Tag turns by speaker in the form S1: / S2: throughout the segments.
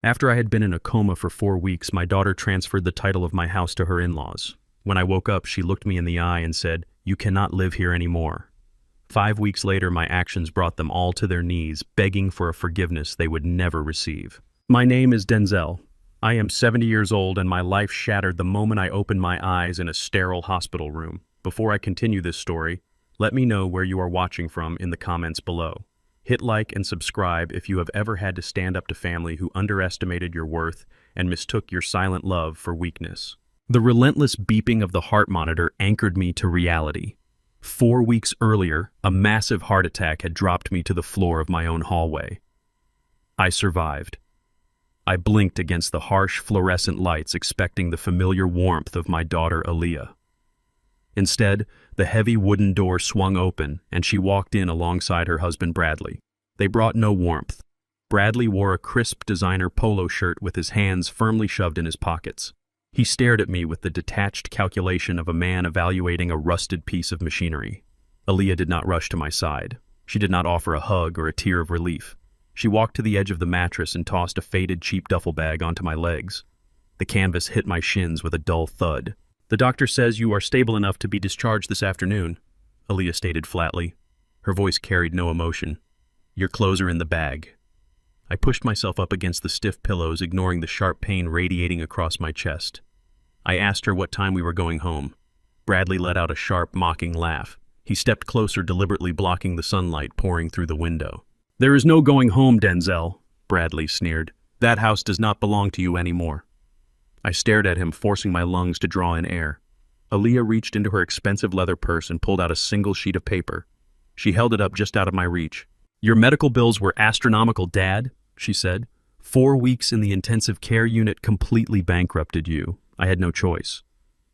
S1: After I had been in a coma for 4 weeks, my daughter transferred the title of my house to her in-laws. When I woke up, she looked me in the eye and said, "You cannot live here anymore." 5 weeks later, my actions brought them all to their knees, begging for a forgiveness they would never receive. My name is Denzel. I am 70 years old, and my life shattered the moment I opened my eyes in a sterile hospital room. Before I continue this story, let me know where you are watching from in the comments below. Hit like and subscribe if you have ever had to stand up to family who underestimated your worth and mistook your silent love for weakness. The relentless beeping of the heart monitor anchored me to reality. 4 weeks earlier, a massive heart attack had dropped me to the floor of my own hallway. I survived. I blinked against the harsh fluorescent lights, expecting the familiar warmth of my daughter Aaliyah. Instead, the heavy wooden door swung open, and she walked in alongside her husband Bradley. They brought no warmth. Bradley wore a crisp designer polo shirt with his hands firmly shoved in his pockets. He stared at me with the detached calculation of a man evaluating a rusted piece of machinery. Aaliyah did not rush to my side. She did not offer a hug or a tear of relief. She walked to the edge of the mattress and tossed a faded, cheap duffel bag onto my legs. The canvas hit my shins with a dull thud. "The doctor says you are stable enough to be discharged this afternoon," Aaliyah stated flatly. Her voice carried no emotion. "Your clothes are in the bag." I pushed myself up against the stiff pillows, ignoring the sharp pain radiating across my chest. I asked her what time we were going home. Bradley let out a sharp, mocking laugh. He stepped closer, deliberately blocking the sunlight pouring through the window. "There is no going home, Denzel," Bradley sneered. "That house does not belong to you anymore." I stared at him, forcing my lungs to draw in air. Aaliyah reached into her expensive leather purse and pulled out a single sheet of paper. She held it up just out of my reach. "Your medical bills were astronomical, Dad," she said. 4 weeks in the intensive care unit completely bankrupted you. I had no choice.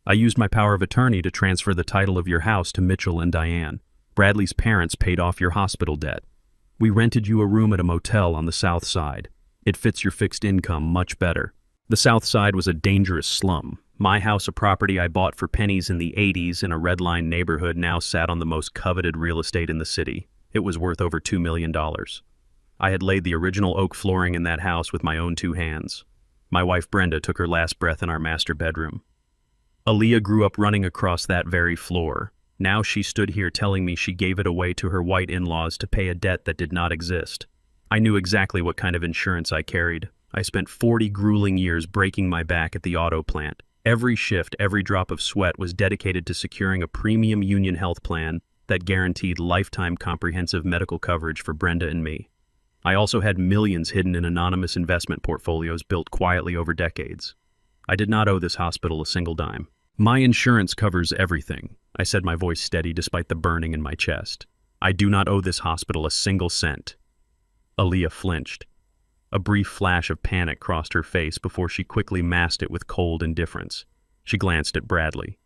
S1: I used my power of attorney to transfer the title of your house to Mitchell and Diane. Bradley's parents paid off your hospital debt. We rented you a room at a motel on the south side. It fits your fixed income much better. The south side was a dangerous slum. My house, a property I bought for pennies in the 80s in a redline neighborhood, now sat on the most coveted real estate in the city. It was worth over $2 million. I had laid the original oak flooring in that house with my own 2 hands. My wife Brenda took her last breath in our master bedroom. Aaliyah grew up running across that very floor. Now she stood here telling me she gave it away to her white in-laws to pay a debt that did not exist. I knew exactly what kind of insurance I carried. I spent 40 grueling years breaking my back at the auto plant. Every shift, every drop of sweat was dedicated to securing a premium union health plan that guaranteed lifetime comprehensive medical coverage for Brenda and me. I also had millions hidden in anonymous investment portfolios built quietly over decades. I did not owe this hospital a single dime. "My insurance covers everything," I said, my voice steady despite the burning in my chest. "I do not owe this hospital a single cent." Aaliyah flinched. A brief flash of panic crossed her face before she quickly masked it with cold indifference. She glanced at Bradley.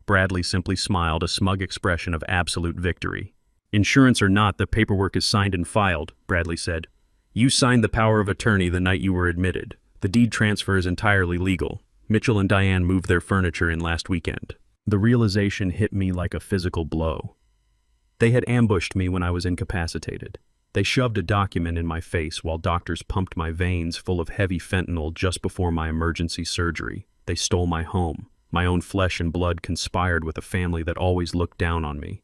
S1: Bradley simply smiled, a smug expression of absolute victory. "Insurance or not, the paperwork is signed and filed," Bradley said. "You signed the power of attorney the night you were admitted. The deed transfer is entirely legal. Mitchell and Diane moved their furniture in last weekend." The realization hit me like a physical blow. They had ambushed me when I was incapacitated. They shoved a document in my face while doctors pumped my veins full of heavy fentanyl just before my emergency surgery. They stole my home. My own flesh and blood conspired with a family that always looked down on me.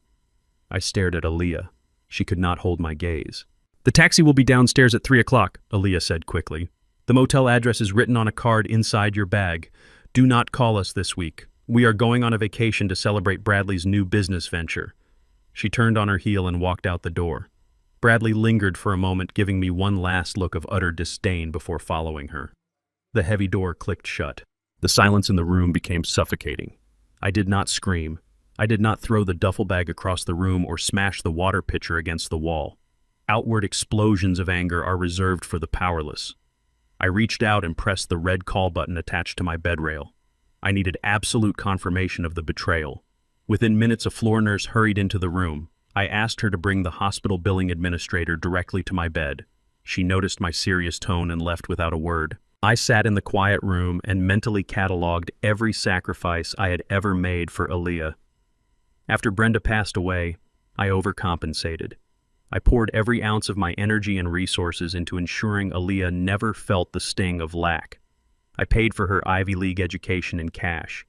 S1: I stared at Aaliyah. She could not hold my gaze. "The taxi will be downstairs at 3 o'clock, Aaliyah said quickly. "The motel address is written on a card inside your bag. Do not call us this week. We are going on a vacation to celebrate Bradley's new business venture." She turned on her heel and walked out the door. Bradley lingered for a moment, giving me one last look of utter disdain before following her. The heavy door clicked shut. The silence in the room became suffocating. I did not scream. I did not throw the duffel bag across the room or smash the water pitcher against the wall. Outward explosions of anger are reserved for the powerless. I reached out and pressed the red call button attached to my bed rail. I needed absolute confirmation of the betrayal. Within minutes, a floor nurse hurried into the room. I asked her to bring the hospital billing administrator directly to my bed. She noticed my serious tone and left without a word. I sat in the quiet room and mentally cataloged every sacrifice I had ever made for Aaliyah. After Brenda passed away, I overcompensated. I poured every ounce of my energy and resources into ensuring Aaliyah never felt the sting of lack. I paid for her Ivy League education in cash.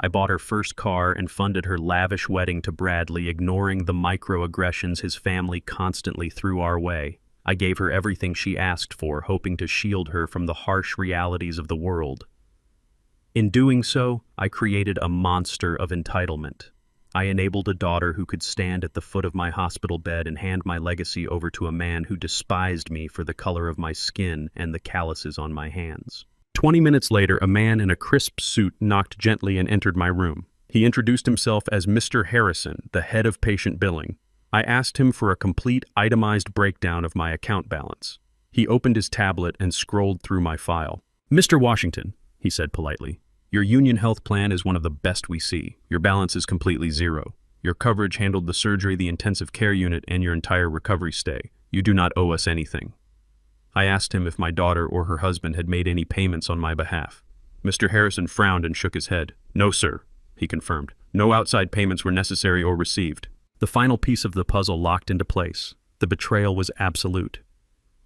S1: I bought her first car and funded her lavish wedding to Bradley, ignoring the microaggressions his family constantly threw our way. I gave her everything she asked for, hoping to shield her from the harsh realities of the world. In doing so, I created a monster of entitlement. I enabled a daughter who could stand at the foot of my hospital bed and hand my legacy over to a man who despised me for the color of my skin and the calluses on my hands. 20 minutes later, a man in a crisp suit knocked gently and entered my room. He introduced himself as Mr. Harrison, the head of patient billing. I asked him for a complete, itemized breakdown of my account balance. He opened his tablet and scrolled through my file. "Mr. Washington," he said politely, "your Union Health plan is one of the best we see. Your balance is completely zero. Your coverage handled the surgery, the intensive care unit, and your entire recovery stay. You do not owe us anything." I asked him if my daughter or her husband had made any payments on my behalf. Mr. Harrison frowned and shook his head. "No, sir," he confirmed. "No outside payments were necessary or received." The final piece of the puzzle locked into place. The betrayal was absolute.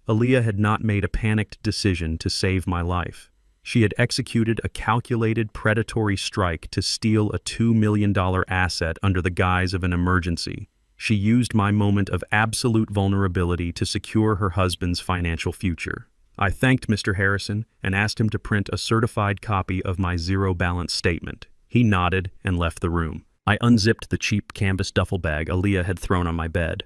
S1: Aaliyah had not made a panicked decision to save my life. She had executed a calculated predatory strike to steal a $2 million asset under the guise of an emergency. She used my moment of absolute vulnerability to secure her husband's financial future. I thanked Mr. Harrison and asked him to print a certified copy of my zero balance statement. He nodded and left the room. I unzipped the cheap canvas duffel bag Aaliyah had thrown on my bed.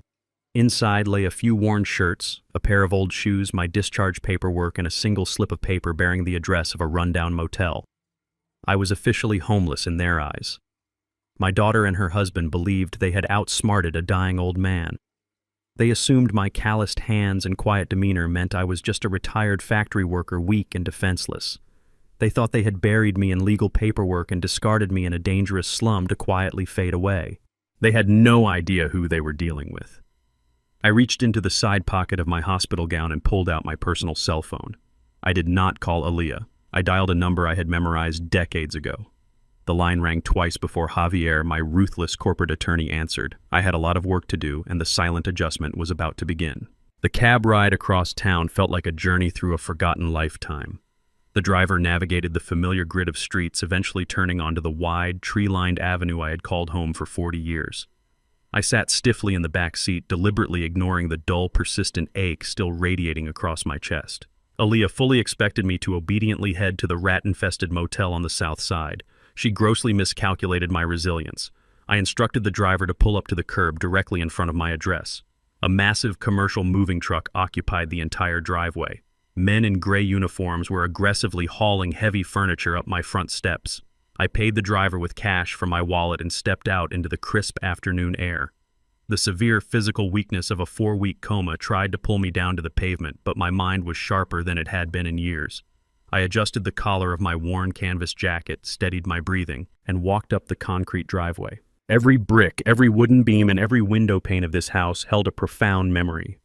S1: Inside lay a few worn shirts, a pair of old shoes, my discharge paperwork, and a single slip of paper bearing the address of a rundown motel. I was officially homeless in their eyes. My daughter and her husband believed they had outsmarted a dying old man. They assumed my calloused hands and quiet demeanor meant I was just a retired factory worker, weak and defenseless. They thought they had buried me in legal paperwork and discarded me in a dangerous slum to quietly fade away. They had no idea who they were dealing with. I reached into the side pocket of my hospital gown and pulled out my personal cell phone. I did not call Aaliyah. I dialed a number I had memorized decades ago. The line rang twice before Javier, my ruthless corporate attorney, answered. I had a lot of work to do, and the silent adjustment was about to begin. The cab ride across town felt like a journey through a forgotten lifetime. The driver navigated the familiar grid of streets, eventually turning onto the wide, tree-lined avenue I had called home for 40 years. I sat stiffly in the back seat, deliberately ignoring the dull, persistent ache still radiating across my chest. Aaliyah fully expected me to obediently head to the rat-infested motel on the south side. She grossly miscalculated my resilience. I instructed the driver to pull up to the curb directly in front of my address. A massive commercial moving truck occupied the entire driveway. Men in gray uniforms were aggressively hauling heavy furniture up my front steps. I paid the driver with cash from my wallet and stepped out into the crisp afternoon air. The severe physical weakness of a 4-week coma tried to pull me down to the pavement, but my mind was sharper than it had been in years. I adjusted the collar of my worn canvas jacket, steadied my breathing, and walked up the concrete driveway. Every brick, every wooden beam, and every window pane of this house held a profound memory.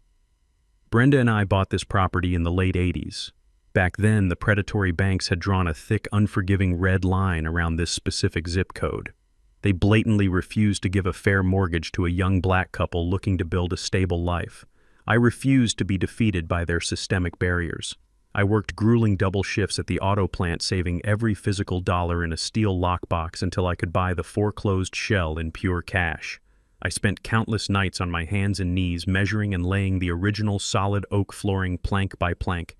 S1: Brenda and I bought this property in the late 80s. Back then, the predatory banks had drawn a thick, unforgiving red line around this specific zip code. They blatantly refused to give a fair mortgage to a young black couple looking to build a stable life. I refused to be defeated by their systemic barriers. I worked grueling double shifts at the auto plant, saving every physical dollar in a steel lockbox until I could buy the foreclosed shell in pure cash. I spent countless nights on my hands and knees measuring and laying the original solid oak flooring plank by plank.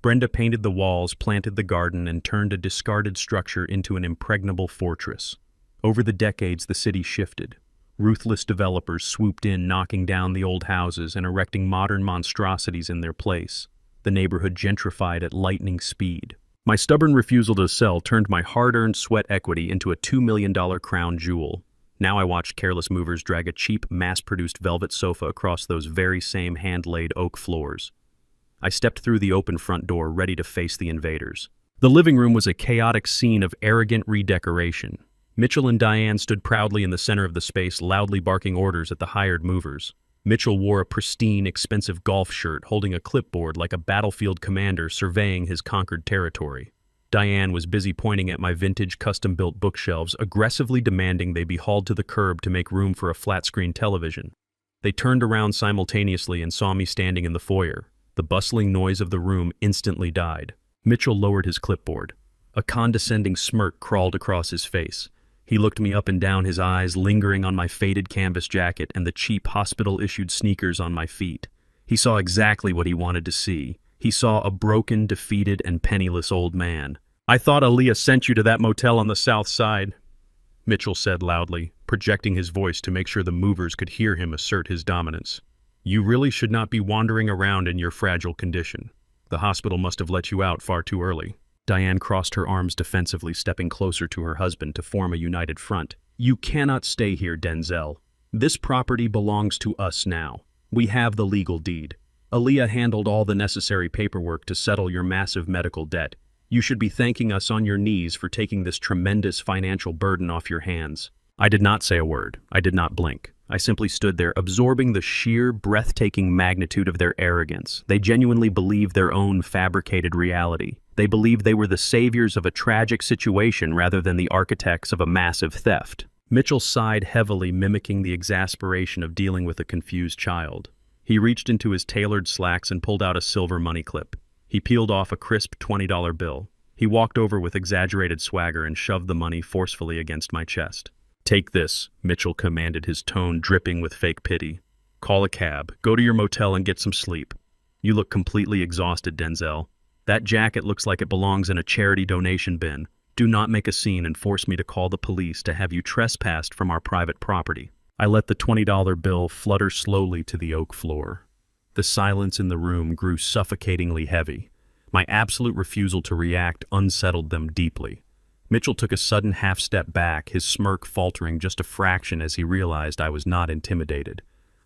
S1: Brenda painted the walls, planted the garden, and turned a discarded structure into an impregnable fortress. Over the decades, the city shifted. Ruthless developers swooped in, knocking down the old houses and erecting modern monstrosities in their place. The neighborhood gentrified at lightning speed. My stubborn refusal to sell turned my hard-earned sweat equity into a $2 million crown jewel. Now I watched careless movers drag a cheap, mass-produced velvet sofa across those very same hand-laid oak floors. I stepped through the open front door, ready to face the invaders. The living room was a chaotic scene of arrogant redecoration. Mitchell and Diane stood proudly in the center of the space, loudly barking orders at the hired movers. Mitchell wore a pristine, expensive golf shirt, holding a clipboard like a battlefield commander surveying his conquered territory. Diane was busy pointing at my vintage custom-built bookshelves, aggressively demanding they be hauled to the curb to make room for a flat-screen television. They turned around simultaneously and saw me standing in the foyer. The bustling noise of the room instantly died. Mitchell lowered his clipboard. A condescending smirk crawled across his face. He looked me up and down, his eyes lingering on my faded canvas jacket and the cheap hospital-issued sneakers on my feet. He saw exactly what he wanted to see. He saw a broken, defeated, and penniless old man. "I thought Aaliyah sent you to that motel on the south side," Mitchell said loudly, projecting his voice to make sure the movers could hear him assert his dominance. "You really should not be wandering around in your fragile condition. The hospital must have let you out far too early." Diane crossed her arms defensively, stepping closer to her husband to form a united front. "You cannot stay here, Denzel. This property belongs to us now. We have the legal deed. Aaliyah handled all the necessary paperwork to settle your massive medical debt. You should be thanking us on your knees for taking this tremendous financial burden off your hands." I did not say a word. I did not blink. I simply stood there, absorbing the sheer, breathtaking magnitude of their arrogance. They genuinely believed their own fabricated reality. They believed they were the saviors of a tragic situation rather than the architects of a massive theft. Mitchell sighed heavily, mimicking the exasperation of dealing with a confused child. He reached into his tailored slacks and pulled out a silver money clip. He peeled off a crisp $20 bill. He walked over with exaggerated swagger and shoved the money forcefully against my chest. "Take this," Mitchell commanded, his tone dripping with fake pity. "Call a cab. Go to your motel and get some sleep. You look completely exhausted, Denzel. That jacket looks like it belongs in a charity donation bin. Do not make a scene and force me to call the police to have you trespassed from our private property." I let the $20 bill flutter slowly to the oak floor. The silence in the room grew suffocatingly heavy. My absolute refusal to react unsettled them deeply. Mitchell took a sudden half-step back, his smirk faltering just a fraction as he realized I was not intimidated.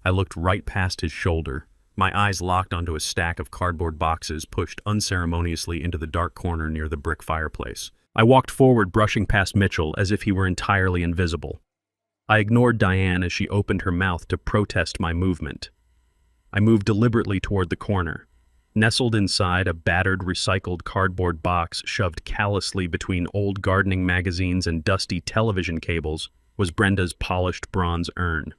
S1: I looked right past his shoulder. My eyes locked onto a stack of cardboard boxes pushed unceremoniously into the dark corner near the brick fireplace. I walked forward, brushing past Mitchell as if he were entirely invisible. I ignored Diane as she opened her mouth to protest my movement. I moved deliberately toward the corner. Nestled inside a battered, recycled cardboard box shoved callously between old gardening magazines and dusty television cables was Brenda's polished bronze urn.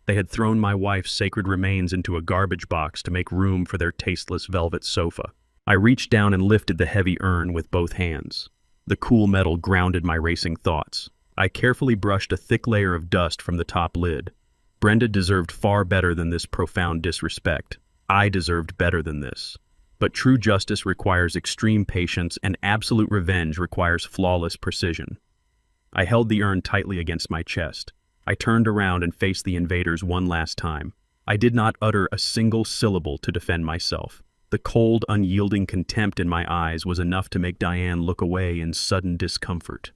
S1: They had thrown my wife's sacred remains into a garbage box to make room for their tasteless velvet sofa. I reached down and lifted the heavy urn with both hands. The cool metal grounded my racing thoughts. I carefully brushed a thick layer of dust from the top lid. Brenda deserved far better than this profound disrespect. I deserved better than this. But true justice requires extreme patience, and absolute revenge requires flawless precision. I held the urn tightly against my chest. I turned around and faced the invaders one last time. I did not utter a single syllable to defend myself. The cold, unyielding contempt in my eyes was enough to make Diane look away in sudden discomfort.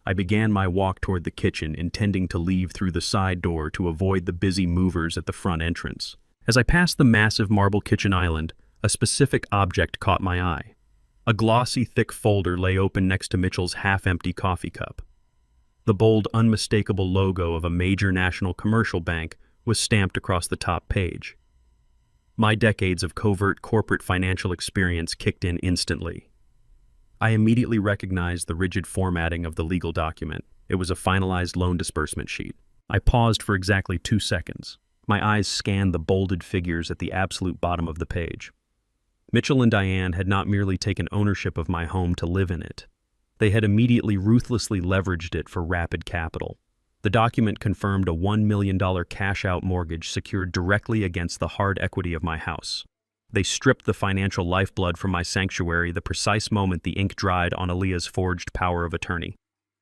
S1: I began my walk toward the kitchen, intending to leave through the side door to avoid the busy movers at the front entrance. As I passed the massive marble kitchen island, a specific object caught my eye. A glossy, thick folder lay open next to Mitchell's half-empty coffee cup. The bold, unmistakable logo of a major national commercial bank was stamped across the top page. My decades of covert corporate financial experience kicked in instantly. I immediately recognized the rigid formatting of the legal document. It was a finalized loan disbursement sheet. I paused for exactly 2 seconds. My eyes scanned the bolded figures at the absolute bottom of the page. Mitchell and Diane had not merely taken ownership of my home to live in it. They had immediately ruthlessly leveraged it for rapid capital. The document confirmed a $1 million cash-out mortgage secured directly against the hard equity of my house. They stripped the financial lifeblood from my sanctuary the precise moment the ink dried on Aaliyah's forged power of attorney.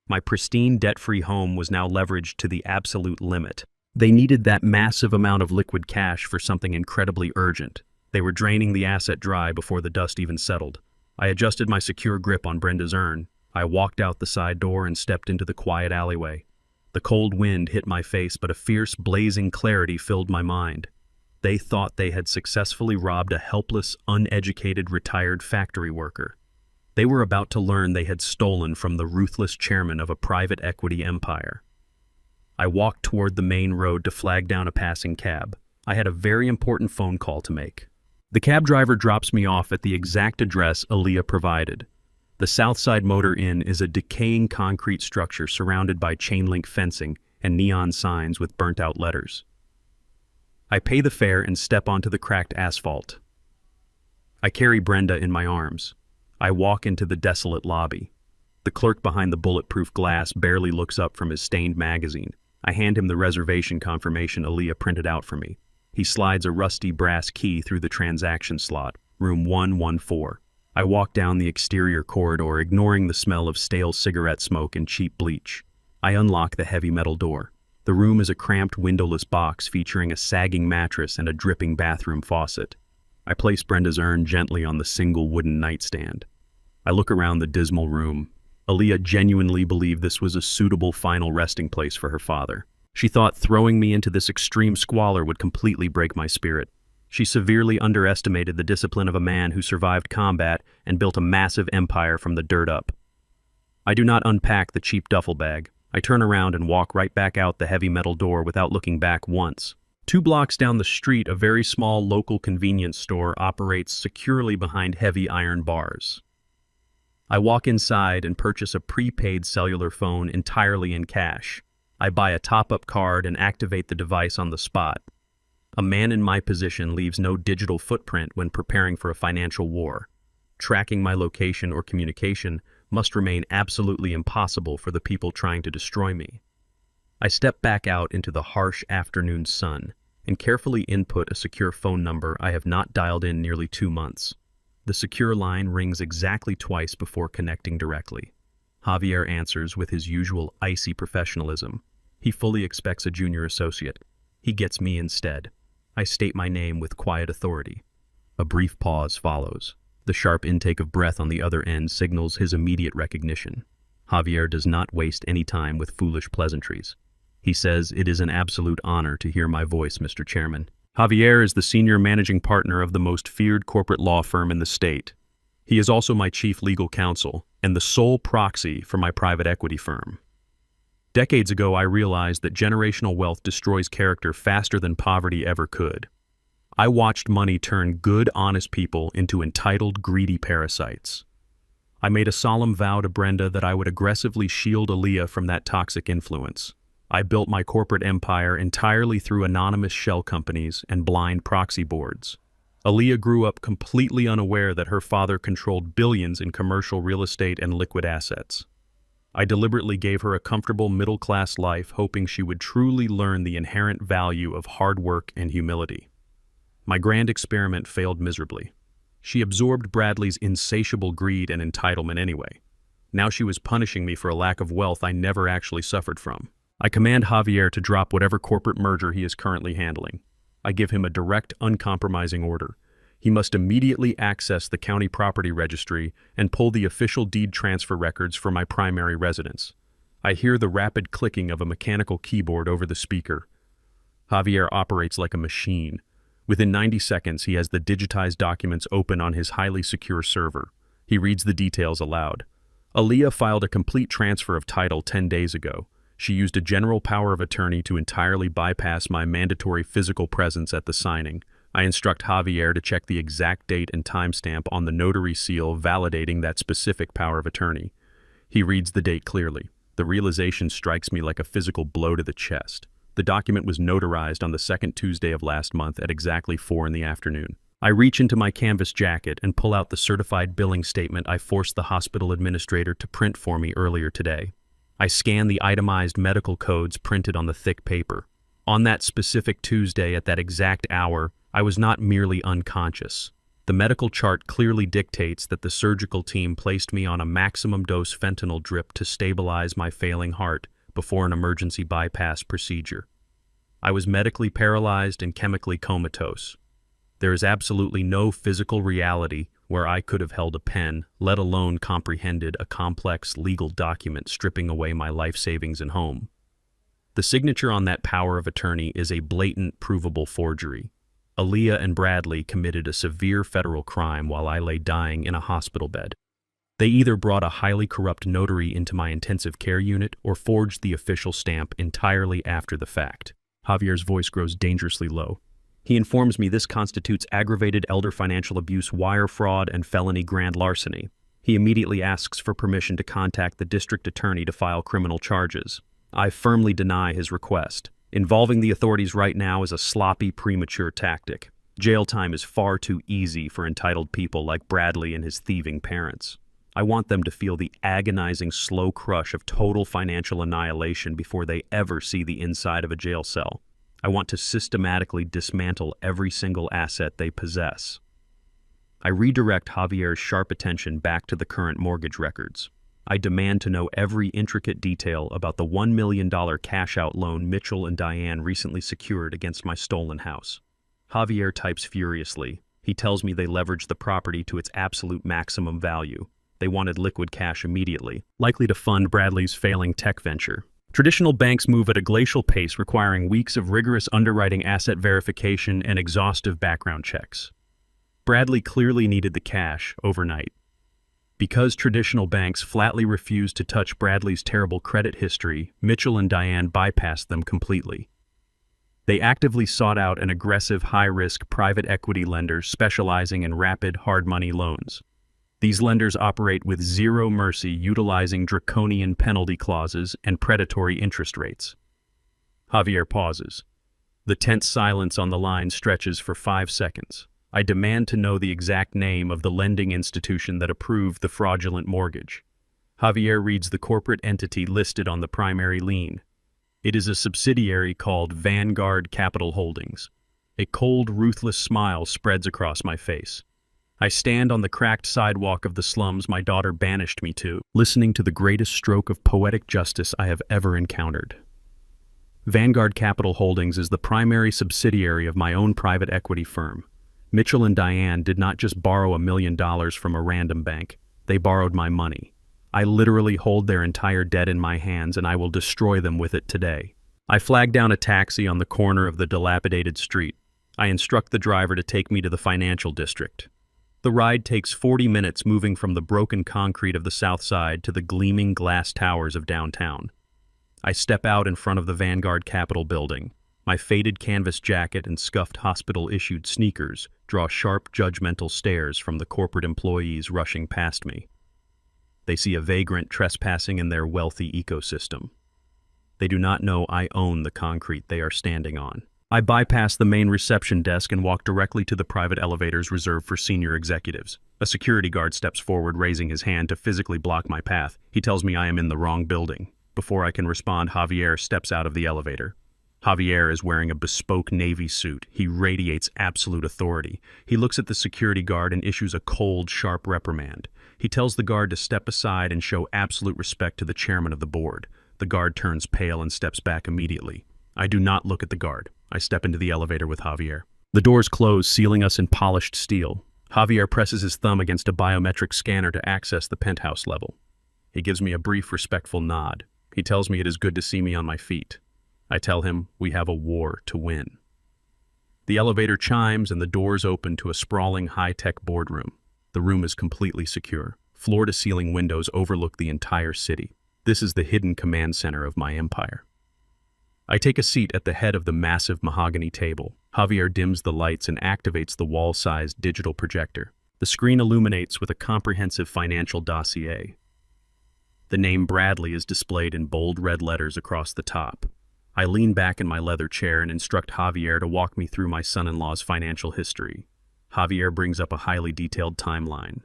S1: My pristine, debt-free home was now leveraged to the absolute limit. They needed that massive amount of liquid cash for something incredibly urgent. They were draining the asset dry before the dust even settled. I adjusted my secure grip on Brenda's urn. I walked out the side door and stepped into the quiet alleyway. The cold wind hit my face, but a fierce, blazing clarity filled my mind. They thought they had successfully robbed a helpless, uneducated, retired factory worker. They were about to learn they had stolen from the ruthless chairman of a private equity empire. I walked toward the main road to flag down a passing cab. I had a very important phone call to make. The cab driver drops me off at the exact address Aaliyah provided. The Southside Motor Inn is a decaying concrete structure surrounded by chain-link fencing and neon signs with burnt-out letters. I pay the fare and step onto the cracked asphalt. I carry Brenda in my arms. I walk into the desolate lobby. The clerk behind the bulletproof glass barely looks up from his stained magazine. I hand him the reservation confirmation Aaliyah printed out for me. He slides a rusty brass key through the transaction slot, room 114. I walk down the exterior corridor, ignoring the smell of stale cigarette smoke and cheap bleach. I unlock the heavy metal door. The room is a cramped, windowless box featuring a sagging mattress and a dripping bathroom faucet. I place Brenda's urn gently on the single wooden nightstand. I look around the dismal room. Aaliyah genuinely believed this was a suitable final resting place for her father. She thought throwing me into this extreme squalor would completely break my spirit. She severely underestimated the discipline of a man who survived combat and built a massive empire from the dirt up. I do not unpack the cheap duffel bag. I turn around and walk right back out the heavy metal door without looking back once. 2 blocks down the street, a very small local convenience store operates securely behind heavy iron bars. I walk inside and purchase a prepaid cellular phone entirely in cash. I buy a top-up card and activate the device on the spot. A man in my position leaves no digital footprint when preparing for a financial war. Tracking my location or communication must remain absolutely impossible for the people trying to destroy me. I step back out into the harsh afternoon sun and carefully input a secure phone number I have not dialed in nearly 2 months. The secure line rings exactly twice before connecting directly. Javier answers with his usual icy professionalism. He fully expects a junior associate. He gets me instead. I state my name with quiet authority. A brief pause follows. The sharp intake of breath on the other end signals his immediate recognition. Javier does not waste any time with foolish pleasantries. He says, "It is an absolute honor to hear my voice, Mr. Chairman." Javier is the senior managing partner of the most feared corporate law firm in the state. He is also my chief legal counsel and the sole proxy for my private equity firm. Decades ago, I realized that generational wealth destroys character faster than poverty ever could. I watched money turn good, honest people into entitled, greedy parasites. I made a solemn vow to Brenda that I would aggressively shield Aaliyah from that toxic influence. I built my corporate empire entirely through anonymous shell companies and blind proxy boards. Aaliyah grew up completely unaware that her father controlled billions in commercial real estate and liquid assets. I deliberately gave her a comfortable middle-class life, hoping she would truly learn the inherent value of hard work and humility. My grand experiment failed miserably. She absorbed Bradley's insatiable greed and entitlement anyway. Now she was punishing me for a lack of wealth I never actually suffered from. I command Javier to drop whatever corporate merger he is currently handling. I give him a direct, uncompromising order. He must immediately access the county property registry and pull the official deed transfer records for my primary residence. I hear the rapid clicking of a mechanical keyboard over the speaker. Javier operates like a machine. Within 90 seconds, he has the digitized documents open on his highly secure server. He reads the details aloud. Aaliyah filed a complete transfer of title 10 days ago. She used a general power of attorney to entirely bypass my mandatory physical presence at the signing. I instruct Javier to check the exact date and timestamp on the notary seal validating that specific power of attorney. He reads the date clearly. The realization strikes me like a physical blow to the chest. The document was notarized on the second Tuesday of last month at exactly 4 in the afternoon. I reach into my canvas jacket and pull out the certified billing statement I forced the hospital administrator to print for me earlier today. I scan the itemized medical codes printed on the thick paper. On that specific Tuesday at that exact hour, I was not merely unconscious. The medical chart clearly dictates that the surgical team placed me on a maximum dose fentanyl drip to stabilize my failing heart before an emergency bypass procedure. I was medically paralyzed and chemically comatose. There is absolutely no physical reality where I could have held a pen, let alone comprehended a complex legal document stripping away my life savings and home. The signature on that power of attorney is a blatant, provable forgery. Aaliyah and Bradley committed a severe federal crime while I lay dying in a hospital bed. They either brought a highly corrupt notary into my intensive care unit or forged the official stamp entirely after the fact. Javier's voice grows dangerously low. He informs me this constitutes aggravated elder financial abuse, wire fraud, and felony grand larceny. He immediately asks for permission to contact the district attorney to file criminal charges. I firmly deny his request. Involving the authorities right now is a sloppy, premature tactic. Jail time is far too easy for entitled people like Bradley and his thieving parents. I want them to feel the agonizing slow crush of total financial annihilation before they ever see the inside of a jail cell. I want to systematically dismantle every single asset they possess. I redirect Javier's sharp attention back to the current mortgage records. I demand to know every intricate detail about the $1 million cash-out loan Mitchell and Diane recently secured against my stolen house. Javier types furiously. He tells me they leveraged the property to its absolute maximum value. They wanted liquid cash immediately, likely to fund Bradley's failing tech venture. Traditional banks move at a glacial pace, requiring weeks of rigorous underwriting, asset verification, and exhaustive background checks. Bradley clearly needed the cash overnight. Because traditional banks flatly refused to touch Bradley's terrible credit history, Mitchell and Diane bypassed them completely. They actively sought out an aggressive, high-risk private equity lender specializing in rapid, hard money loans. These lenders operate with zero mercy, utilizing draconian penalty clauses and predatory interest rates. Javier pauses. The tense silence on the line stretches for 5 seconds. I demand to know the exact name of the lending institution that approved the fraudulent mortgage. Javier reads the corporate entity listed on the primary lien. It is a subsidiary called Vanguard Capital Holdings. A cold, ruthless smile spreads across my face. I stand on the cracked sidewalk of the slums my daughter banished me to, listening to the greatest stroke of poetic justice I have ever encountered. Vanguard Capital Holdings is the primary subsidiary of my own private equity firm. Mitchell and Diane did not just borrow $1 million from a random bank. They borrowed my money. I literally hold their entire debt in my hands, and I will destroy them with it today. I flag down a taxi on the corner of the dilapidated street. I instruct the driver to take me to the financial district. The ride takes 40 minutes, moving from the broken concrete of the south side to the gleaming glass towers of downtown. I step out in front of the Vanguard Capital building. My faded canvas jacket and scuffed hospital-issued sneakers draw sharp, judgmental stares from the corporate employees rushing past me. They see a vagrant trespassing in their wealthy ecosystem. They do not know I own the concrete they are standing on. I bypass the main reception desk and walk directly to the private elevators reserved for senior executives. A security guard steps forward, raising his hand to physically block my path. He tells me I am in the wrong building. Before I can respond, Javier steps out of the elevator. Javier is wearing a bespoke Navy suit. He radiates absolute authority. He looks at the security guard and issues a cold, sharp reprimand. He tells the guard to step aside and show absolute respect to the chairman of the board. The guard turns pale and steps back immediately. I do not look at the guard. I step into the elevator with Javier. The doors close, sealing us in polished steel. Javier presses his thumb against a biometric scanner to access the penthouse level. He gives me a brief, respectful nod. He tells me it is good to see me on my feet. I tell him we have a war to win. The elevator chimes and the doors open to a sprawling high-tech boardroom. The room is completely secure. Floor-to-ceiling windows overlook the entire city. This is the hidden command center of my empire. I take a seat at the head of the massive mahogany table. Javier dims the lights and activates the wall-sized digital projector. The screen illuminates with a comprehensive financial dossier. The name Bradley is displayed in bold red letters across the top. I lean back in my leather chair and instruct Javier to walk me through my son-in-law's financial history. Javier brings up a highly detailed timeline.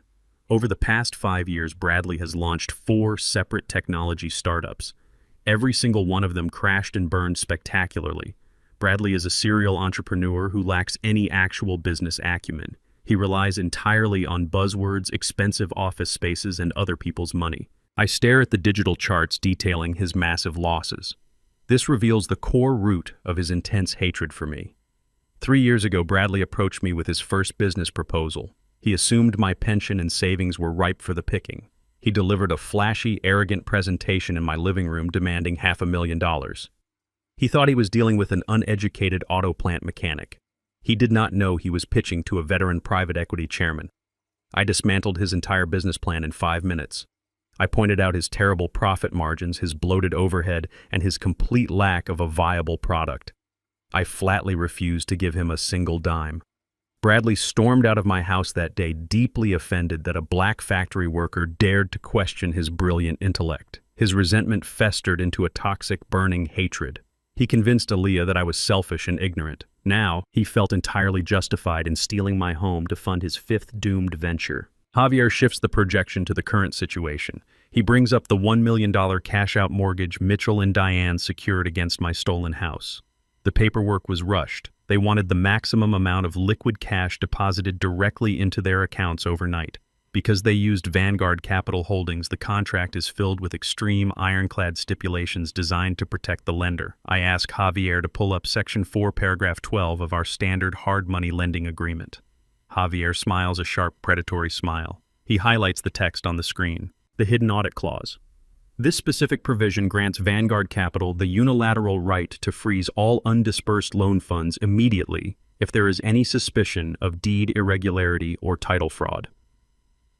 S1: Over the past 5 years, Bradley has launched 4 separate technology startups. Every single one of them crashed and burned spectacularly. Bradley is a serial entrepreneur who lacks any actual business acumen. He relies entirely on buzzwords, expensive office spaces, and other people's money. I stare at the digital charts detailing his massive losses. This reveals the core root of his intense hatred for me. 3 years ago, Bradley approached me with his first business proposal. He assumed my pension and savings were ripe for the picking. He delivered a flashy, arrogant presentation in my living room demanding $500,000. He thought he was dealing with an uneducated auto plant mechanic. He did not know he was pitching to a veteran private equity chairman. I dismantled his entire business plan in 5 minutes. I pointed out his terrible profit margins, his bloated overhead, and his complete lack of a viable product. I flatly refused to give him a single dime. Bradley stormed out of my house that day, deeply offended that a black factory worker dared to question his brilliant intellect. His resentment festered into a toxic, burning hatred. He convinced Aaliyah that I was selfish and ignorant. Now, he felt entirely justified in stealing my home to fund his fifth doomed venture. Javier shifts the projection to the current situation. He brings up the $1 million cash-out mortgage Mitchell and Diane secured against my stolen house. The paperwork was rushed. They wanted the maximum amount of liquid cash deposited directly into their accounts overnight. Because they used Vanguard Capital Holdings, the contract is filled with extreme, ironclad stipulations designed to protect the lender. I ask Javier to pull up Section 4, Paragraph 12 of our standard hard money lending agreement. Javier smiles a sharp, predatory smile. He highlights the text on the screen. The hidden audit clause. This specific provision grants Vanguard Capital the unilateral right to freeze all undisbursed loan funds immediately if there is any suspicion of deed irregularity or title fraud.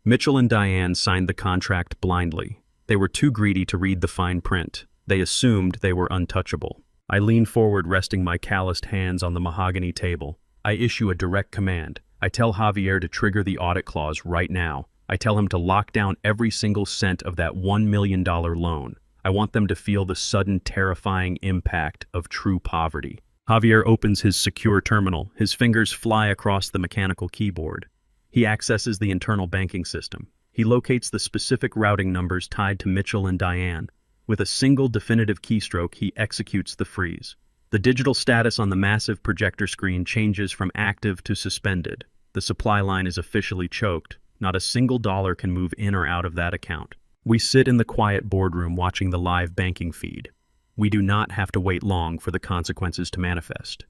S1: Mitchell and Diane signed the contract blindly. They were too greedy to read the fine print. They assumed they were untouchable. I lean forward, resting my calloused hands on the mahogany table. I issue a direct command. I tell Javier to trigger the audit clause right now. I tell him to lock down every single cent of that $1 million loan. I want them to feel the sudden, terrifying impact of true poverty. Javier opens his secure terminal. His fingers fly across the mechanical keyboard. He accesses the internal banking system. He locates the specific routing numbers tied to Mitchell and Diane. With a single definitive keystroke, he executes the freeze. The digital status on the massive projector screen changes from active to suspended. The supply line is officially choked. Not a single dollar can move in or out of that account. We sit in the quiet boardroom watching the live banking feed. We do not have to wait long for the consequences to manifest.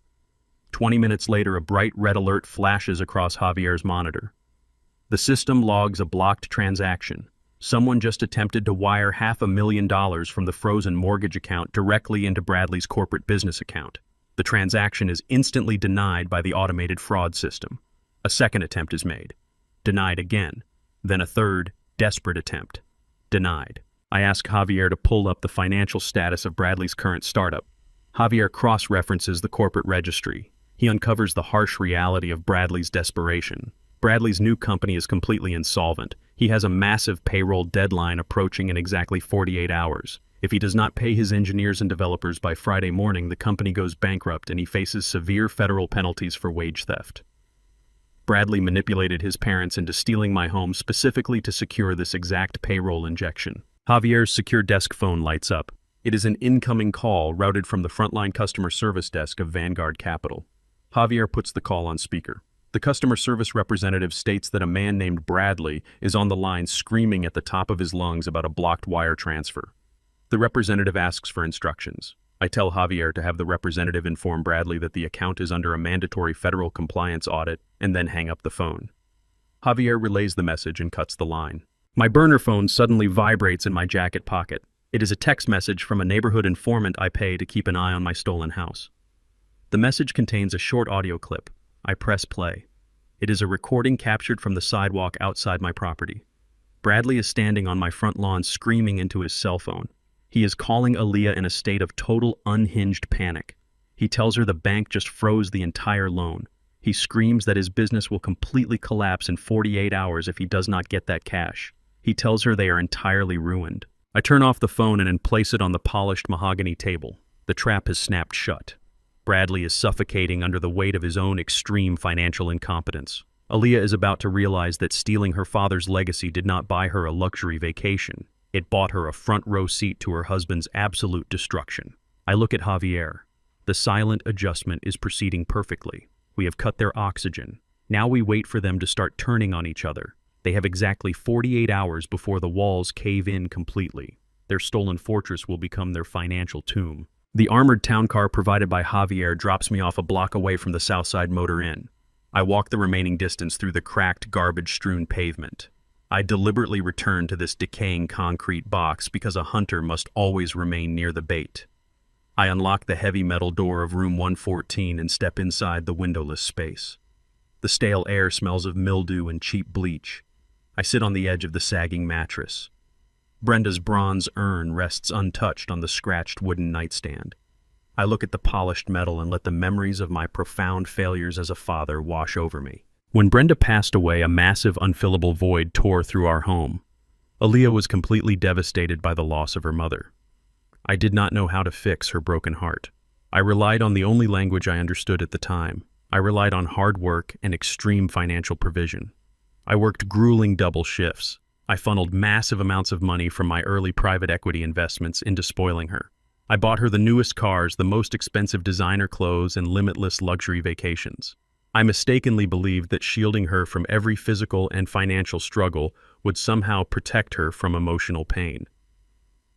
S1: 20 minutes later, a bright red alert flashes across Javier's monitor. The system logs a blocked transaction. Someone just attempted to wire $500,000 from the frozen mortgage account directly into Bradley's corporate business account. The transaction is instantly denied by the automated fraud system. A second attempt is made. Denied again. Then a third, desperate attempt. Denied. I ask Javier to pull up the financial status of Bradley's current startup. Javier cross-references the corporate registry. He uncovers the harsh reality of Bradley's desperation. Bradley's new company is completely insolvent. He has a massive payroll deadline approaching in exactly 48 hours. If he does not pay his engineers and developers by Friday morning, the company goes bankrupt and he faces severe federal penalties for wage theft. Bradley manipulated his parents into stealing my home specifically to secure this exact payroll injection. Javier's secure desk phone lights up. It is an incoming call routed from the frontline customer service desk of Vanguard Capital. Javier puts the call on speaker. The customer service representative states that a man named Bradley is on the line screaming at the top of his lungs about a blocked wire transfer. The representative asks for instructions. I tell Javier to have the representative inform Bradley that the account is under a mandatory federal compliance audit and then hang up the phone. Javier relays the message and cuts the line. My burner phone suddenly vibrates in my jacket pocket. It is a text message from a neighborhood informant I pay to keep an eye on my stolen house. The message contains a short audio clip. I press play. It is a recording captured from the sidewalk outside my property. Bradley is standing on my front lawn screaming into his cell phone. He is calling Aaliyah in a state of total unhinged panic. He tells her the bank just froze the entire loan. He screams that his business will completely collapse in 48 hours if he does not get that cash. He tells her they are entirely ruined. I turn off the phone and place it on the polished mahogany table. The trap has snapped shut. Bradley is suffocating under the weight of his own extreme financial incompetence. Aaliyah is about to realize that stealing her father's legacy did not buy her a luxury vacation. It bought her a front-row seat to her husband's absolute destruction. I look at Javier. The silent adjustment is proceeding perfectly. We have cut their oxygen. Now we wait for them to start turning on each other. They have exactly 48 hours before the walls cave in completely. Their stolen fortress will become their financial tomb. The armored town car provided by Javier drops me off a block away from the Southside Motor Inn. I walk the remaining distance through the cracked, garbage-strewn pavement. I deliberately return to this decaying concrete box because a hunter must always remain near the bait. I unlock the heavy metal door of room 114 and step inside the windowless space. The stale air smells of mildew and cheap bleach. I sit on the edge of the sagging mattress. Brenda's bronze urn rests untouched on the scratched wooden nightstand. I look at the polished metal and let the memories of my profound failures as a father wash over me. When Brenda passed away, a massive, unfillable void tore through our home. Aaliyah was completely devastated by the loss of her mother. I did not know how to fix her broken heart. I relied on the only language I understood at the time. I relied on hard work and extreme financial provision. I worked grueling double shifts. I funneled massive amounts of money from my early private equity investments into spoiling her. I bought her the newest cars, the most expensive designer clothes, and limitless luxury vacations. I mistakenly believed that shielding her from every physical and financial struggle would somehow protect her from emotional pain.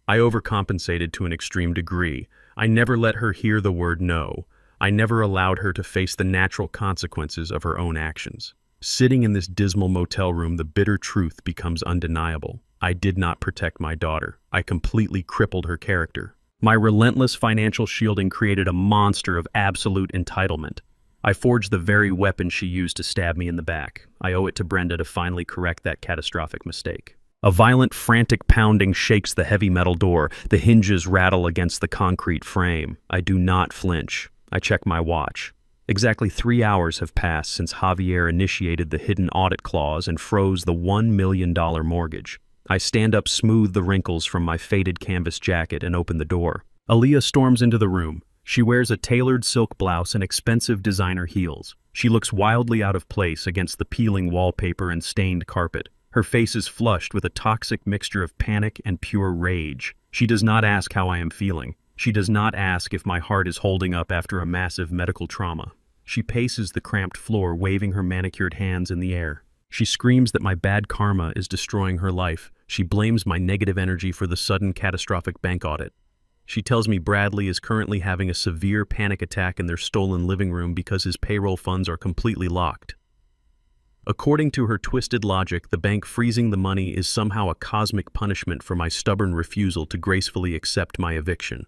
S1: I overcompensated to an extreme degree. I never let her hear the word no. I never allowed her to face the natural consequences of her own actions. Sitting in this dismal motel room, the bitter truth becomes undeniable. I did not protect my daughter. I completely crippled her character. My relentless financial shielding created a monster of absolute entitlement. I forged the very weapon she used to stab me in the back. I owe it to Brenda to finally correct that catastrophic mistake. A violent, frantic pounding shakes the heavy metal door. The hinges rattle against the concrete frame. I do not flinch. I check my watch. Exactly 3 hours have passed since Javier initiated the hidden audit clause and froze the $1 million mortgage. I stand up, smooth the wrinkles from my faded canvas jacket, and open the door. Aaliyah storms into the room. She wears a tailored silk blouse and expensive designer heels. She looks wildly out of place against the peeling wallpaper and stained carpet. Her face is flushed with a toxic mixture of panic and pure rage. She does not ask how I am feeling. She does not ask if my heart is holding up after a massive medical trauma. She paces the cramped floor, waving her manicured hands in the air. She screams that my bad karma is destroying her life. She blames my negative energy for the sudden catastrophic bank audit. She tells me Bradley is currently having a severe panic attack in their stolen living room because his payroll funds are completely locked. According to her twisted logic, the bank freezing the money is somehow a cosmic punishment for my stubborn refusal to gracefully accept my eviction.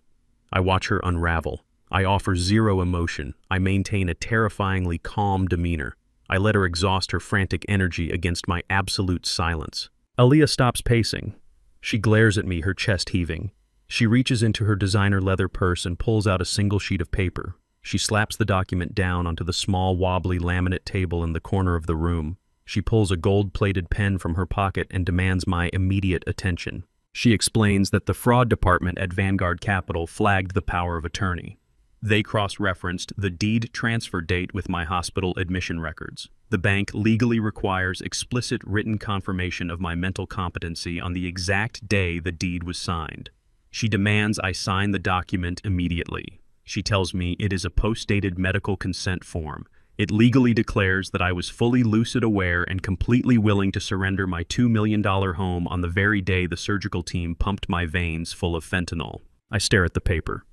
S1: I watch her unravel. I offer zero emotion. I maintain a terrifyingly calm demeanor. I let her exhaust her frantic energy against my absolute silence. Aaliyah stops pacing. She glares at me, her chest heaving. She reaches into her designer leather purse and pulls out a single sheet of paper. She slaps the document down onto the small, wobbly laminate table in the corner of the room. She pulls a gold-plated pen from her pocket and demands my immediate attention. She explains that the fraud department at Vanguard Capital flagged the power of attorney. They cross-referenced the deed transfer date with my hospital admission records. The bank legally requires explicit written confirmation of my mental competency on the exact day the deed was signed. She demands I sign the document immediately. She tells me it is a post-dated medical consent form. It legally declares that I was fully lucid aware and completely willing to surrender my $2 million home on the very day the surgical team pumped my veins full of fentanyl. I stare at the paper.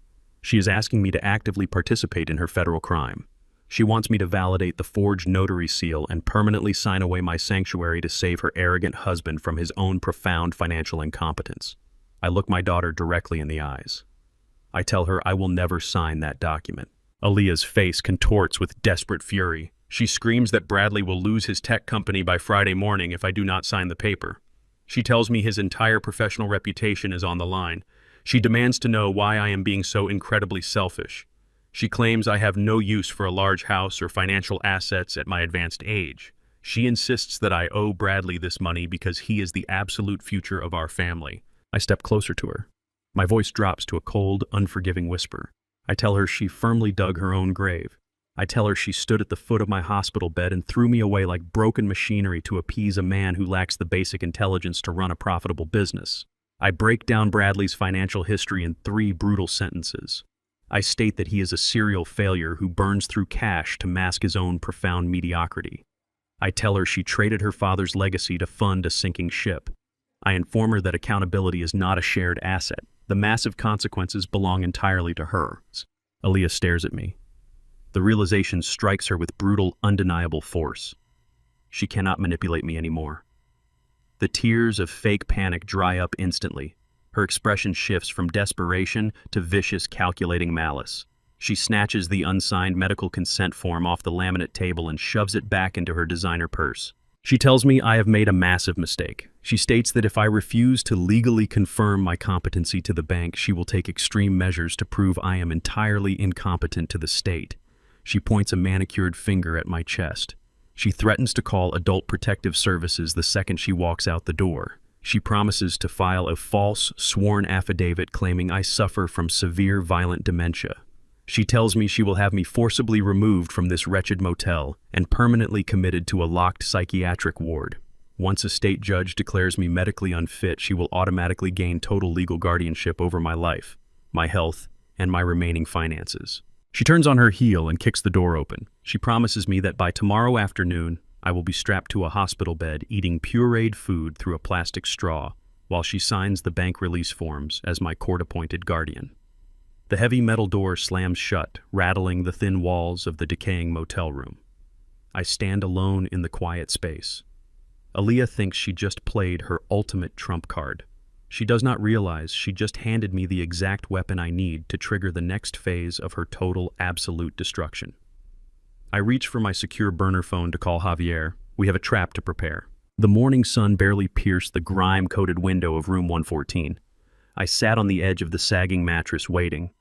S1: She is asking me to actively participate in her federal crime. She wants me to validate the forged notary seal and permanently sign away my sanctuary to save her arrogant husband from his own profound financial incompetence. I look my daughter directly in the eyes. I tell her I will never sign that document. Aaliyah's face contorts with desperate fury. She screams that Bradley will lose his tech company by Friday morning if I do not sign the paper. She tells me his entire professional reputation is on the line. She demands to know why I am being so incredibly selfish. She claims I have no use for a large house or financial assets at my advanced age. She insists that I owe Bradley this money because he is the absolute future of our family. I step closer to her. My voice drops to a cold, unforgiving whisper. I tell her she firmly dug her own grave. I tell her she stood at the foot of my hospital bed and threw me away like broken machinery to appease a man who lacks the basic intelligence to run a profitable business. I break down Bradley's financial history in 3 brutal sentences. I state that he is a serial failure who burns through cash to mask his own profound mediocrity. I tell her she traded her father's legacy to fund a sinking ship. I inform her that accountability is not a shared asset. The massive consequences belong entirely to her. Aaliyah stares at me. The realization strikes her with brutal, undeniable force. She cannot manipulate me anymore. The tears of fake panic dry up instantly. Her expression shifts from desperation to vicious, calculating malice. She snatches the unsigned medical consent form off the laminate table and shoves it back into her designer purse. She tells me I have made a massive mistake. She states that if I refuse to legally confirm my competency to the bank, she will take extreme measures to prove I am entirely incompetent to the state. She points a manicured finger at my chest. She threatens to call Adult Protective Services the second she walks out the door. She promises to file a false, sworn affidavit claiming I suffer from severe violent dementia. She tells me she will have me forcibly removed from this wretched motel and permanently committed to a locked psychiatric ward. Once a state judge declares me medically unfit, she will automatically gain total legal guardianship over my life, my health, and my remaining finances. She turns on her heel and kicks the door open. She promises me that by tomorrow afternoon, I will be strapped to a hospital bed eating pureed food through a plastic straw while she signs the bank release forms as my court-appointed guardian. The heavy metal door slams shut, rattling the thin walls of the decaying motel room. I stand alone in the quiet space. Aaliyah thinks she just played her ultimate trump card. She does not realize she just handed me the exact weapon I need to trigger the next phase of her total, absolute destruction. I reach for my secure burner phone to call Javier. We have a trap to prepare. The morning sun barely pierced the grime-coated window of room 114. I sat on the edge of the sagging mattress waiting.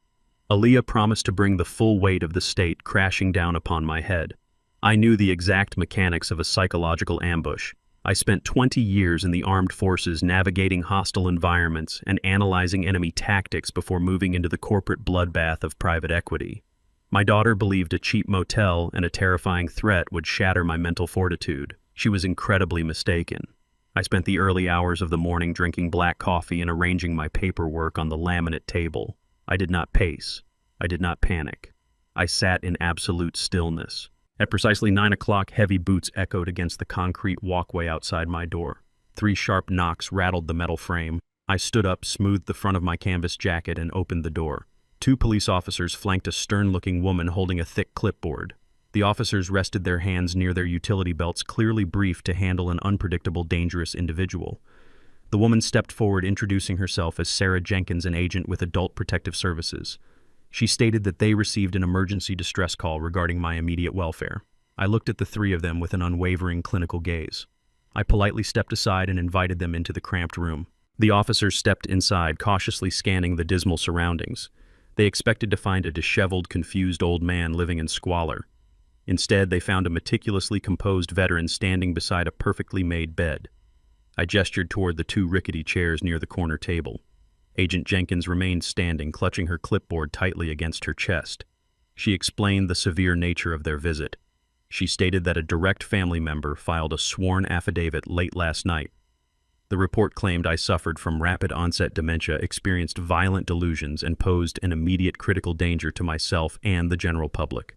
S1: Aaliyah promised to bring the full weight of the state crashing down upon my head. I knew the exact mechanics of a psychological ambush. I spent 20 years in the armed forces navigating hostile environments and analyzing enemy tactics before moving into the corporate bloodbath of private equity. My daughter believed a cheap motel and a terrifying threat would shatter my mental fortitude. She was incredibly mistaken. I spent the early hours of the morning drinking black coffee and arranging my paperwork on the laminate table. I did not pace. I did not panic. I sat in absolute stillness. At precisely 9 o'clock, heavy boots echoed against the concrete walkway outside my door. 3 sharp knocks rattled the metal frame. I stood up, smoothed the front of my canvas jacket, and opened the door. 2 police officers flanked a stern-looking woman holding a thick clipboard. The officers rested their hands near their utility belts, clearly briefed to handle an unpredictable, dangerous individual. The woman stepped forward, introducing herself as Sarah Jenkins, an agent with Adult Protective Services. She stated that they received an emergency distress call regarding my immediate welfare. I looked at the 3 of them with an unwavering clinical gaze. I politely stepped aside and invited them into the cramped room. The officers stepped inside, cautiously scanning the dismal surroundings. They expected to find a disheveled, confused old man living in squalor. Instead, they found a meticulously composed veteran standing beside a perfectly made bed. I gestured toward the 2 rickety chairs near the corner table. Agent Jenkins remained standing, clutching her clipboard tightly against her chest. She explained the severe nature of their visit. She stated that a direct family member filed a sworn affidavit late last night. The report claimed I suffered from rapid-onset dementia, experienced violent delusions, and posed an immediate critical danger to myself and the general public.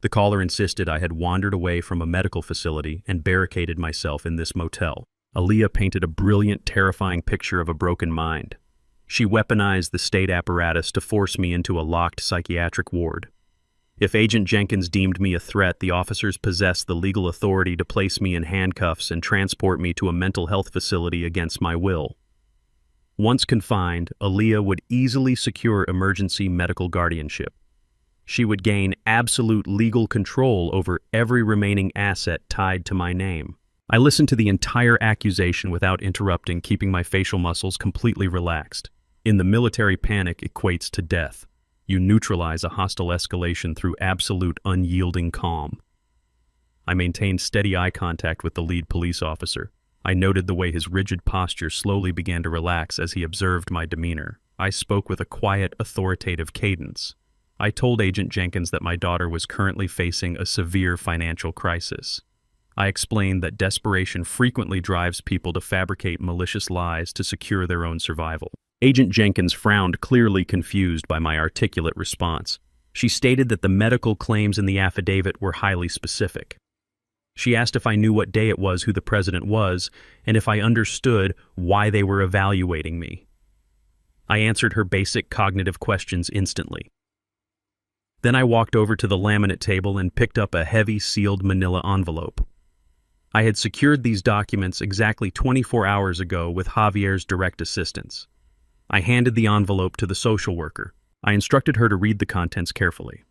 S1: The caller insisted I had wandered away from a medical facility and barricaded myself in this motel. Aaliyah painted a brilliant, terrifying picture of a broken mind. She weaponized the state apparatus to force me into a locked psychiatric ward. If Agent Jenkins deemed me a threat, the officers possessed the legal authority to place me in handcuffs and transport me to a mental health facility against my will. Once confined, Aaliyah would easily secure emergency medical guardianship. She would gain absolute legal control over every remaining asset tied to my name. I listened to the entire accusation without interrupting, keeping my facial muscles completely relaxed. In the military, panic equates to death. You neutralize a hostile escalation through absolute unyielding calm. I maintained steady eye contact with the lead police officer. I noted the way his rigid posture slowly began to relax as he observed my demeanor. I spoke with a quiet, authoritative cadence. I told Agent Jenkins that my daughter was currently facing a severe financial crisis. I explained that desperation frequently drives people to fabricate malicious lies to secure their own survival. Agent Jenkins frowned, clearly confused by my articulate response. She stated that the medical claims in the affidavit were highly specific. She asked if I knew what day it was, who the president was, and if I understood why they were evaluating me. I answered her basic cognitive questions instantly. Then I walked over to the laminate table and picked up a heavy sealed manila envelope. I had secured these documents exactly 24 hours ago with Javier's direct assistance. I handed the envelope to the social worker. I instructed her to read the contents carefully.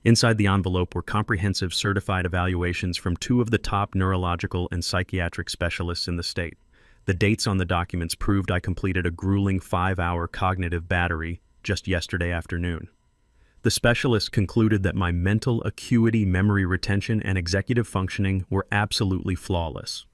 S1: Inside the envelope were comprehensive certified evaluations from 2 of the top neurological and psychiatric specialists in the state. The dates on the documents proved I completed a grueling 5-hour cognitive battery just yesterday afternoon. The specialists concluded that my mental acuity, memory retention, and executive functioning were absolutely flawless.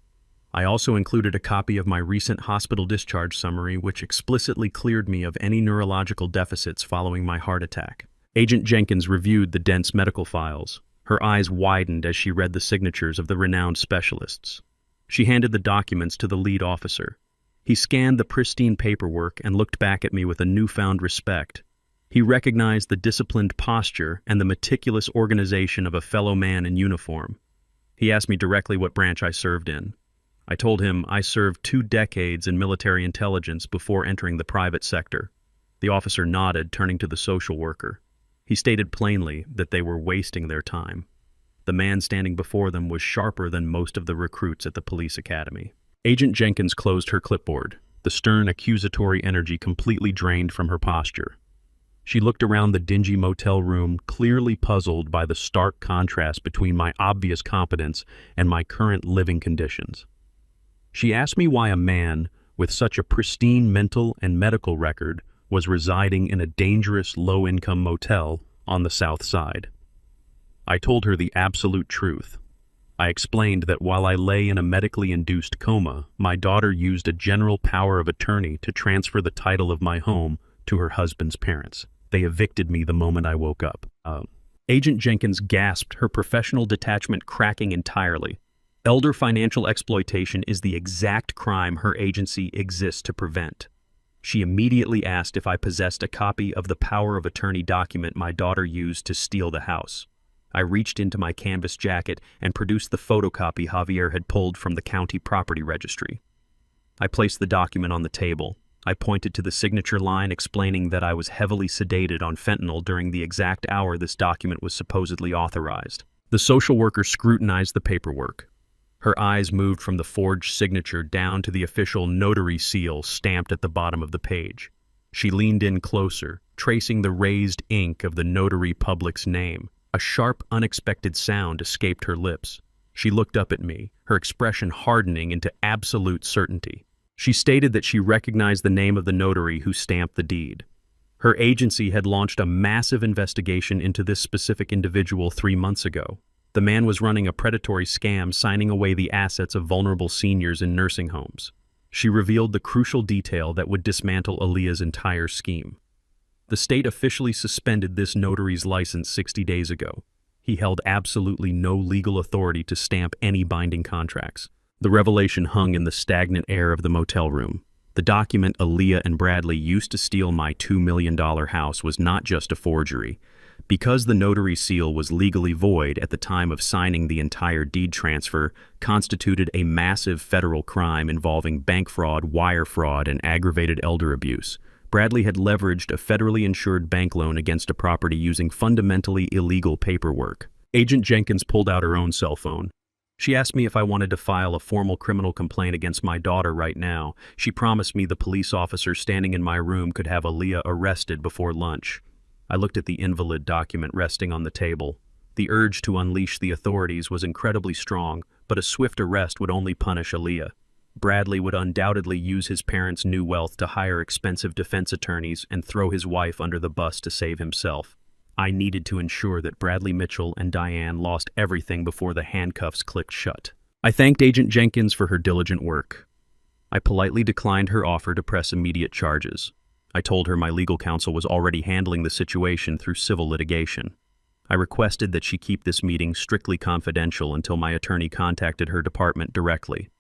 S1: I also included a copy of my recent hospital discharge summary, which explicitly cleared me of any neurological deficits following my heart attack. Agent Jenkins reviewed the dense medical files. Her eyes widened as she read the signatures of the renowned specialists. She handed the documents to the lead officer. He scanned the pristine paperwork and looked back at me with a newfound respect. He recognized the disciplined posture and the meticulous organization of a fellow man in uniform. He asked me directly what branch I served in. I told him I served 2 decades in military intelligence before entering the private sector. The officer nodded, turning to the social worker. He stated plainly that they were wasting their time. The man standing before them was sharper than most of the recruits at the police academy. Agent Jenkins closed her clipboard, the stern accusatory energy completely drained from her posture. She looked around the dingy motel room, clearly puzzled by the stark contrast between my obvious competence and my current living conditions. She asked me why a man with such a pristine mental and medical record was residing in a dangerous low-income motel on the South Side. I told her the absolute truth. I explained that while I lay in a medically induced coma, my daughter used a general power of attorney to transfer the title of my home to her husband's parents. They evicted me the moment I woke up. Agent Jenkins gasped, her professional detachment cracking entirely. Elder financial exploitation is the exact crime her agency exists to prevent. She immediately asked if I possessed a copy of the power of attorney document my daughter used to steal the house. I reached into my canvas jacket and produced the photocopy Javier had pulled from the county property registry. I placed the document on the table. I pointed to the signature line explaining that I was heavily sedated on fentanyl during the exact hour this document was supposedly authorized. The social worker scrutinized the paperwork. Her eyes moved from the forged signature down to the official notary seal stamped at the bottom of the page. She leaned in closer, tracing the raised ink of the notary public's name. A sharp, unexpected sound escaped her lips. She looked up at me, her expression hardening into absolute certainty. She stated that she recognized the name of the notary who stamped the deed. Her agency had launched a massive investigation into this specific individual 3 months ago. The man was running a predatory scam, signing away the assets of vulnerable seniors in nursing homes. She revealed the crucial detail that would dismantle Aaliyah's entire scheme. The state officially suspended this notary's license 60 days ago. He held absolutely no legal authority to stamp any binding contracts. The revelation hung in the stagnant air of the motel room. The document Aaliyah and Bradley used to steal my $2 million house was not just a forgery. Because the notary seal was legally void at the time of signing, the entire deed transfer constituted a massive federal crime involving bank fraud, wire fraud, and aggravated elder abuse. Bradley had leveraged a federally insured bank loan against a property using fundamentally illegal paperwork. Agent Jenkins pulled out her own cell phone. She asked me if I wanted to file a formal criminal complaint against my daughter right now. She promised me the police officer standing in my room could have Aaliyah arrested before lunch. I looked at the invalid document resting on the table. The urge to unleash the authorities was incredibly strong, but a swift arrest would only punish Aaliyah. Bradley would undoubtedly use his parents' new wealth to hire expensive defense attorneys and throw his wife under the bus to save himself. I needed to ensure that Bradley Mitchell and Diane lost everything before the handcuffs clicked shut. I thanked Agent Jenkins for her diligent work. I politely declined her offer to press immediate charges. I told her my legal counsel was already handling the situation through civil litigation. I requested that she keep this meeting strictly confidential until my attorney contacted her department directly.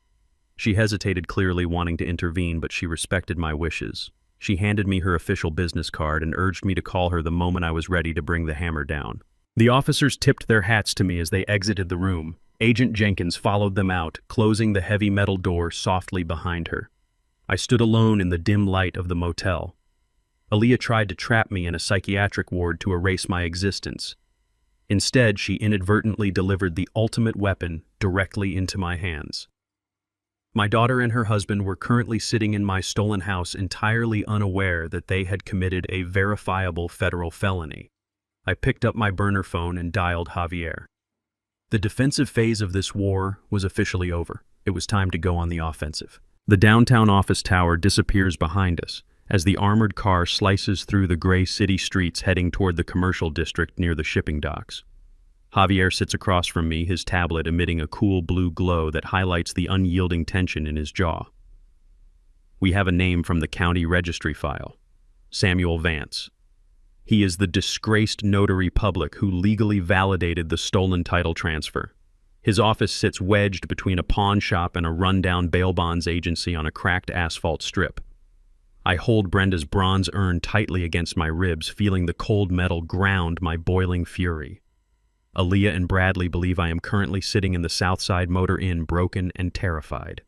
S1: She hesitated, clearly wanting to intervene, but she respected my wishes. She handed me her official business card and urged me to call her the moment I was ready to bring the hammer down. The officers tipped their hats to me as they exited the room. Agent Jenkins followed them out, closing the heavy metal door softly behind her. I stood alone in the dim light of the motel. Aaliyah tried to trap me in a psychiatric ward to erase my existence. Instead, she inadvertently delivered the ultimate weapon directly into my hands. My daughter and her husband were currently sitting in my stolen house, entirely unaware that they had committed a verifiable federal felony. I picked up my burner phone and dialed Javier. The defensive phase of this war was officially over. It was time to go on the offensive. The downtown office tower disappears behind us as the armored car slices through the gray city streets heading toward the commercial district near the shipping docks. Javier sits across from me, his tablet emitting a cool blue glow that highlights the unyielding tension in his jaw. We have a name from the county registry file: Samuel Vance. He is the disgraced notary public who legally validated the stolen title transfer. His office sits wedged between a pawn shop and a rundown bail bonds agency on a cracked asphalt strip. I hold Brenda's bronze urn tightly against my ribs, feeling the cold metal ground my boiling fury. Aaliyah and Bradley believe I am currently sitting in the Southside Motor Inn, broken and terrified.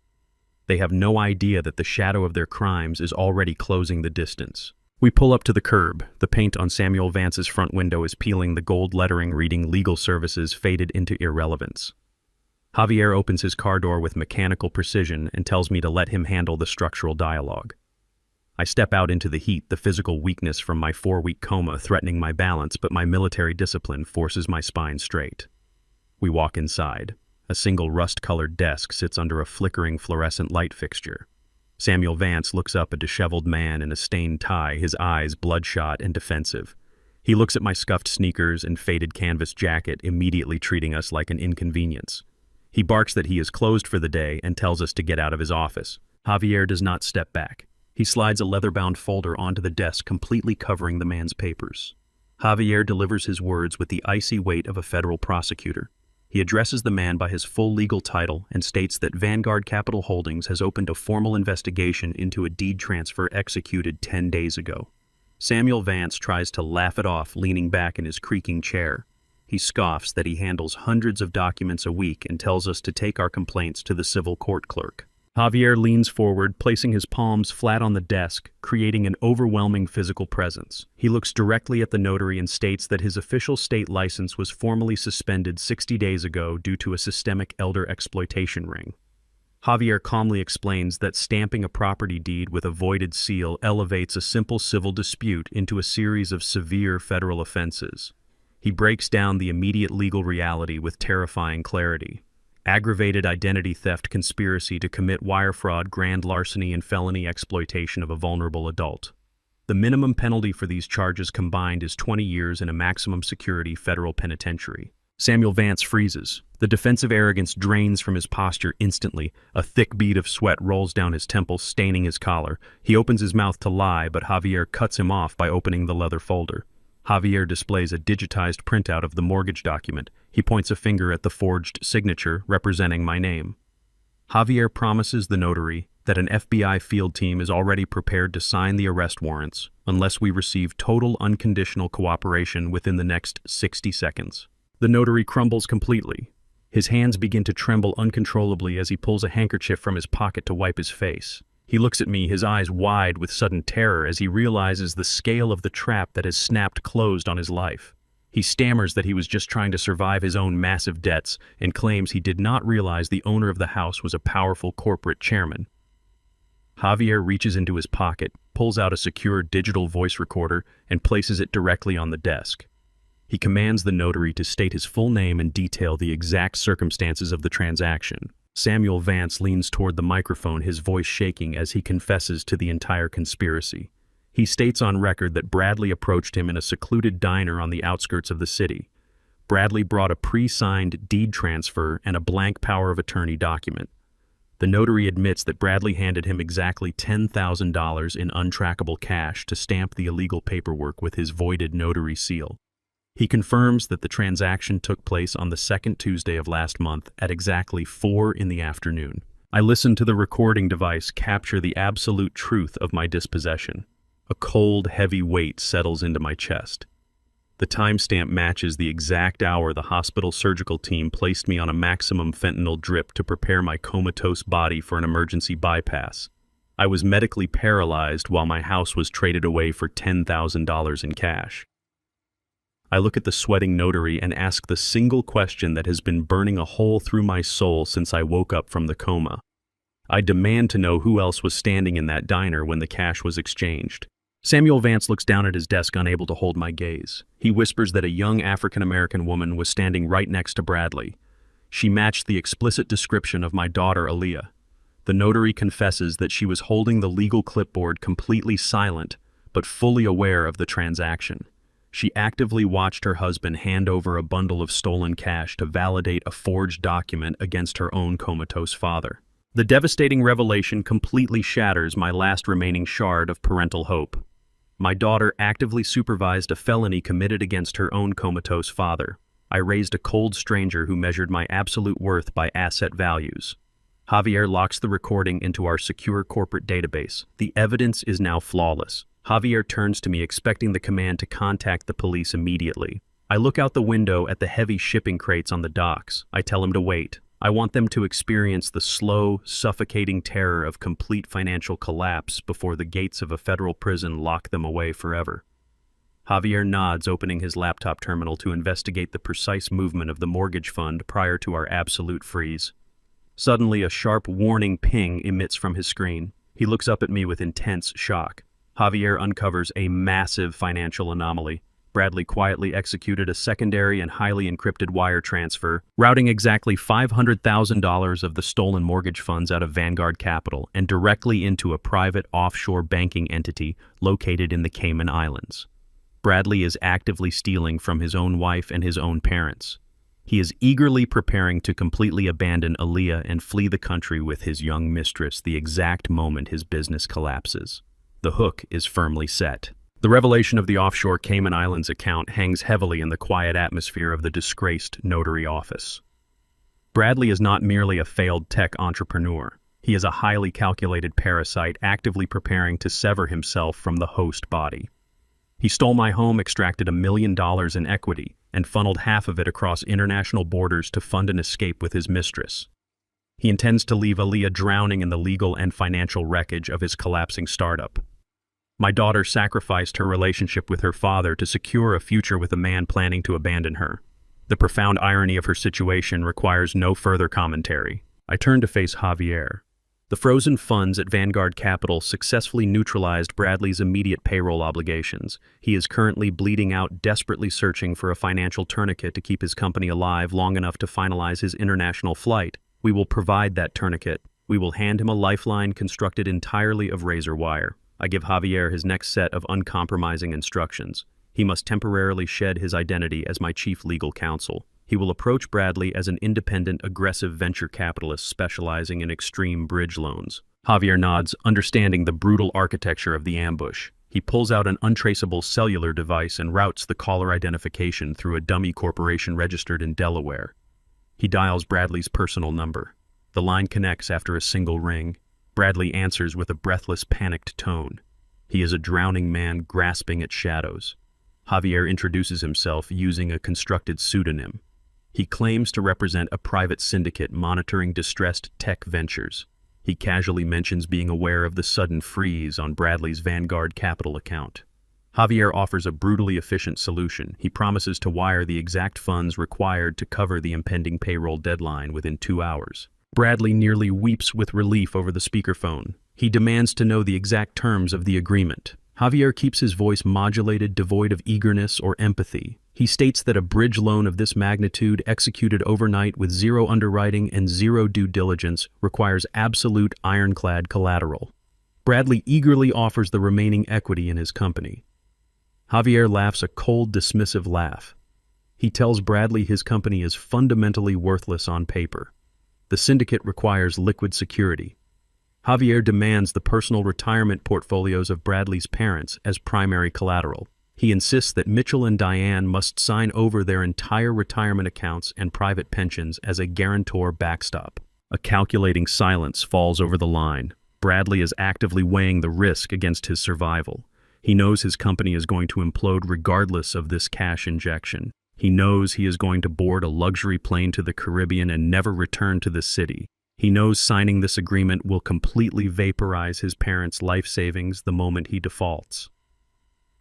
S1: They have no idea that the shadow of their crimes is already closing the distance. We pull up to the curb. The paint on Samuel Vance's front window is peeling, the gold lettering reading Legal Services faded into irrelevance. Javier opens his car door with mechanical precision and tells me to let him handle the structural dialogue. I step out into the heat, the physical weakness from my 4-week coma threatening my balance, but my military discipline forces my spine straight. We walk inside. A single rust-colored desk sits under a flickering fluorescent light fixture. Samuel Vance looks up, a disheveled man in a stained tie, his eyes bloodshot and defensive. He looks at my scuffed sneakers and faded canvas jacket, immediately treating us like an inconvenience. He barks that he is closed for the day and tells us to get out of his office. Javier does not step back. He slides a leather-bound folder onto the desk, completely covering the man's papers. Javier delivers his words with the icy weight of a federal prosecutor. He addresses the man by his full legal title and states that Vanguard Capital Holdings has opened a formal investigation into a deed transfer executed 10 days ago. Samuel Vance tries to laugh it off, leaning back in his creaking chair. He scoffs that he handles hundreds of documents a week and tells us to take our complaints to the civil court clerk. Javier leans forward, placing his palms flat on the desk, creating an overwhelming physical presence. He looks directly at the notary and states that his official state license was formally suspended 60 days ago due to a systemic elder exploitation ring. Javier calmly explains that stamping a property deed with a voided seal elevates a simple civil dispute into a series of severe federal offenses. He breaks down the immediate legal reality with terrifying clarity. Aggravated identity theft, conspiracy to commit wire fraud, grand larceny, and felony exploitation of a vulnerable adult. The minimum penalty for these charges combined is 20 years in a maximum security federal penitentiary. Samuel Vance freezes. The defensive arrogance drains from his posture instantly. A thick bead of sweat rolls down his temple, staining his collar. He opens his mouth to lie, but Javier cuts him off by opening the leather folder. Javier displays a digitized printout of the mortgage document. He points a finger at the forged signature representing my name. Javier promises the notary that an FBI field team is already prepared to sign the arrest warrants unless we receive total unconditional cooperation within the next 60 seconds. The notary crumbles completely. His hands begin to tremble uncontrollably as he pulls a handkerchief from his pocket to wipe his face. He looks at me, his eyes wide with sudden terror as he realizes the scale of the trap that has snapped closed on his life. He stammers that he was just trying to survive his own massive debts and claims he did not realize the owner of the house was a powerful corporate chairman. Javier reaches into his pocket, pulls out a secure digital voice recorder, and places it directly on the desk. He commands the notary to state his full name and detail the exact circumstances of the transaction. Samuel Vance leans toward the microphone, his voice shaking as he confesses to the entire conspiracy. He states on record that Bradley approached him in a secluded diner on the outskirts of the city. Bradley brought a pre-signed deed transfer and a blank power of attorney document. The notary admits that Bradley handed him exactly $10,000 in untrackable cash to stamp the illegal paperwork with his voided notary seal. He confirms that the transaction took place on the second Tuesday of last month at exactly 4 p.m. I listen to the recording device capture the absolute truth of my dispossession. A cold, heavy weight settles into my chest. The timestamp matches the exact hour the hospital surgical team placed me on a maximum fentanyl drip to prepare my comatose body for an emergency bypass. I was medically paralyzed while my house was traded away for $10,000 in cash. I look at the sweating notary and ask the single question that has been burning a hole through my soul since I woke up from the coma. I demand to know who else was standing in that diner when the cash was exchanged. Samuel Vance looks down at his desk, unable to hold my gaze. He whispers that a young African-American woman was standing right next to Bradley. She matched the explicit description of my daughter, Aaliyah. The notary confesses that she was holding the legal clipboard completely silent, but fully aware of the transaction. She actively watched her husband hand over a bundle of stolen cash to validate a forged document against her own comatose father. The devastating revelation completely shatters my last remaining shard of parental hope. My daughter actively supervised a felony committed against her own comatose father. I raised a cold stranger who measured my absolute worth by asset values. Javier locks the recording into our secure corporate database. The evidence is now flawless. Javier turns to me expecting the command to contact the police immediately. I look out the window at the heavy shipping crates on the docks. I tell him to wait. I want them to experience the slow, suffocating terror of complete financial collapse before the gates of a federal prison lock them away forever. Javier nods, opening his laptop terminal to investigate the precise movement of the mortgage fund prior to our absolute freeze. Suddenly, a sharp warning ping emits from his screen. He looks up at me with intense shock. Javier uncovers a massive financial anomaly. Bradley quietly executed a secondary and highly encrypted wire transfer, routing exactly $500,000 of the stolen mortgage funds out of Vanguard Capital and directly into a private offshore banking entity located in the Cayman Islands. Bradley is actively stealing from his own wife and his own parents. He is eagerly preparing to completely abandon Aaliyah and flee the country with his young mistress the exact moment his business collapses. The hook is firmly set. The revelation of the offshore Cayman Islands account hangs heavily in the quiet atmosphere of the disgraced notary office. Bradley is not merely a failed tech entrepreneur. He is a highly calculated parasite actively preparing to sever himself from the host body. He stole my home, extracted $1 million in equity, and funneled half of it across international borders to fund an escape with his mistress. He intends to leave Aaliyah drowning in the legal and financial wreckage of his collapsing startup. My daughter sacrificed her relationship with her father to secure a future with a man planning to abandon her. The profound irony of her situation requires no further commentary. I turn to face Javier. The frozen funds at Vanguard Capital successfully neutralized Bradley's immediate payroll obligations. He is currently bleeding out, desperately searching for a financial tourniquet to keep his company alive long enough to finalize his international flight. We will provide that tourniquet. We will hand him a lifeline constructed entirely of razor wire. I give Javier his next set of uncompromising instructions. He must temporarily shed his identity as my chief legal counsel. He will approach Bradley as an independent, aggressive venture capitalist specializing in extreme bridge loans. Javier nods, understanding the brutal architecture of the ambush. He pulls out an untraceable cellular device and routes the caller identification through a dummy corporation registered in Delaware. He dials Bradley's personal number. The line connects after a single ring. Bradley answers with a breathless, panicked tone. He is a drowning man grasping at shadows. Javier introduces himself using a constructed pseudonym. He claims to represent a private syndicate monitoring distressed tech ventures. He casually mentions being aware of the sudden freeze on Bradley's Vanguard Capital account. Javier offers a brutally efficient solution. He promises to wire the exact funds required to cover the impending payroll deadline within 2 hours. Bradley nearly weeps with relief over the speakerphone. He demands to know the exact terms of the agreement. Javier keeps his voice modulated, devoid of eagerness or empathy. He states that a bridge loan of this magnitude, executed overnight with zero underwriting and zero due diligence, requires absolute ironclad collateral. Bradley eagerly offers the remaining equity in his company. Javier laughs a cold, dismissive laugh. He tells Bradley his company is fundamentally worthless on paper. The syndicate requires liquid security. Javier demands the personal retirement portfolios of Bradley's parents as primary collateral. He insists that Mitchell and Diane must sign over their entire retirement accounts and private pensions as a guarantor backstop. A calculating silence falls over the line. Bradley is actively weighing the risk against his survival. He knows his company is going to implode regardless of this cash injection. He knows he is going to board a luxury plane to the Caribbean and never return to the city. He knows signing this agreement will completely vaporize his parents' life savings the moment he defaults.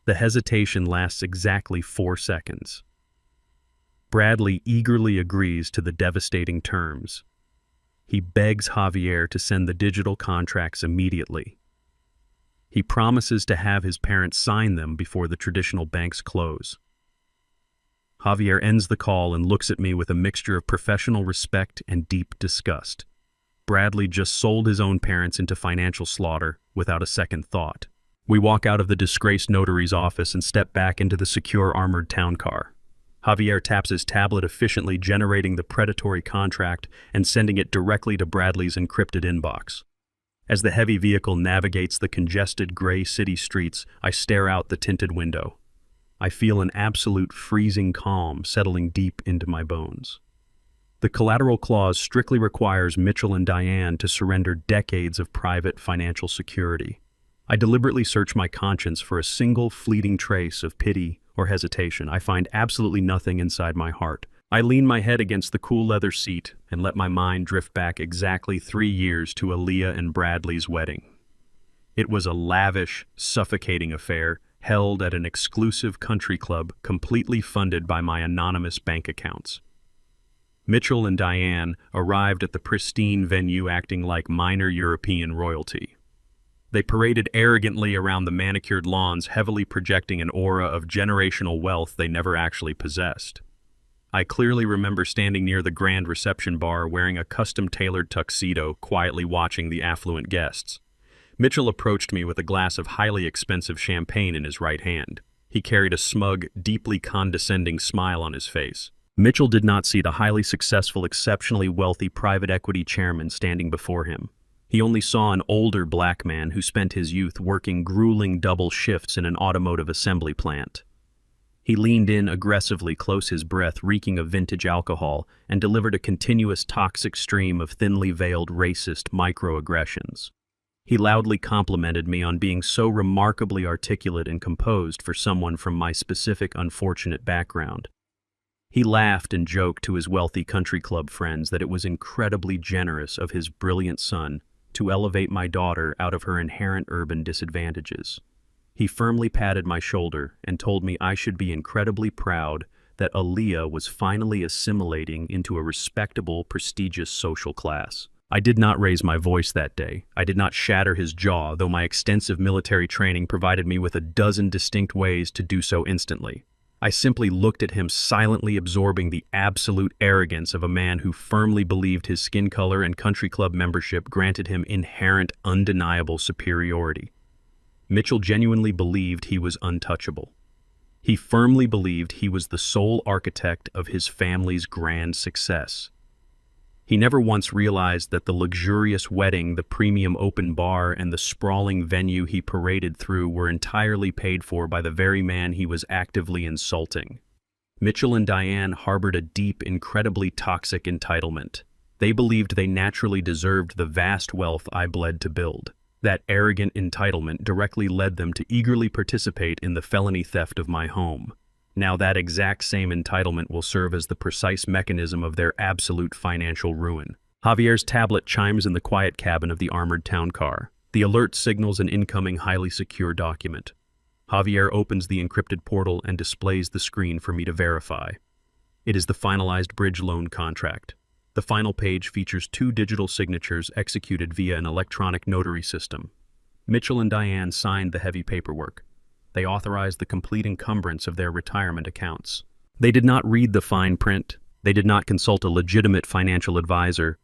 S1: The hesitation lasts exactly 4 seconds. Bradley eagerly agrees to the devastating terms. He begs Javier to send the digital contracts immediately. He promises to have his parents sign them before the traditional banks close. Javier ends the call and looks at me with a mixture of professional respect and deep disgust. Bradley just sold his own parents into financial slaughter without a second thought. We walk out of the disgraced notary's office and step back into the secure armored town car. Javier taps his tablet, efficiently generating the predatory contract and sending it directly to Bradley's encrypted inbox. As the heavy vehicle navigates the congested gray city streets, I stare out the tinted window. I feel an absolute freezing calm settling deep into my bones. The collateral clause strictly requires Mitchell and Diane to surrender decades of private financial security. I deliberately search my conscience for a single fleeting trace of pity or hesitation. I find absolutely nothing inside my heart. I lean my head against the cool leather seat and let my mind drift back exactly 3 years to Aaliyah and Bradley's wedding. It was a lavish, suffocating affair held at an exclusive country club completely funded by my anonymous bank accounts. Mitchell and Diane arrived at the pristine venue acting like minor European royalty. They paraded arrogantly around the manicured lawns, heavily projecting an aura of generational wealth they never actually possessed. I clearly remember standing near the grand reception bar wearing a custom-tailored tuxedo, quietly watching the affluent guests. Mitchell approached me with a glass of highly expensive champagne in his right hand. He carried a smug, deeply condescending smile on his face. Mitchell did not see the highly successful, exceptionally wealthy private equity chairman standing before him. He only saw an older black man who spent his youth working grueling double shifts in an automotive assembly plant. He leaned in aggressively, close his breath, reeking of vintage alcohol, and delivered a continuous toxic stream of thinly veiled racist microaggressions. He loudly complimented me on being so remarkably articulate and composed for someone from my specific unfortunate background. He laughed and joked to his wealthy country club friends that it was incredibly generous of his brilliant son to elevate my daughter out of her inherent urban disadvantages. He firmly patted my shoulder and told me I should be incredibly proud that Aaliyah was finally assimilating into a respectable, prestigious social class. I did not raise my voice that day. I did not shatter his jaw, though my extensive military training provided me with a dozen distinct ways to do so instantly. I simply looked at him, silently absorbing the absolute arrogance of a man who firmly believed his skin color and country club membership granted him inherent, undeniable superiority. Mitchell genuinely believed he was untouchable. He firmly believed he was the sole architect of his family's grand success. He never once realized that the luxurious wedding, the premium open bar, and the sprawling venue he paraded through were entirely paid for by the very man he was actively insulting. Mitchell and Diane harbored a deep, incredibly toxic entitlement. They believed they naturally deserved the vast wealth I bled to build. That arrogant entitlement directly led them to eagerly participate in the felony theft of my home. Now that exact same entitlement will serve as the precise mechanism of their absolute financial ruin. Javier's tablet chimes in the quiet cabin of the armored town car. The alert signals an incoming highly secure document. Javier opens the encrypted portal and displays the screen for me to verify. It is the finalized bridge loan contract. The final page features 2 digital signatures executed via an electronic notary system. Mitchell and Diane signed the heavy paperwork. They authorized the complete encumbrance of their retirement accounts. They did not read the fine print. They did not consult a legitimate financial advisor.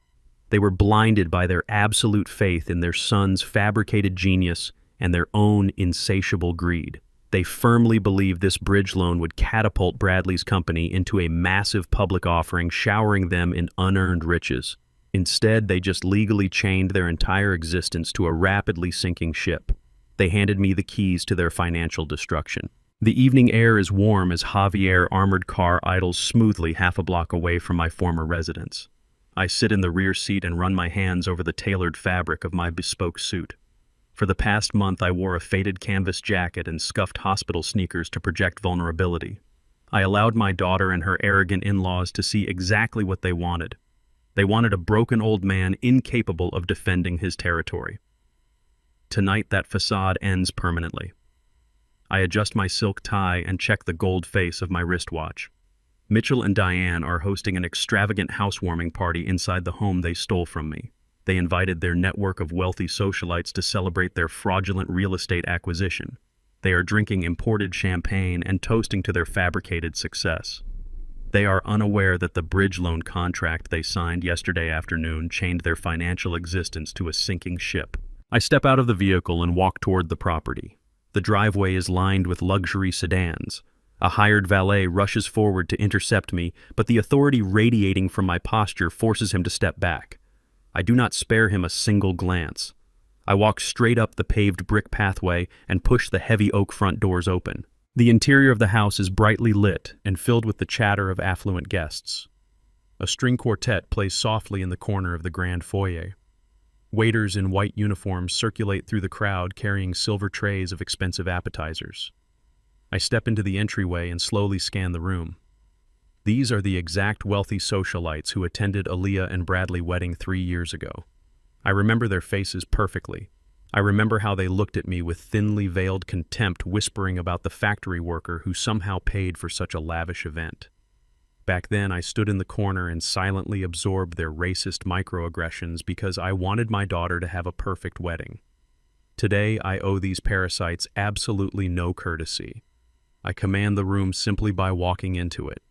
S1: They were blinded by their absolute faith in their son's fabricated genius and their own insatiable greed. They firmly believed this bridge loan would catapult Bradley's company into a massive public offering, showering them in unearned riches. Instead, they just legally chained their entire existence to a rapidly sinking ship. They handed me the keys to their financial destruction. The evening air is warm as Javier's armored car idles smoothly half a block away from my former residence. I sit in the rear seat and run my hands over the tailored fabric of my bespoke suit. For the past month, I wore a faded canvas jacket and scuffed hospital sneakers to project vulnerability. I allowed my daughter and her arrogant in-laws to see exactly what they wanted. They wanted a broken old man incapable of defending his territory. Tonight, that facade ends permanently. I adjust my silk tie and check the gold face of my wristwatch. Mitchell and Diane are hosting an extravagant housewarming party inside the home they stole from me. They invited their network of wealthy socialites to celebrate their fraudulent real estate acquisition. They are drinking imported champagne and toasting to their fabricated success. They are unaware that the bridge loan contract they signed yesterday afternoon chained their financial existence to a sinking ship. I step out of the vehicle and walk toward the property. The driveway is lined with luxury sedans. A hired valet rushes forward to intercept me, but the authority radiating from my posture forces him to step back. I do not spare him a single glance. I walk straight up the paved brick pathway and push the heavy oak front doors open. The interior of the house is brightly lit and filled with the chatter of affluent guests. A string quartet plays softly in the corner of the grand foyer. Waiters in white uniforms circulate through the crowd carrying silver trays of expensive appetizers. I step into the entryway and slowly scan the room. These are the exact wealthy socialites who attended Aaliyah and Bradley wedding 3 years ago. I remember their faces perfectly. I remember how they looked at me with thinly veiled contempt, whispering about the factory worker who somehow paid for such a lavish event. Back then, I stood in the corner and silently absorbed their racist microaggressions because I wanted my daughter to have a perfect wedding. Today, I owe these parasites absolutely no courtesy. I command the room simply by walking into it.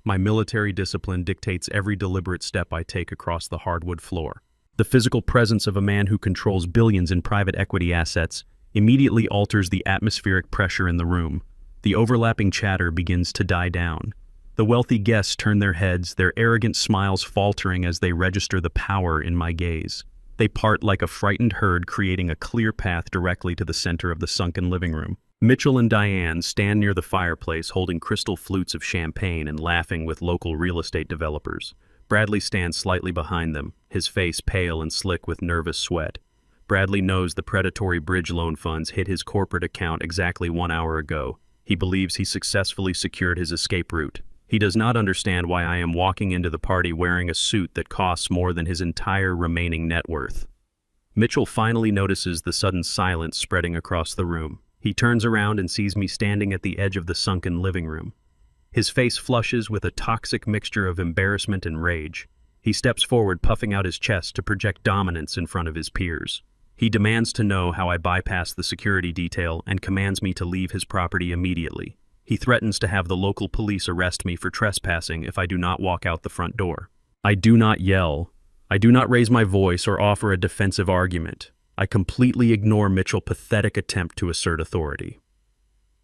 S1: My military discipline dictates every deliberate step I take across the hardwood floor. The physical presence of a man who controls billions in private equity assets immediately alters the atmospheric pressure in the room. The overlapping chatter begins to die down. The wealthy guests turn their heads, their arrogant smiles faltering as they register the power in my gaze. They part like a frightened herd, creating a clear path directly to the center of the sunken living room. Mitchell and Diane stand near the fireplace holding crystal flutes of champagne and laughing with local real estate developers. Bradley stands slightly behind them, his face pale and slick with nervous sweat. Bradley knows the predatory bridge loan funds hit his corporate account exactly 1 hour ago. He believes he successfully secured his escape route. He does not understand why I am walking into the party wearing a suit that costs more than his entire remaining net worth. Mitchell finally notices the sudden silence spreading across the room. He turns around and sees me standing at the edge of the sunken living room. His face flushes with a toxic mixture of embarrassment and rage. He steps forward, puffing out his chest to project dominance in front of his peers. He demands to know how I bypassed the security detail and commands me to leave his property immediately. He threatens to have the local police arrest me for trespassing if I do not walk out the front door. I do not yell. I do not raise my voice or offer a defensive argument. I completely ignore Mitchell's pathetic attempt to assert authority.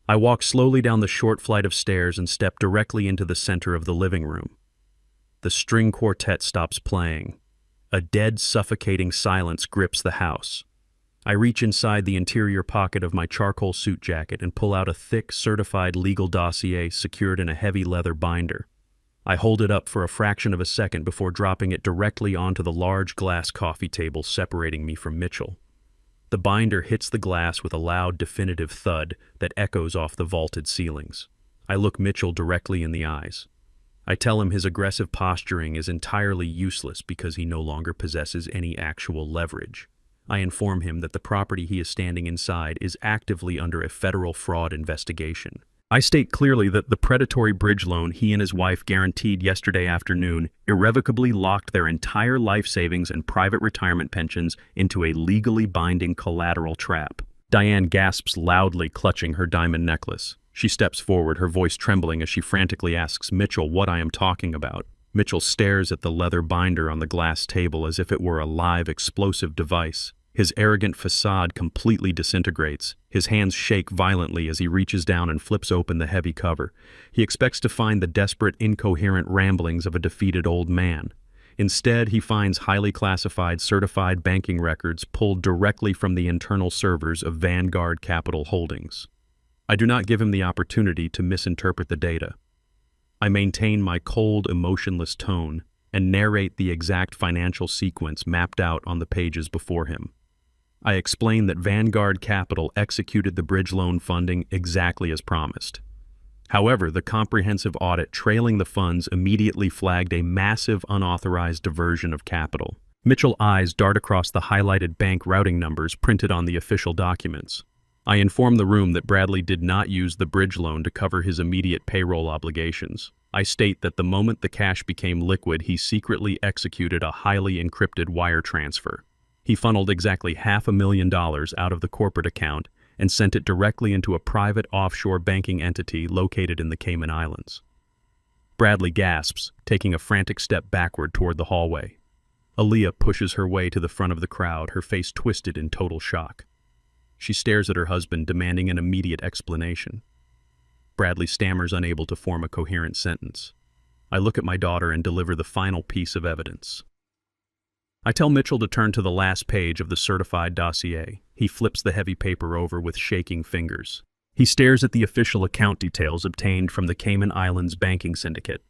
S1: I walk slowly down the short flight of stairs and step directly into the center of the living room. The string quartet stops playing. A dead, suffocating silence grips the house. I reach inside the interior pocket of my charcoal suit jacket and pull out a thick, certified legal dossier secured in a heavy leather binder. I hold it up for a fraction of a second before dropping it directly onto the large glass coffee table separating me from Mitchell. The binder hits the glass with a loud, definitive thud that echoes off the vaulted ceilings. I look Mitchell directly in the eyes. I tell him his aggressive posturing is entirely useless because he no longer possesses any actual leverage. I inform him that the property he is standing inside is actively under a federal fraud investigation. I state clearly that the predatory bridge loan he and his wife guaranteed yesterday afternoon irrevocably locked their entire life savings and private retirement pensions into a legally binding collateral trap. Diane gasps loudly, clutching her diamond necklace. She steps forward, her voice trembling as she frantically asks Mitchell what I am talking about. Mitchell stares at the leather binder on the glass table as if it were a live, explosive device. His arrogant facade completely disintegrates. His hands shake violently as he reaches down and flips open the heavy cover. He expects to find the desperate, incoherent ramblings of a defeated old man. Instead, he finds highly classified, certified banking records pulled directly from the internal servers of Vanguard Capital Holdings. I do not give him the opportunity to misinterpret the data. I maintain my cold, emotionless tone and narrate the exact financial sequence mapped out on the pages before him. I explain that Vanguard Capital executed the bridge loan funding exactly as promised. However, the comprehensive audit trailing the funds immediately flagged a massive unauthorized diversion of capital. Mitchell's eyes dart across the highlighted bank routing numbers printed on the official documents. I inform the room that Bradley did not use the bridge loan to cover his immediate payroll obligations. I state that the moment the cash became liquid, he secretly executed a highly encrypted wire transfer. He funneled exactly $500,000 out of the corporate account and sent it directly into a private offshore banking entity located in the Cayman Islands. Bradley gasps, taking a frantic step backward toward the hallway. Aaliyah pushes her way to the front of the crowd, her face twisted in total shock. She stares at her husband, demanding an immediate explanation. Bradley stammers, unable to form a coherent sentence. I look at my daughter and deliver the final piece of evidence. I tell Mitchell to turn to the last page of the certified dossier. He flips the heavy paper over with shaking fingers. He stares at the official account details obtained from the Cayman Islands banking syndicate.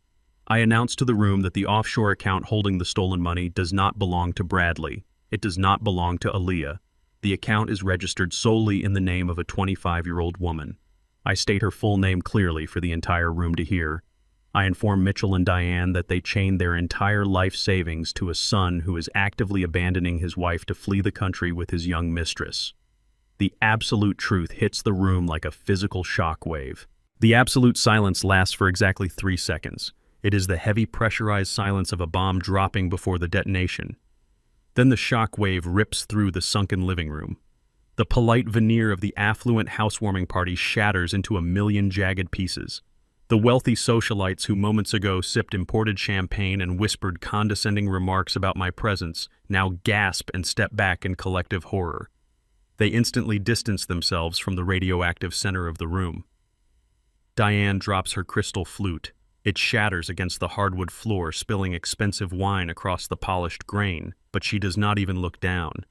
S1: I announce to the room that the offshore account holding the stolen money does not belong to Bradley. It does not belong to Aaliyah. The account is registered solely in the name of a 25-year-old woman. I state her full name clearly for the entire room to hear. I inform Mitchell and Diane that they chained their entire life savings to a son who is actively abandoning his wife to flee the country with his young mistress. The absolute truth hits the room like a physical shock wave. The absolute silence lasts for exactly 3 seconds. It is the heavy pressurized silence of a bomb dropping before the detonation. Then the shock wave rips through the sunken living room. The polite veneer of the affluent housewarming party shatters into a million jagged pieces. The wealthy socialites who moments ago sipped imported champagne and whispered condescending remarks about my presence now gasp and step back in collective horror. They instantly distance themselves from the radioactive center of the room. Diane drops her crystal flute. It shatters against the hardwood floor, spilling expensive wine across the polished grain, but she does not even look down.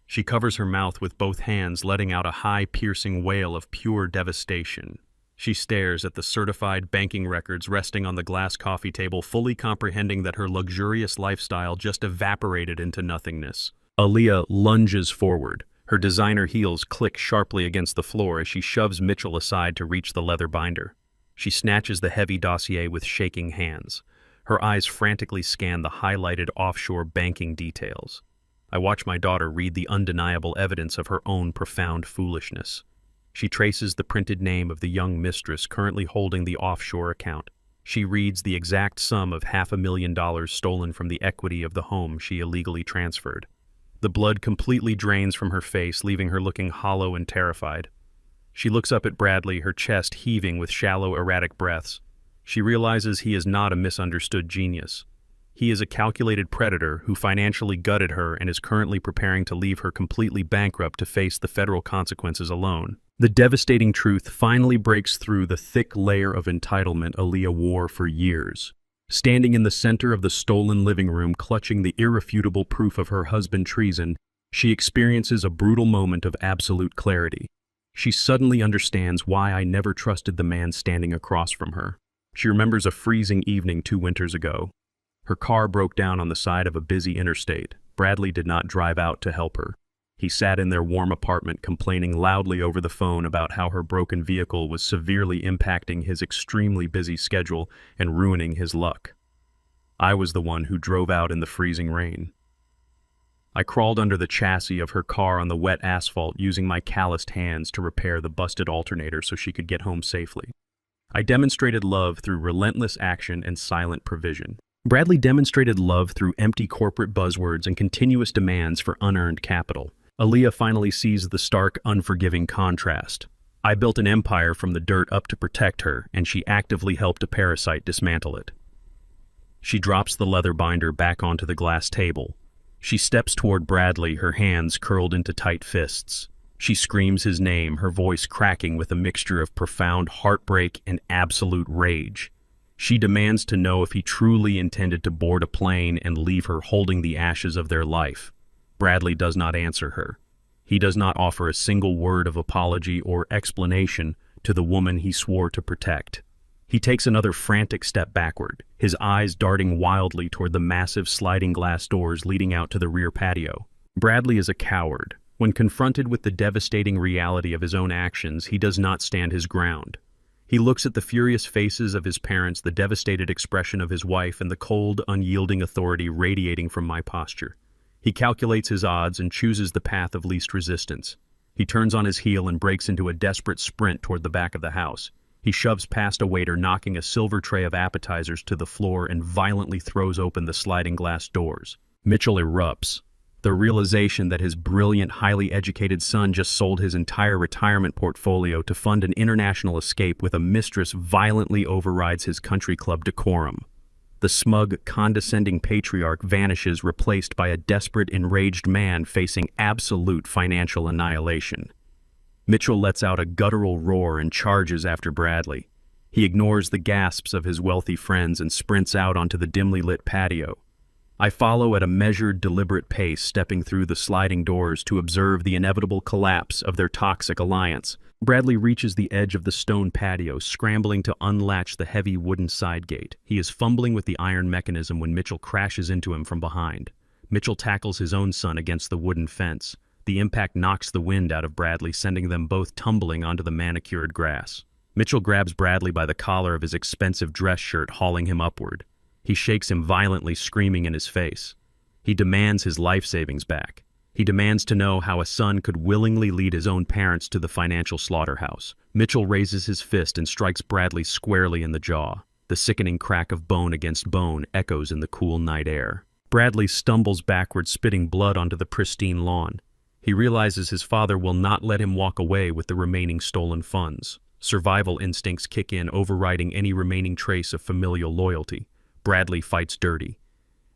S1: She covers her mouth with both hands, letting out a high, piercing wail of pure devastation. She stares at the certified banking records resting on the glass coffee table, fully comprehending that her luxurious lifestyle just evaporated into nothingness. Aaliyah lunges forward. Her designer heels click sharply against the floor as she shoves Mitchell aside to reach the leather binder. She snatches the heavy dossier with shaking hands. Her eyes frantically scan the highlighted offshore banking details. I watch my daughter read the undeniable evidence of her own profound foolishness. She traces the printed name of the young mistress currently holding the offshore account. She reads the exact sum of $500,000 stolen from the equity of the home she illegally transferred. The blood completely drains from her face, leaving her looking hollow and terrified. She looks up at Bradley, her chest heaving with shallow, erratic breaths. She realizes he is not a misunderstood genius. He is a calculated predator who financially gutted her and is currently preparing to leave her completely bankrupt to face the federal consequences alone. The devastating truth finally breaks through the thick layer of entitlement Aaliyah wore for years. Standing in the center of the stolen living room, clutching the irrefutable proof of her husband's treason, she experiences a brutal moment of absolute clarity. She suddenly understands why I never trusted the man standing across from her. She remembers a freezing evening 2 winters ago. Her car broke down on the side of a busy interstate. Bradley did not drive out to help her. He sat in their warm apartment complaining loudly over the phone about how her broken vehicle was severely impacting his extremely busy schedule and ruining his luck. I was the one who drove out in the freezing rain. I crawled under the chassis of her car on the wet asphalt, using my calloused hands to repair the busted alternator so she could get home safely. I demonstrated love through relentless action and silent provision. Bradley demonstrated love through empty corporate buzzwords and continuous demands for unearned capital. Aaliyah finally sees the stark, unforgiving contrast. I built an empire from the dirt up to protect her, and she actively helped a parasite dismantle it. She drops the leather binder back onto the glass table. She steps toward Bradley, her hands curled into tight fists. She screams his name, her voice cracking with a mixture of profound heartbreak and absolute rage. She demands to know if he truly intended to board a plane and leave her holding the ashes of their life. Bradley does not answer her. He does not offer a single word of apology or explanation to the woman he swore to protect. He takes another frantic step backward, his eyes darting wildly toward the massive sliding glass doors leading out to the rear patio. Bradley is a coward. When confronted with the devastating reality of his own actions, he does not stand his ground. He looks at the furious faces of his parents, the devastated expression of his wife, and the cold, unyielding authority radiating from my posture. He calculates his odds and chooses the path of least resistance. He turns on his heel and breaks into a desperate sprint toward the back of the house. He shoves past a waiter, knocking a silver tray of appetizers to the floor, and violently throws open the sliding glass doors. Mitchell erupts. The realization that his brilliant, highly educated son just sold his entire retirement portfolio to fund an international escape with a mistress violently overrides his country club decorum. The smug, condescending patriarch vanishes, replaced by a desperate, enraged man facing absolute financial annihilation. Mitchell lets out a guttural roar and charges after Bradley. He ignores the gasps of his wealthy friends and sprints out onto the dimly lit patio. I follow at a measured, deliberate pace, stepping through the sliding doors to observe the inevitable collapse of their toxic alliance. Bradley reaches the edge of the stone patio, scrambling to unlatch the heavy wooden side gate. He is fumbling with the iron mechanism when Mitchell crashes into him from behind. Mitchell tackles his own son against the wooden fence. The impact knocks the wind out of Bradley, sending them both tumbling onto the manicured grass. Mitchell grabs Bradley by the collar of his expensive dress shirt, hauling him upward. He shakes him violently, screaming in his face. He demands his life savings back. He demands to know how a son could willingly lead his own parents to the financial slaughterhouse. Mitchell raises his fist and strikes Bradley squarely in the jaw. The sickening crack of bone against bone echoes in the cool night air. Bradley stumbles backward, spitting blood onto the pristine lawn. He realizes his father will not let him walk away with the remaining stolen funds. Survival instincts kick in, overriding any remaining trace of familial loyalty. Bradley fights dirty.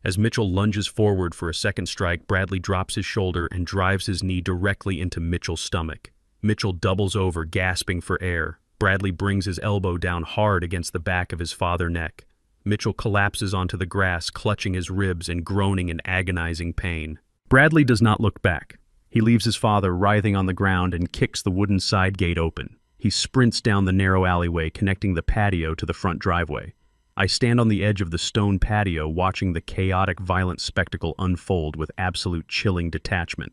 S1: As Mitchell lunges forward for a second strike, Bradley drops his shoulder and drives his knee directly into Mitchell's stomach. Mitchell doubles over, gasping for air. Bradley brings his elbow down hard against the back of his father's neck. Mitchell collapses onto the grass, clutching his ribs and groaning in agonizing pain. Bradley does not look back. He leaves his father writhing on the ground and kicks the wooden side gate open. He sprints down the narrow alleyway connecting the patio to the front driveway. I stand on the edge of the stone patio, watching the chaotic, violent spectacle unfold with absolute chilling detachment.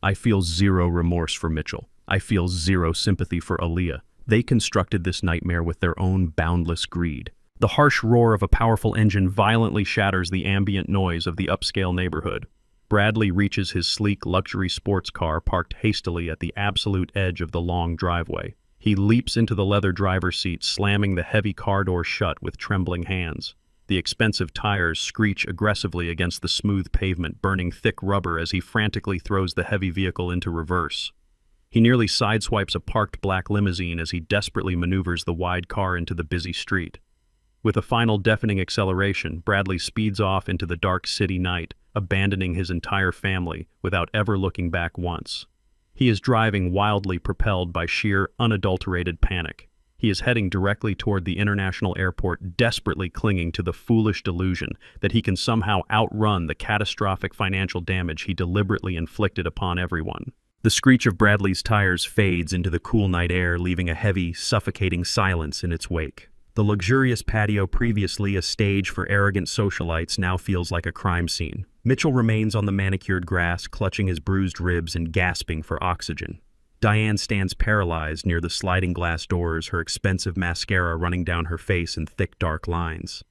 S1: I feel zero remorse for Mitchell. I feel zero sympathy for Aaliyah. They constructed this nightmare with their own boundless greed. The harsh roar of a powerful engine violently shatters the ambient noise of the upscale neighborhood. Bradley reaches his sleek luxury sports car parked hastily at the absolute edge of the long driveway. He leaps into the leather driver's seat, slamming the heavy car door shut with trembling hands. The expensive tires screech aggressively against the smooth pavement, burning thick rubber as he frantically throws the heavy vehicle into reverse. He nearly sideswipes a parked black limousine as he desperately maneuvers the wide car into the busy street. With a final deafening acceleration, Bradley speeds off into the dark city night, abandoning his entire family without ever looking back once. He is driving wildly, propelled by sheer, unadulterated panic. He is heading directly toward the international airport, desperately clinging to the foolish delusion that he can somehow outrun the catastrophic financial damage he deliberately inflicted upon everyone. The screech of Bradley's tires fades into the cool night air, leaving a heavy, suffocating silence in its wake. The luxurious patio, previously a stage for arrogant socialites, now feels like a crime scene. Mitchell remains on the manicured grass, clutching his bruised ribs and gasping for oxygen. Diane stands paralyzed near the sliding glass doors, her expensive mascara running down her face in thick, dark lines.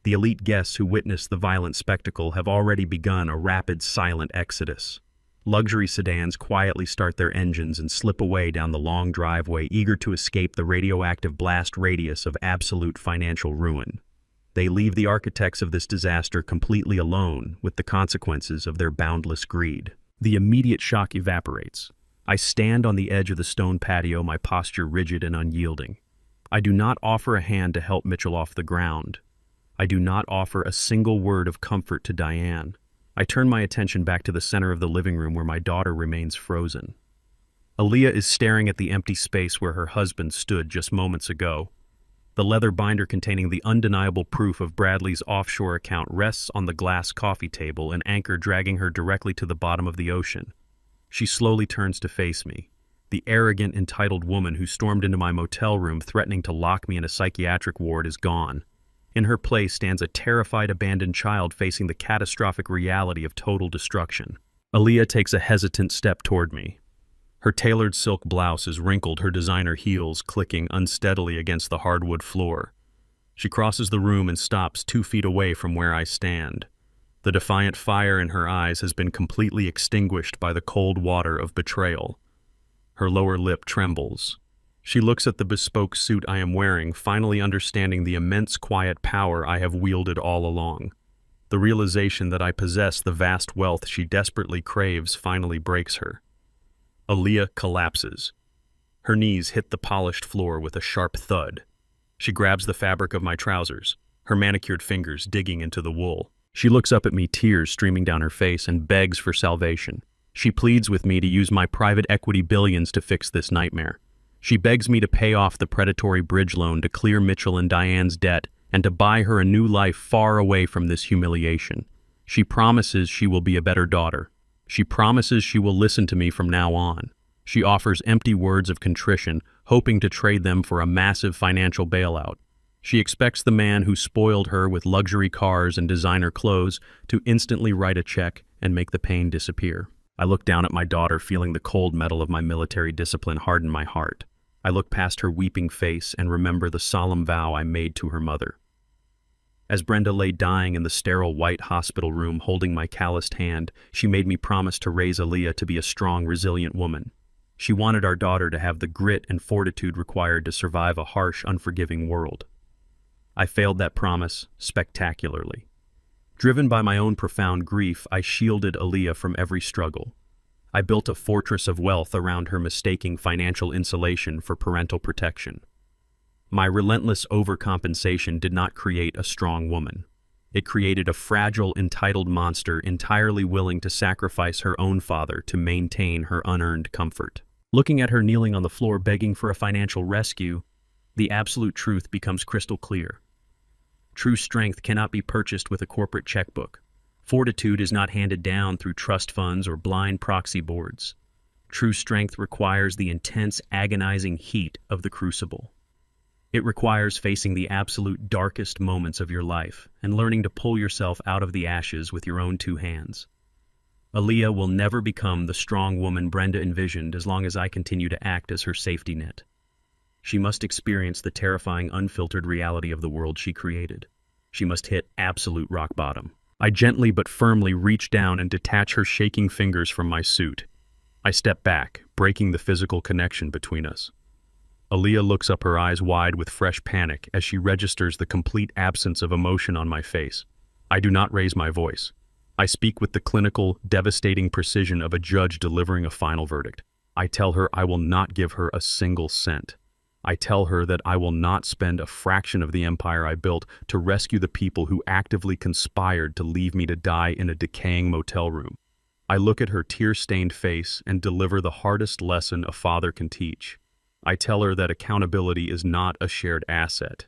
S1: The elite guests who witnessed the violent spectacle have already begun a rapid, silent exodus. Luxury sedans quietly start their engines and slip away down the long driveway, eager to escape the radioactive blast radius of absolute financial ruin. They leave the architects of this disaster completely alone with the consequences of their boundless greed. The immediate shock evaporates. I stand on the edge of the stone patio, my posture rigid and unyielding. I do not offer a hand to help Mitchell off the ground. I do not offer a single word of comfort to Diane. I turn my attention back to the center of the living room where my daughter remains frozen. Aaliyah is staring at the empty space where her husband stood just moments ago. The leather binder containing the undeniable proof of Bradley's offshore account rests on the glass coffee table, an anchor dragging her directly to the bottom of the ocean. She slowly turns to face me. The arrogant, entitled woman who stormed into my motel room threatening to lock me in a psychiatric ward is gone. In her place stands a terrified, abandoned child facing the catastrophic reality of total destruction. Aaliyah takes a hesitant step toward me. Her tailored silk blouse is wrinkled, her designer heels clicking unsteadily against the hardwood floor. She crosses the room and stops 2 feet away from where I stand. The defiant fire in her eyes has been completely extinguished by the cold water of betrayal. Her lower lip trembles. She looks at the bespoke suit I am wearing, finally understanding the immense quiet power I have wielded all along. The realization that I possess the vast wealth she desperately craves finally breaks her. Aaliyah collapses. Her knees hit the polished floor with a sharp thud. She grabs the fabric of my trousers, her manicured fingers digging into the wool. She looks up at me, tears streaming down her face, and begs for salvation. She pleads with me to use my private equity billions to fix this nightmare. She begs me to pay off the predatory bridge loan to clear Mitchell and Diane's debt and to buy her a new life far away from this humiliation. She promises she will be a better daughter. She promises she will listen to me from now on. She offers empty words of contrition, hoping to trade them for a massive financial bailout. She expects the man who spoiled her with luxury cars and designer clothes to instantly write a check and make the pain disappear. I look down at my daughter, feeling the cold metal of my military discipline harden my heart. I look past her weeping face and remember the solemn vow I made to her mother. As Brenda lay dying in the sterile white hospital room holding my calloused hand, she made me promise to raise Aaliyah to be a strong, resilient woman. She wanted our daughter to have the grit and fortitude required to survive a harsh, unforgiving world. I failed that promise spectacularly. Driven by my own profound grief, I shielded Aaliyah from every struggle. I built a fortress of wealth around her, mistaking financial insulation for parental protection. My relentless overcompensation did not create a strong woman. It created a fragile, entitled monster entirely willing to sacrifice her own father to maintain her unearned comfort. Looking at her kneeling on the floor begging for a financial rescue, the absolute truth becomes crystal clear. True strength cannot be purchased with a corporate checkbook. Fortitude is not handed down through trust funds or blind proxy boards. True strength requires the intense, agonizing heat of the crucible. It requires facing the absolute darkest moments of your life and learning to pull yourself out of the ashes with your own two hands. Aaliyah will never become the strong woman Brenda envisioned as long as I continue to act as her safety net. She must experience the terrifying, unfiltered reality of the world she created. She must hit absolute rock bottom. I gently but firmly reach down and detach her shaking fingers from my suit. I step back, breaking the physical connection between us. Aaliyah looks up, her eyes wide with fresh panic as she registers the complete absence of emotion on my face. I do not raise my voice. I speak with the clinical, devastating precision of a judge delivering a final verdict. I tell her I will not give her a single cent. I tell her that I will not spend a fraction of the empire I built to rescue the people who actively conspired to leave me to die in a decaying motel room. I look at her tear-stained face and deliver the hardest lesson a father can teach. I tell her that accountability is not a shared asset.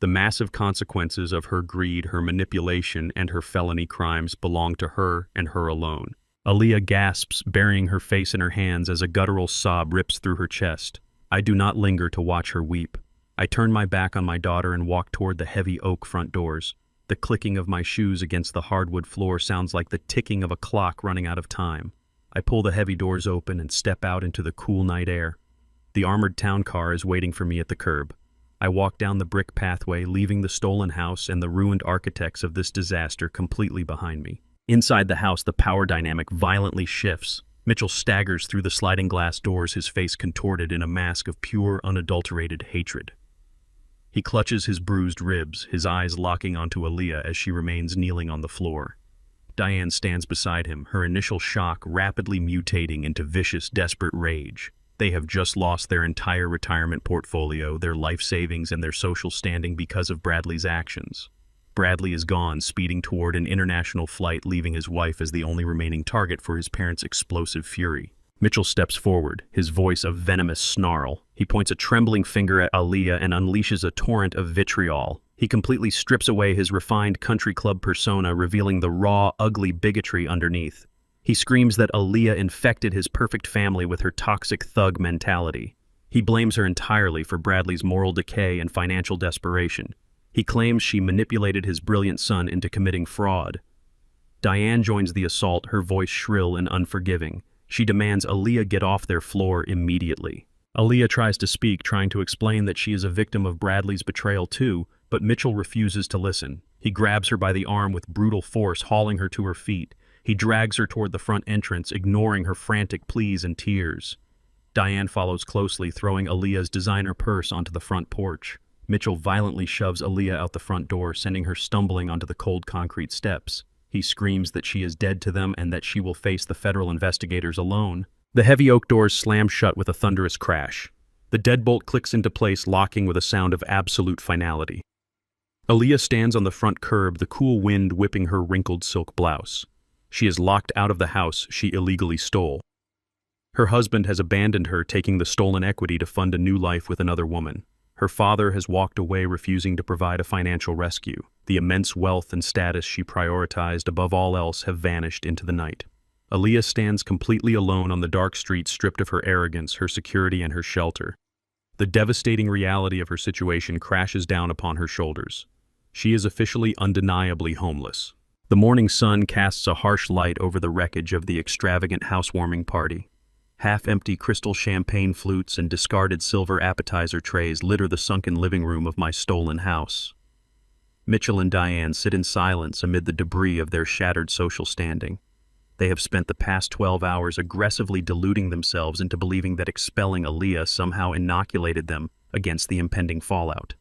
S1: The massive consequences of her greed, her manipulation, and her felony crimes belong to her and her alone. Aaliyah gasps, burying her face in her hands as a guttural sob rips through her chest. I do not linger to watch her weep. I turn my back on my daughter and walk toward the heavy oak front doors. The clicking of my shoes against the hardwood floor sounds like the ticking of a clock running out of time. I pull the heavy doors open and step out into the cool night air. The armored town car is waiting for me at the curb. I walk down the brick pathway, leaving the stolen house and the ruined architects of this disaster completely behind me. Inside the house, the power dynamic violently shifts. Mitchell staggers through the sliding glass doors, his face contorted in a mask of pure, unadulterated hatred. He clutches his bruised ribs, his eyes locking onto Aaliyah as she remains kneeling on the floor. Diane stands beside him, her initial shock rapidly mutating into vicious, desperate rage. They have just lost their entire retirement portfolio, their life savings, and their social standing because of Bradley's actions. Bradley is gone, speeding toward an international flight, leaving his wife as the only remaining target for his parents' explosive fury. Mitchell steps forward, his voice a venomous snarl. He points a trembling finger at Aaliyah and unleashes a torrent of vitriol. He completely strips away his refined country club persona, revealing the raw, ugly bigotry underneath. He screams that Aaliyah infected his perfect family with her toxic thug mentality. He blames her entirely for Bradley's moral decay and financial desperation. He claims she manipulated his brilliant son into committing fraud. Diane joins the assault, her voice shrill and unforgiving. She demands Aaliyah get off their floor immediately. Aaliyah tries to speak, trying to explain that she is a victim of Bradley's betrayal too, but Mitchell refuses to listen. He grabs her by the arm with brutal force, hauling her to her feet. He drags her toward the front entrance, ignoring her frantic pleas and tears. Diane follows closely, throwing Aaliyah's designer purse onto the front porch. Mitchell violently shoves Aaliyah out the front door, sending her stumbling onto the cold concrete steps. He screams that she is dead to them and that she will face the federal investigators alone. The heavy oak doors slam shut with a thunderous crash. The deadbolt clicks into place, locking with a sound of absolute finality. Aaliyah stands on the front curb, the cool wind whipping her wrinkled silk blouse. She is locked out of the house she illegally stole. Her husband has abandoned her, taking the stolen equity to fund a new life with another woman. Her father has walked away, refusing to provide a financial rescue. The immense wealth and status she prioritized above all else have vanished into the night. Aaliyah stands completely alone on the dark street, stripped of her arrogance, her security, and her shelter. The devastating reality of her situation crashes down upon her shoulders. She is officially undeniably homeless. The morning sun casts a harsh light over the wreckage of the extravagant housewarming party. Half-empty crystal champagne flutes and discarded silver appetizer trays litter the sunken living room of my stolen house. Mitchell and Diane sit in silence amid the debris of their shattered social standing. They have spent the past 12 hours aggressively deluding themselves into believing that expelling Aaliyah somehow inoculated them against the impending fallout.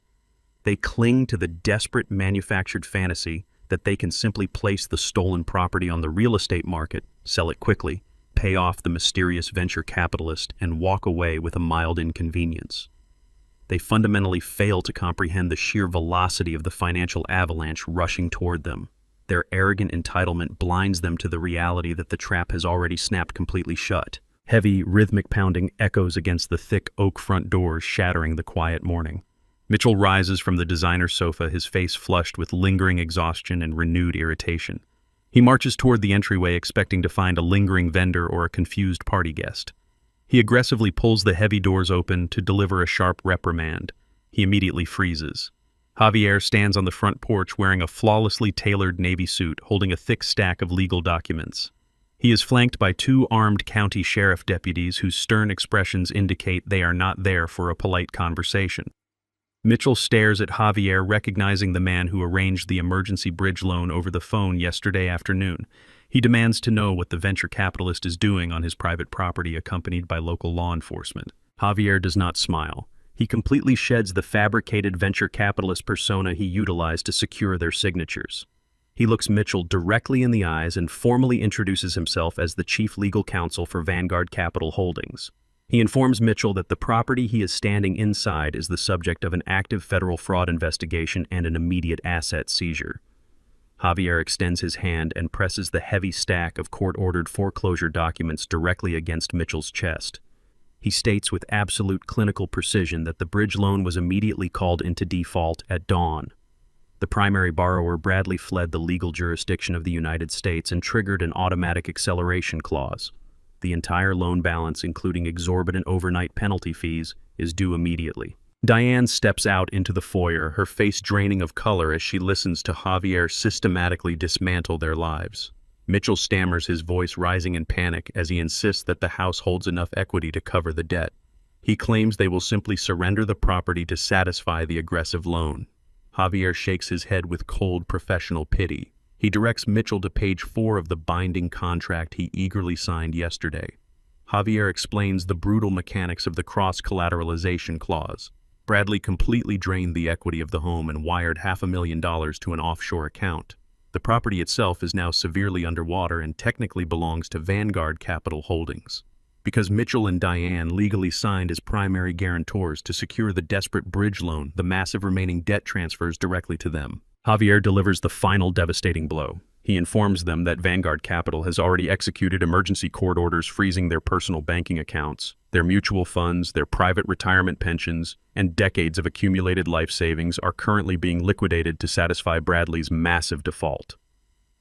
S1: They cling to the desperate manufactured fantasy that they can simply place the stolen property on the real estate market, sell it quickly, pay off the mysterious venture capitalist, and walk away with a mild inconvenience. They fundamentally fail to comprehend the sheer velocity of the financial avalanche rushing toward them. Their arrogant entitlement blinds them to the reality that the trap has already snapped completely shut. Heavy, rhythmic pounding echoes against the thick oak front doors, shattering the quiet morning. Mitchell rises from the designer sofa, his face flushed with lingering exhaustion and renewed irritation. He marches toward the entryway, expecting to find a lingering vendor or a confused party guest. He aggressively pulls the heavy doors open to deliver a sharp reprimand. He immediately freezes. Javier stands on the front porch wearing a flawlessly tailored navy suit, holding a thick stack of legal documents. He is flanked by two armed county sheriff deputies whose stern expressions indicate they are not there for a polite conversation. Mitchell stares at Javier, recognizing the man who arranged the emergency bridge loan over the phone yesterday afternoon. He demands to know what the venture capitalist is doing on his private property, accompanied by local law enforcement. Javier does not smile. He completely sheds the fabricated venture capitalist persona he utilized to secure their signatures. He looks Mitchell directly in the eyes and formally introduces himself as the chief legal counsel for Vanguard Capital Holdings. He informs Mitchell that the property he is standing inside is the subject of an active federal fraud investigation and an immediate asset seizure. Javier extends his hand and presses the heavy stack of court-ordered foreclosure documents directly against Mitchell's chest. He states with absolute clinical precision that the bridge loan was immediately called into default at dawn. The primary borrower, Bradley, fled the legal jurisdiction of the United States and triggered an automatic acceleration clause. The entire loan balance, including exorbitant overnight penalty fees, is due immediately. Diane steps out into the foyer, her face draining of color as she listens to Javier systematically dismantle their lives. Mitchell stammers, his voice rising in panic as he insists that the house holds enough equity to cover the debt. He claims they will simply surrender the property to satisfy the aggressive loan. Javier shakes his head with cold professional pity. He directs Mitchell to page 4 of the binding contract he eagerly signed yesterday. Javier explains the brutal mechanics of the cross-collateralization clause. Bradley completely drained the equity of the home and wired $500,000 to an offshore account. The property itself is now severely underwater and technically belongs to Vanguard Capital Holdings, because Mitchell and Diane legally signed as primary guarantors to secure the desperate bridge loan. The massive remaining debt transfers directly to them. Javier delivers the final devastating blow. He informs them that Vanguard Capital has already executed emergency court orders freezing their personal banking accounts, their mutual funds, their private retirement pensions, and decades of accumulated life savings are currently being liquidated to satisfy Bradley's massive default.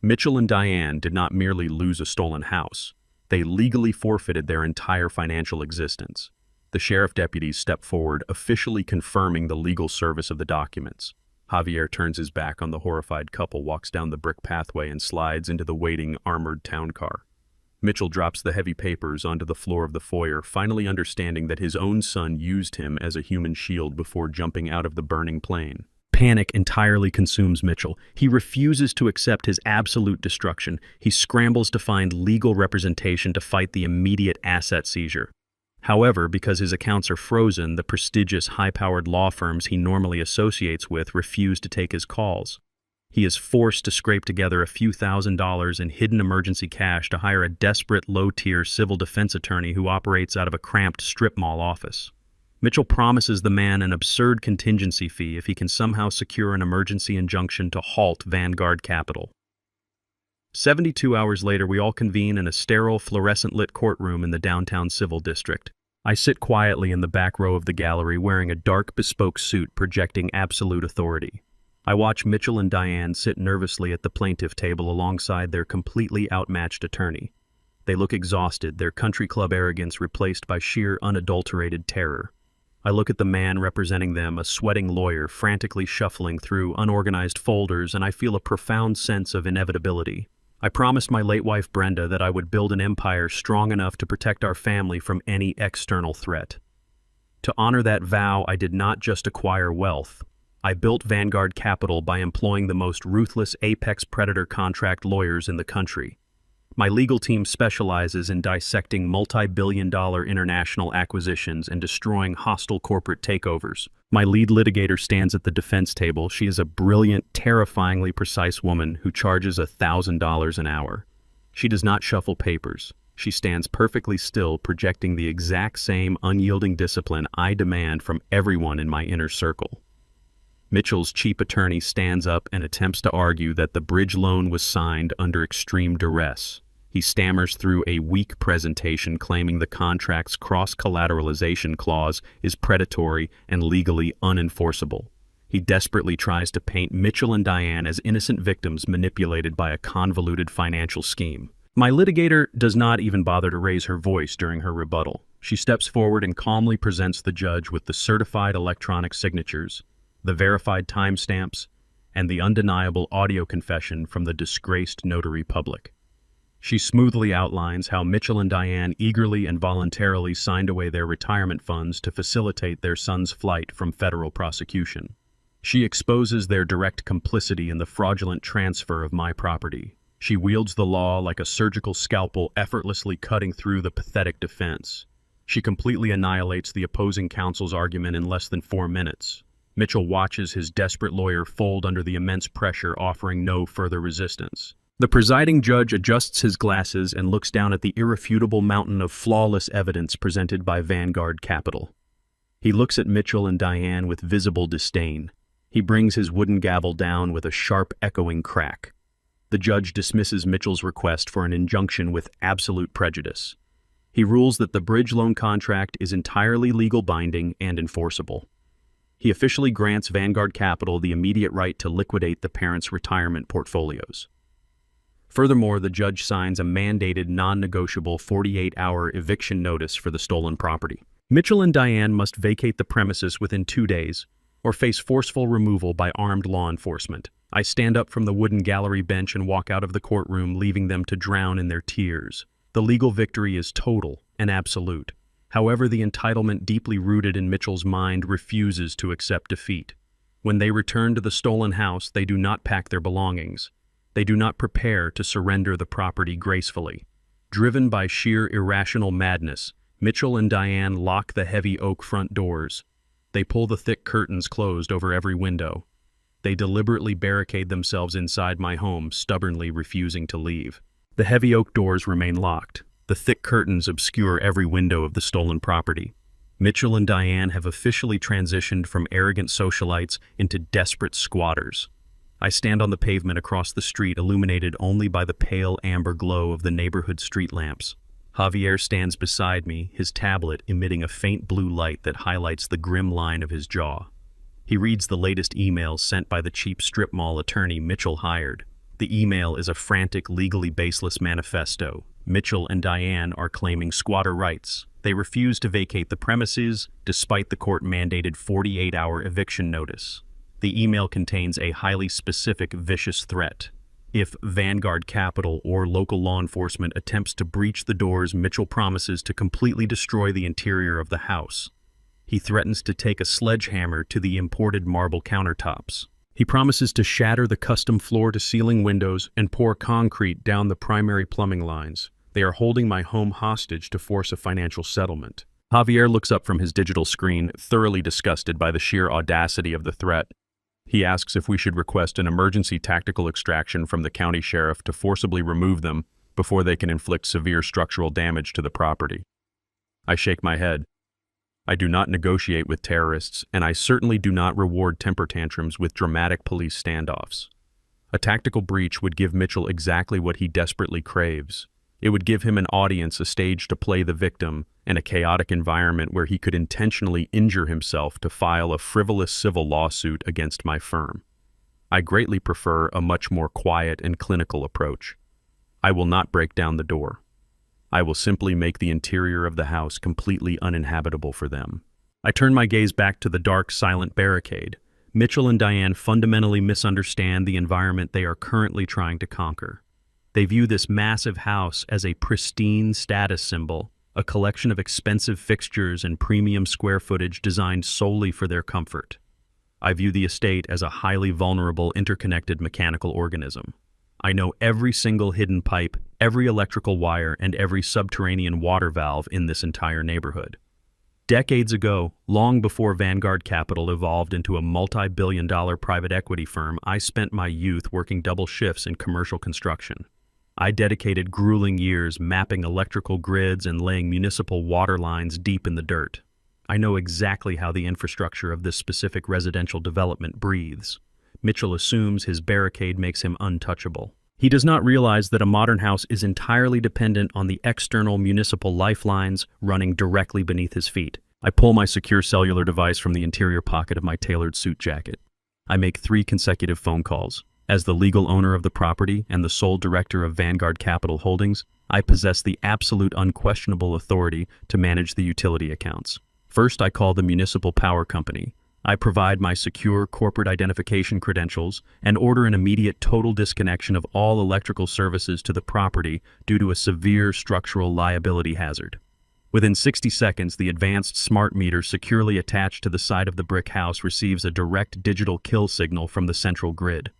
S1: Mitchell and Diane did not merely lose a stolen house. They legally forfeited their entire financial existence. The sheriff deputies step forward, officially confirming the legal service of the documents. Javier turns his back on the horrified couple, walks down the brick pathway, and slides into the waiting armored town car. Mitchell drops the heavy papers onto the floor of the foyer, finally understanding that his own son used him as a human shield before jumping out of the burning plane. Panic entirely consumes Mitchell. He refuses to accept his absolute destruction. He scrambles to find legal representation to fight the immediate asset seizure. However, because his accounts are frozen, the prestigious, high-powered law firms he normally associates with refuse to take his calls. He is forced to scrape together a few $1,000s in hidden emergency cash to hire a desperate, low-tier civil defense attorney who operates out of a cramped strip mall office. Mitchell promises the man an absurd contingency fee if he can somehow secure an emergency injunction to halt Vanguard Capital. 72 hours later, we all convene in a sterile, fluorescent-lit courtroom in the downtown civil district. I sit quietly in the back row of the gallery, wearing a dark, bespoke suit projecting absolute authority. I watch Mitchell and Diane sit nervously at the plaintiff table alongside their completely outmatched attorney. They look exhausted, their country club arrogance replaced by sheer unadulterated terror. I look at the man representing them, a sweating lawyer frantically shuffling through unorganized folders, and I feel a profound sense of inevitability. I promised my late wife Brenda that I would build an empire strong enough to protect our family from any external threat. To honor that vow, I did not just acquire wealth. I built Vanguard Capital by employing the most ruthless apex predator contract lawyers in the country. My legal team specializes in dissecting multi-billion-dollar international acquisitions and destroying hostile corporate takeovers. My lead litigator stands at the defense table. She is a brilliant, terrifyingly precise woman who charges $1,000 an hour. She does not shuffle papers. She stands perfectly still, projecting the exact same unyielding discipline I demand from everyone in my inner circle. Mitchell's chief attorney stands up and attempts to argue that the bridge loan was signed under extreme duress. He stammers through a weak presentation claiming the contract's cross-collateralization clause is predatory and legally unenforceable. He desperately tries to paint Mitchell and Diane as innocent victims manipulated by a convoluted financial scheme. My litigator does not even bother to raise her voice during her rebuttal. She steps forward and calmly presents the judge with the certified electronic signatures, the verified timestamps, and the undeniable audio confession from the disgraced notary public. She smoothly outlines how Mitchell and Diane eagerly and voluntarily signed away their retirement funds to facilitate their son's flight from federal prosecution. She exposes their direct complicity in the fraudulent transfer of my property. She wields the law like a surgical scalpel, effortlessly cutting through the pathetic defense. She completely annihilates the opposing counsel's argument in less than 4 minutes. Mitchell watches his desperate lawyer fold under the immense pressure, offering no further resistance. The presiding judge adjusts his glasses and looks down at the irrefutable mountain of flawless evidence presented by Vanguard Capital. He looks at Mitchell and Diane with visible disdain. He brings his wooden gavel down with a sharp, echoing crack. The judge dismisses Mitchell's request for an injunction with absolute prejudice. He rules that the bridge loan contract is entirely legal binding and enforceable. He officially grants Vanguard Capital the immediate right to liquidate the parents' retirement portfolios. Furthermore, the judge signs a mandated, non-negotiable 48-hour eviction notice for the stolen property. Mitchell and Diane must vacate the premises within 2 days or face forceful removal by armed law enforcement. I stand up from the wooden gallery bench and walk out of the courtroom, leaving them to drown in their tears. The legal victory is total and absolute. However, the entitlement deeply rooted in Mitchell's mind refuses to accept defeat. When they return to the stolen house, they do not pack their belongings. They do not prepare to surrender the property gracefully. Driven by sheer irrational madness, Mitchell and Diane lock the heavy oak front doors. They pull the thick curtains closed over every window. They deliberately barricade themselves inside my home, stubbornly refusing to leave. The heavy oak doors remain locked. The thick curtains obscure every window of the stolen property. Mitchell and Diane have officially transitioned from arrogant socialites into desperate squatters. I stand on the pavement across the street, illuminated only by the pale amber glow of the neighborhood street lamps. Javier stands beside me, his tablet emitting a faint blue light that highlights the grim line of his jaw. He reads the latest email sent by the cheap strip mall attorney Mitchell hired. The email is a frantic, legally baseless manifesto. Mitchell and Diane are claiming squatter rights. They refuse to vacate the premises despite the court-mandated 48-hour eviction notice. The email contains a highly specific, vicious threat. If Vanguard Capital or local law enforcement attempts to breach the doors, Mitchell promises to completely destroy the interior of the house. He threatens to take a sledgehammer to the imported marble countertops. He promises to shatter the custom floor-to-ceiling windows and pour concrete down the primary plumbing lines. They are holding my home hostage to force a financial settlement. Javier looks up from his digital screen, thoroughly disgusted by the sheer audacity of the threat. He asks if we should request an emergency tactical extraction from the county sheriff to forcibly remove them before they can inflict severe structural damage to the property. I shake my head. I do not negotiate with terrorists, and I certainly do not reward temper tantrums with dramatic police standoffs. A tactical breach would give Mitchell exactly what he desperately craves. It would give him an audience, a stage to play the victim, and a chaotic environment where he could intentionally injure himself to file a frivolous civil lawsuit against my firm. I greatly prefer a much more quiet and clinical approach. I will not break down the door. I will simply make the interior of the house completely uninhabitable for them. I turn my gaze back to the dark, silent barricade. Mitchell and Diane fundamentally misunderstand the environment they are currently trying to conquer. They view this massive house as a pristine status symbol, a collection of expensive fixtures and premium square footage designed solely for their comfort. I view the estate as a highly vulnerable, interconnected mechanical organism. I know every single hidden pipe, every electrical wire, and every subterranean water valve in this entire neighborhood. Decades ago, long before Vanguard Capital evolved into a multi-billion-dollar private equity firm, I spent my youth working double shifts in commercial construction. I dedicated grueling years mapping electrical grids and laying municipal water lines deep in the dirt. I know exactly how the infrastructure of this specific residential development breathes. Mitchell assumes his barricade makes him untouchable. He does not realize that a modern house is entirely dependent on the external municipal lifelines running directly beneath his feet. I pull my secure cellular device from the interior pocket of my tailored suit jacket. I make 3 consecutive phone calls. As the legal owner of the property and the sole director of Vanguard Capital Holdings, I possess the absolute unquestionable authority to manage the utility accounts. First, I call the municipal power company. I provide my secure corporate identification credentials and order an immediate total disconnection of all electrical services to the property due to a severe structural liability hazard. Within 60 seconds, the advanced smart meter securely attached to the side of the brick house receives a direct digital kill signal from the central grid.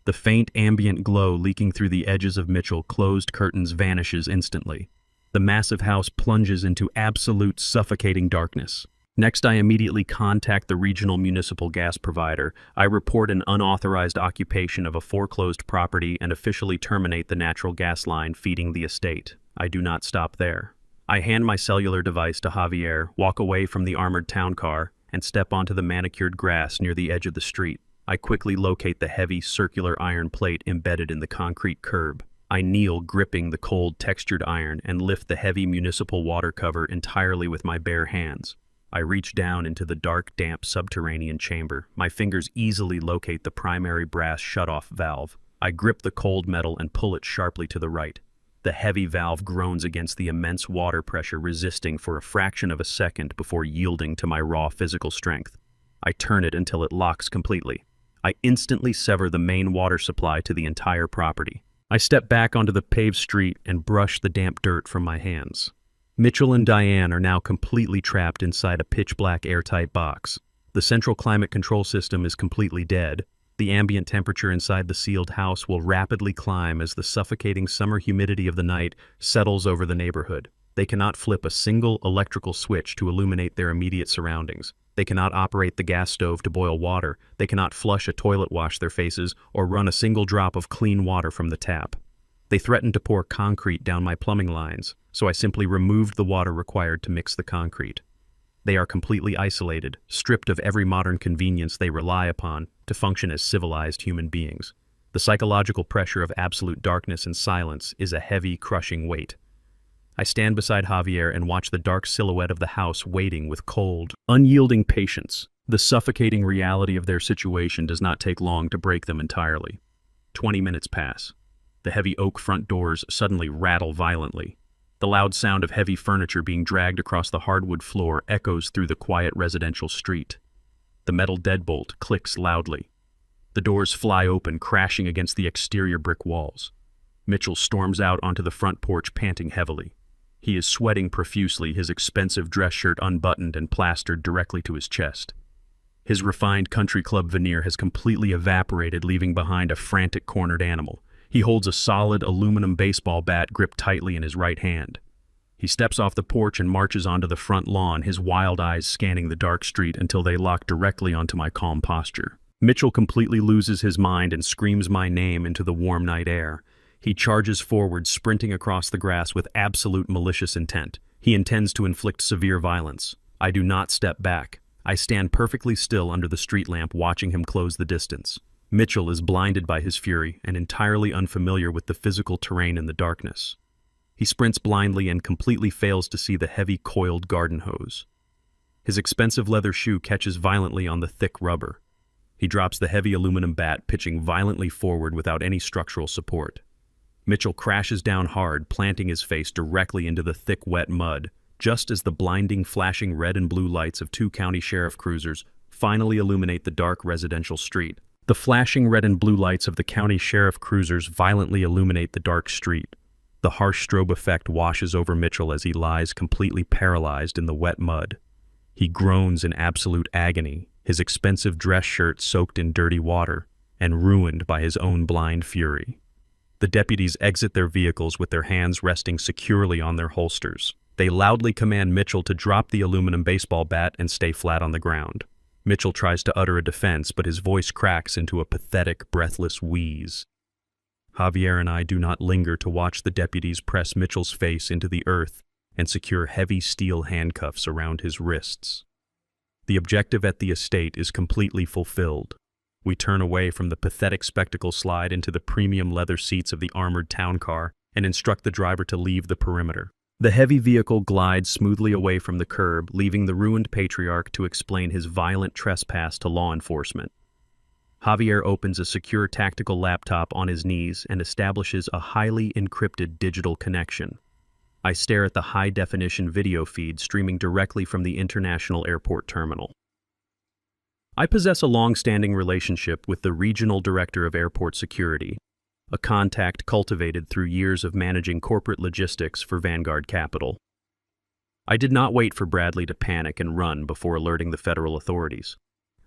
S1: The faint ambient glow leaking through the edges of Mitchell's closed curtains vanishes instantly. The massive house plunges into absolute suffocating darkness. Next, I immediately contact the regional municipal gas provider. I report an unauthorized occupation of a foreclosed property and officially terminate the natural gas line feeding the estate. I do not stop there. I hand my cellular device to Javier, walk away from the armored town car, and step onto the manicured grass near the edge of the street. I quickly locate the heavy, circular iron plate embedded in the concrete curb. I kneel, gripping the cold, textured iron, and lift the heavy municipal water cover entirely with my bare hands. I reach down into the dark, damp subterranean chamber. My fingers easily locate the primary brass shutoff valve. I grip the cold metal and pull it sharply to the right. The heavy valve groans against the immense water pressure, resisting for a fraction of a second before yielding to my raw physical strength. I turn it until it locks completely. I instantly sever the main water supply to the entire property. I step back onto the paved street and brush the damp dirt from my hands. Mitchell and Diane are now completely trapped inside a pitch-black airtight box. The central climate control system is completely dead. The ambient temperature inside the sealed house will rapidly climb as the suffocating summer humidity of the night settles over the neighborhood. They cannot flip a single electrical switch to illuminate their immediate surroundings. They cannot operate the gas stove to boil water. They cannot flush a toilet, wash their faces, or run a single drop of clean water from the tap. They threatened to pour concrete down my plumbing lines, so I simply removed the water required to mix the concrete. They are completely isolated, stripped of every modern convenience they rely upon to function as civilized human beings. The psychological pressure of absolute darkness and silence is a heavy, crushing weight. I stand beside Javier and watch the dark silhouette of the house waiting with cold, unyielding patience. The suffocating reality of their situation does not take long to break them entirely. 20 minutes pass. The heavy oak front doors suddenly rattle violently. The loud sound of heavy furniture being dragged across the hardwood floor echoes through the quiet residential street. The metal deadbolt clicks loudly. The doors fly open, crashing against the exterior brick walls. Mitchell storms out onto the front porch, panting heavily. He is sweating profusely, his expensive dress shirt unbuttoned and plastered directly to his chest. His refined country club veneer has completely evaporated, leaving behind a frantic cornered animal. He holds a solid aluminum baseball bat gripped tightly in his right hand. He steps off the porch and marches onto the front lawn, his wild eyes scanning the dark street until they lock directly onto my calm posture. Mitchell completely loses his mind and screams my name into the warm night air. He charges forward, sprinting across the grass with absolute malicious intent. He intends to inflict severe violence. I do not step back. I stand perfectly still under the street lamp, watching him close the distance. Mitchell is blinded by his fury and entirely unfamiliar with the physical terrain in the darkness. He sprints blindly and completely fails to see the heavy coiled garden hose. His expensive leather shoe catches violently on the thick rubber. He He drops the heavy aluminum bat, pitching violently forward without any structural support. Mitchell crashes down hard, planting his face directly into the thick, wet mud, just as the blinding, flashing red and blue lights of two county sheriff cruisers finally illuminate the dark residential street. The flashing red and blue lights of the county sheriff cruisers violently illuminate the dark street. The harsh strobe effect washes over Mitchell as he lies completely paralyzed in the wet mud. He groans in absolute agony, his expensive dress shirt soaked in dirty water and ruined by his own blind fury. The deputies exit their vehicles with their hands resting securely on their holsters. They loudly command Mitchell to drop the aluminum baseball bat and stay flat on the ground. Mitchell tries to utter a defense, but his voice cracks into a pathetic, breathless wheeze. Javier and I do not linger to watch the deputies press Mitchell's face into the earth and secure heavy steel handcuffs around his wrists. The objective at the estate is completely fulfilled. We turn away from the pathetic spectacle slide into the premium leather seats of the armored town car and instruct the driver to leave the perimeter. The heavy vehicle glides smoothly away from the curb, leaving the ruined patriarch to explain his violent trespass to law enforcement. Javier opens a secure tactical laptop on his knees and establishes a highly encrypted digital connection. I stare at the high-definition video feed streaming directly from the International Airport Terminal. I possess a long-standing relationship with the Regional Director of Airport Security, a contact cultivated through years of managing corporate logistics for Vanguard Capital. I did not wait for Bradley to panic and run before alerting the federal authorities.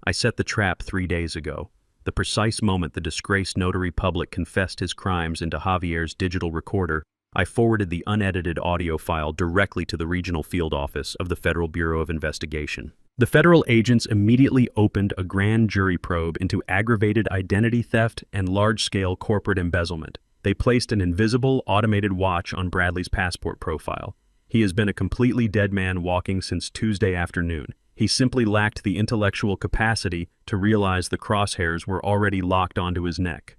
S1: I set the trap 3 days ago, the precise moment the disgraced notary public confessed his crimes into Javier's digital recorder. I forwarded the unedited audio file directly to the regional field office of the Federal Bureau of Investigation. The federal agents immediately opened a grand jury probe into aggravated identity theft and large-scale corporate embezzlement. They placed an invisible, automated watch on Bradley's passport profile. He has been a completely dead man walking since Tuesday afternoon. He simply lacked the intellectual capacity to realize the crosshairs were already locked onto his neck.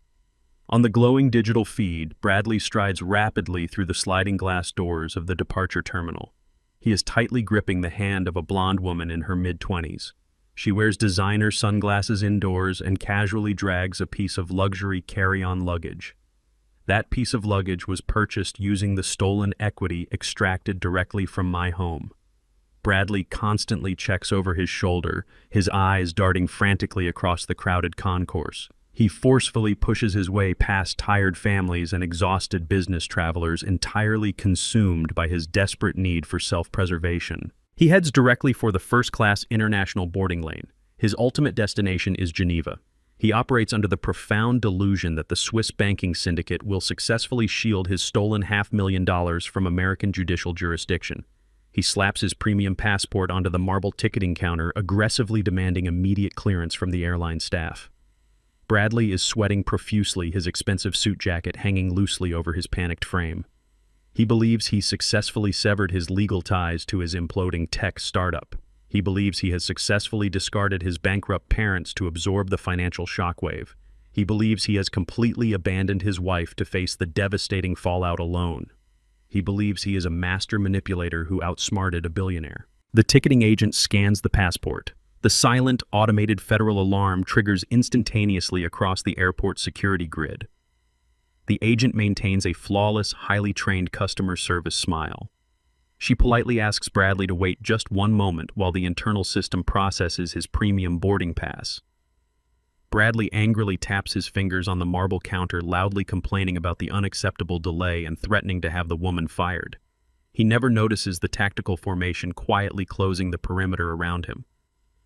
S1: On the glowing digital feed, Bradley strides rapidly through the sliding glass doors of the departure terminal. He is tightly gripping the hand of a blonde woman in her mid-20s. She wears designer sunglasses indoors and casually drags a piece of luxury carry-on luggage. That piece of luggage was purchased using the stolen equity extracted directly from my home. Bradley constantly checks over his shoulder, his eyes darting frantically across the crowded concourse. He forcefully pushes his way past tired families and exhausted business travelers entirely consumed by his desperate need for self-preservation. He heads directly for the first-class international boarding lane. His ultimate destination is Geneva. He operates under the profound delusion that the Swiss banking syndicate will successfully shield his stolen $500,000 from American judicial jurisdiction. He slaps his premium passport onto the marble ticketing counter, aggressively demanding immediate clearance from the airline staff. Bradley is sweating profusely, his expensive suit jacket hanging loosely over his panicked frame. He believes he successfully severed his legal ties to his imploding tech startup. He believes he has successfully discarded his bankrupt parents to absorb the financial shockwave. He believes he has completely abandoned his wife to face the devastating fallout alone. He believes he is a master manipulator who outsmarted a billionaire. The ticketing agent scans the passport. The silent, automated federal alarm triggers instantaneously across the airport security grid. The agent maintains a flawless, highly trained customer service smile. She politely asks Bradley to wait just one moment while the internal system processes his premium boarding pass. Bradley angrily taps his fingers on the marble counter, loudly complaining about the unacceptable delay and threatening to have the woman fired. He never notices the tactical formation quietly closing the perimeter around him.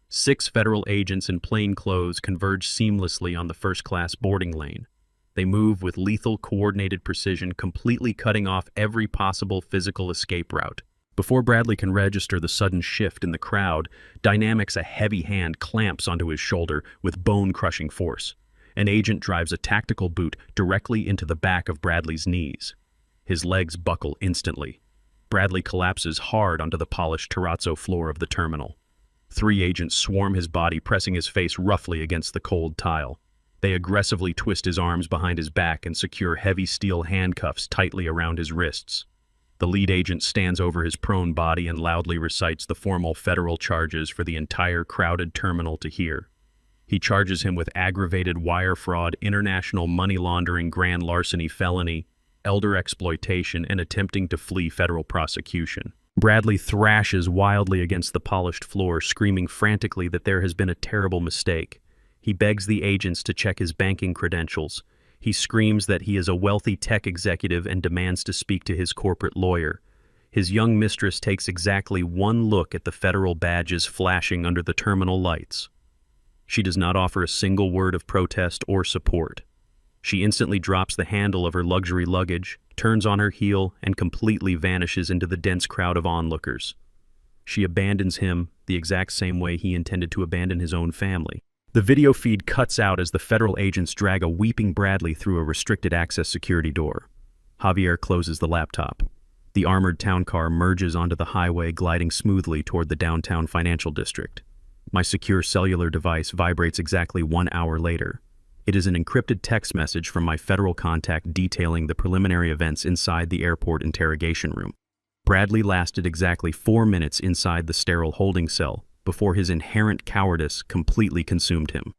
S1: 6 federal agents in plain clothes converge seamlessly on the first-class boarding lane. They move with lethal, coordinated precision, completely cutting off every possible physical escape route. Before Bradley can register the sudden shift in the crowd, Dynamics, a heavy hand, clamps onto his shoulder with bone-crushing force. An agent drives a tactical boot directly into the back of Bradley's knees. His legs buckle instantly. Bradley collapses hard onto the polished terrazzo floor of the terminal. 3 agents swarm his body, pressing his face roughly against the cold tile. They aggressively twist his arms behind his back and secure heavy steel handcuffs tightly around his wrists. The lead agent stands over his prone body and loudly recites the formal federal charges for the entire crowded terminal to hear. He charges him with aggravated wire fraud, international money laundering, grand larceny felony, elder exploitation, and attempting to flee federal prosecution. Bradley thrashes wildly against the polished floor, screaming frantically that there has been a terrible mistake. He begs the agents to check his banking credentials. He screams that he is a wealthy tech executive and demands to speak to his corporate lawyer. His young mistress takes exactly one look at the federal badges flashing under the terminal lights. She does not offer a single word of protest or support. She instantly drops the handle of her luxury luggage, turns on her heel, and completely vanishes into the dense crowd of onlookers. She abandons him the exact same way he intended to abandon his own family. The video feed cuts out as the federal agents drag a weeping Bradley through a restricted access security door. Javier closes the laptop. The armored town car merges onto the highway, gliding smoothly toward the downtown financial district. My secure cellular device vibrates exactly 1 hour later. It is an encrypted text message from my federal contact detailing the preliminary events inside the airport interrogation room. Bradley lasted exactly 4 minutes inside the sterile holding cell before his inherent cowardice completely consumed him.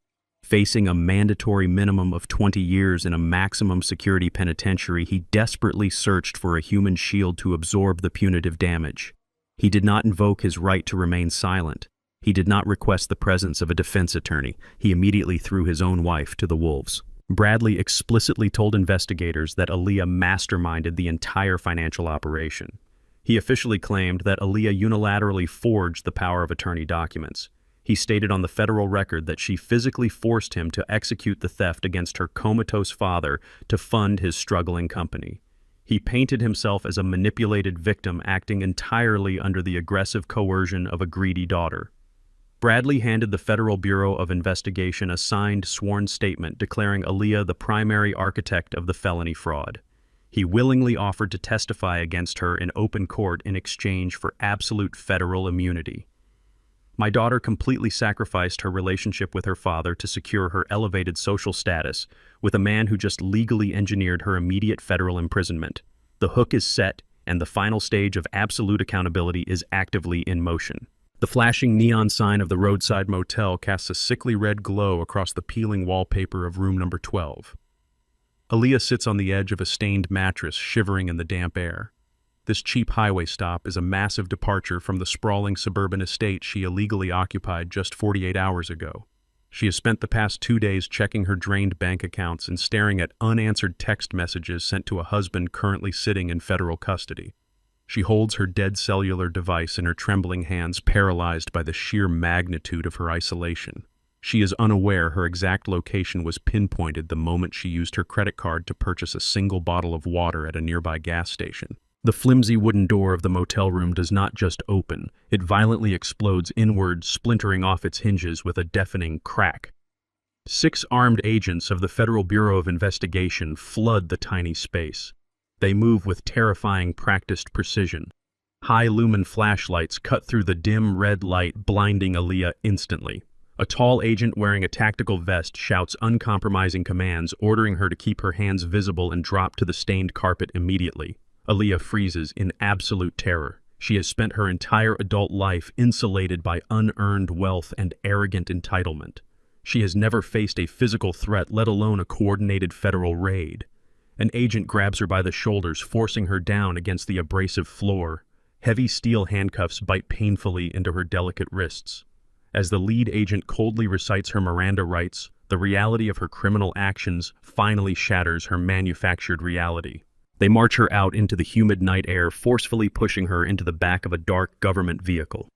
S1: Facing a mandatory minimum of 20 years in a maximum security penitentiary, he desperately searched for a human shield to absorb the punitive damage. He did not invoke his right to remain silent. He did not request the presence of a defense attorney. He immediately threw his own wife to the wolves. Bradley explicitly told investigators that Aaliyah masterminded the entire financial operation. He officially claimed that Aaliyah unilaterally forged the power of attorney documents. He stated on the federal record that she physically forced him to execute the theft against her comatose father to fund his struggling company. He painted himself as a manipulated victim acting entirely under the aggressive coercion of a greedy daughter. Bradley handed the Federal Bureau of Investigation a signed sworn statement declaring Aaliyah the primary architect of the felony fraud. He willingly offered to testify against her in open court in exchange for absolute federal immunity. My daughter completely sacrificed her relationship with her father to secure her elevated social status with a man who just legally engineered her immediate federal imprisonment. The hook is set, and the final stage of absolute accountability is actively in motion. The flashing neon sign of the roadside motel casts a sickly red glow across the peeling wallpaper of room number 12. Aaliyah sits on the edge of a stained mattress, shivering in the damp air. This cheap highway stop is a massive departure from the sprawling suburban estate she illegally occupied just 48 hours ago. She has spent the past 2 days checking her drained bank accounts and staring at unanswered text messages sent to a husband currently sitting in federal custody. She holds her dead cellular device in her trembling hands, paralyzed by the sheer magnitude of her isolation. She is unaware her exact location was pinpointed the moment she used her credit card to purchase a single bottle of water at a nearby gas station. The flimsy wooden door of the motel room does not just open, it violently explodes inward, splintering off its hinges with a deafening crack. 6 armed agents of the Federal Bureau of Investigation flood the tiny space. They move with terrifying practiced precision. High-lumen flashlights cut through the dim red light, blinding Aaliyah instantly. A tall agent wearing a tactical vest shouts uncompromising commands, ordering her to keep her hands visible and drop to the stained carpet immediately. Aaliyah freezes in absolute terror. She has spent her entire adult life insulated by unearned wealth and arrogant entitlement. She has never faced a physical threat, let alone a coordinated federal raid. An agent grabs her by the shoulders, forcing her down against the abrasive floor. Heavy steel handcuffs bite painfully into her delicate wrists. As the lead agent coldly recites her Miranda rights, the reality of her criminal actions finally shatters her manufactured reality. They march her out into the humid night air, forcefully pushing her into the back of a dark government vehicle.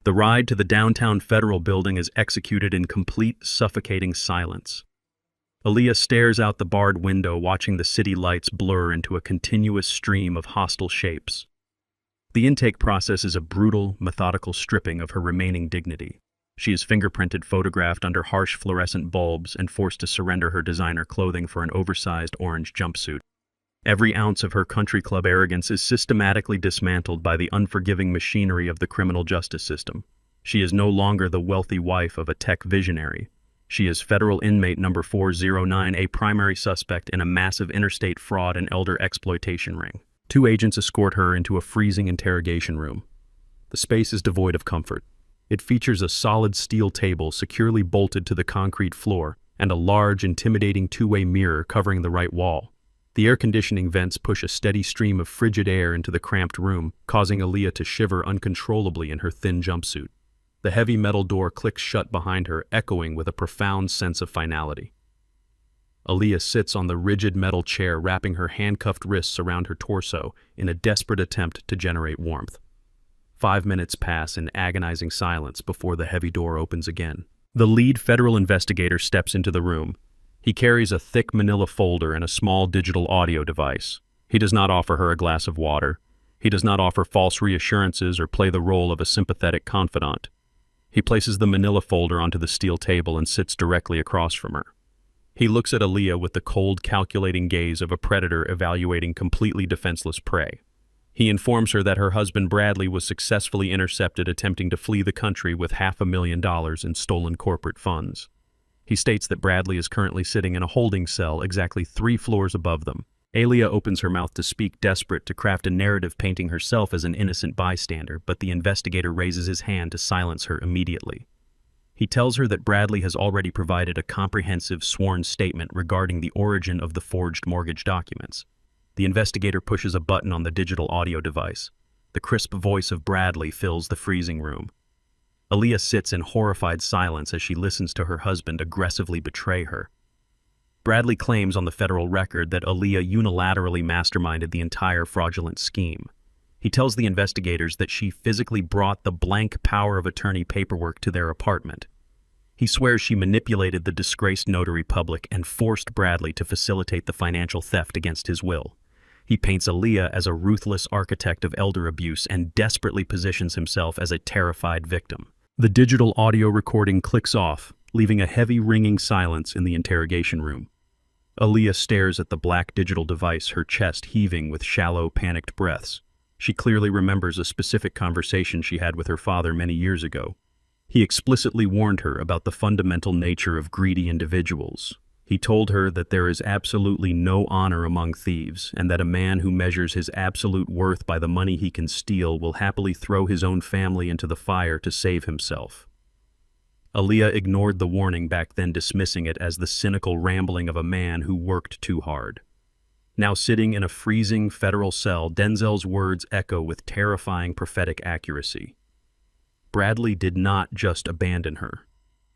S1: The ride to the downtown federal building is executed in complete, suffocating silence. Aaliyah stares out the barred window, watching the city lights blur into a continuous stream of hostile shapes. The intake process is a brutal, methodical stripping of her remaining dignity. She is fingerprinted, photographed under harsh fluorescent bulbs, and forced to surrender her designer clothing for an oversized orange jumpsuit. Every ounce of her country club arrogance is systematically dismantled by the unforgiving machinery of the criminal justice system. She is no longer the wealthy wife of a tech visionary. She is federal inmate number 409, a primary suspect in a massive interstate fraud and elder exploitation ring. 2 agents escort her into a freezing interrogation room. The space is devoid of comfort. It features a solid steel table securely bolted to the concrete floor and a large, intimidating two-way mirror covering the right wall. The air conditioning vents push a steady stream of frigid air into the cramped room, causing Aaliyah to shiver uncontrollably in her thin jumpsuit. The heavy metal door clicks shut behind her, echoing with a profound sense of finality. Aaliyah sits on the rigid metal chair, wrapping her handcuffed wrists around her torso in a desperate attempt to generate warmth. 5 minutes pass in agonizing silence before the heavy door opens again. The lead federal investigator steps into the room. He carries a thick manila folder and a small digital audio device. He does not offer her a glass of water. He does not offer false reassurances or play the role of a sympathetic confidant. He places the manila folder onto the steel table and sits directly across from her. He looks at Aaliyah with the cold, calculating gaze of a predator evaluating completely defenseless prey. He informs her that her husband Bradley was successfully intercepted attempting to flee the country with $500,000 in stolen corporate funds. He states that Bradley is currently sitting in a holding cell exactly 3 floors above them. Aaliyah opens her mouth to speak, desperate to craft a narrative painting herself as an innocent bystander, but the investigator raises his hand to silence her immediately. He tells her that Bradley has already provided a comprehensive sworn statement regarding the origin of the forged mortgage documents. The investigator pushes a button on the digital audio device. The crisp voice of Bradley fills the freezing room. Aaliyah sits in horrified silence as she listens to her husband aggressively betray her. Bradley claims on the federal record that Aaliyah unilaterally masterminded the entire fraudulent scheme. He tells the investigators that she physically brought the blank power of attorney paperwork to their apartment. He swears she manipulated the disgraced notary public and forced Bradley to facilitate the financial theft against his will. He paints Aaliyah as a ruthless architect of elder abuse and desperately positions himself as a terrified victim. The digital audio recording clicks off, leaving a heavy ringing silence in the interrogation room. Aaliyah stares at the black digital device, her chest heaving with shallow, panicked breaths. She clearly remembers a specific conversation she had with her father many years ago. He explicitly warned her about the fundamental nature of greedy individuals. He told her that there is absolutely no honor among thieves, and that a man who measures his absolute worth by the money he can steal will happily throw his own family into the fire to save himself. Aaliyah ignored the warning back then, dismissing it as the cynical rambling of a man who worked too hard. Now sitting in a freezing federal cell, Denzel's words echo with terrifying prophetic accuracy. Bradley did not just abandon her.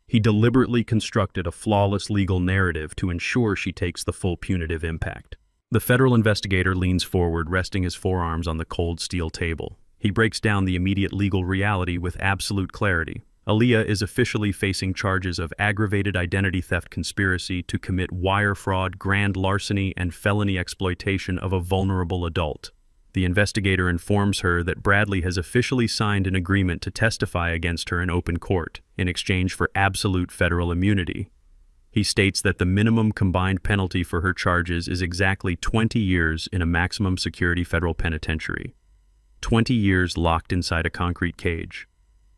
S1: He deliberately constructed a flawless legal narrative to ensure she takes the full punitive impact. The federal investigator leans forward, resting his forearms on the cold steel table. He breaks down the immediate legal reality with absolute clarity. Aaliyah is officially facing charges of aggravated identity theft conspiracy to commit wire fraud, grand larceny, and felony exploitation of a vulnerable adult. The investigator informs her that Bradley has officially signed an agreement to testify against her in open court in exchange for absolute federal immunity. He states that the minimum combined penalty for her charges is exactly 20 years in a maximum security federal penitentiary. 20 years locked inside a concrete cage.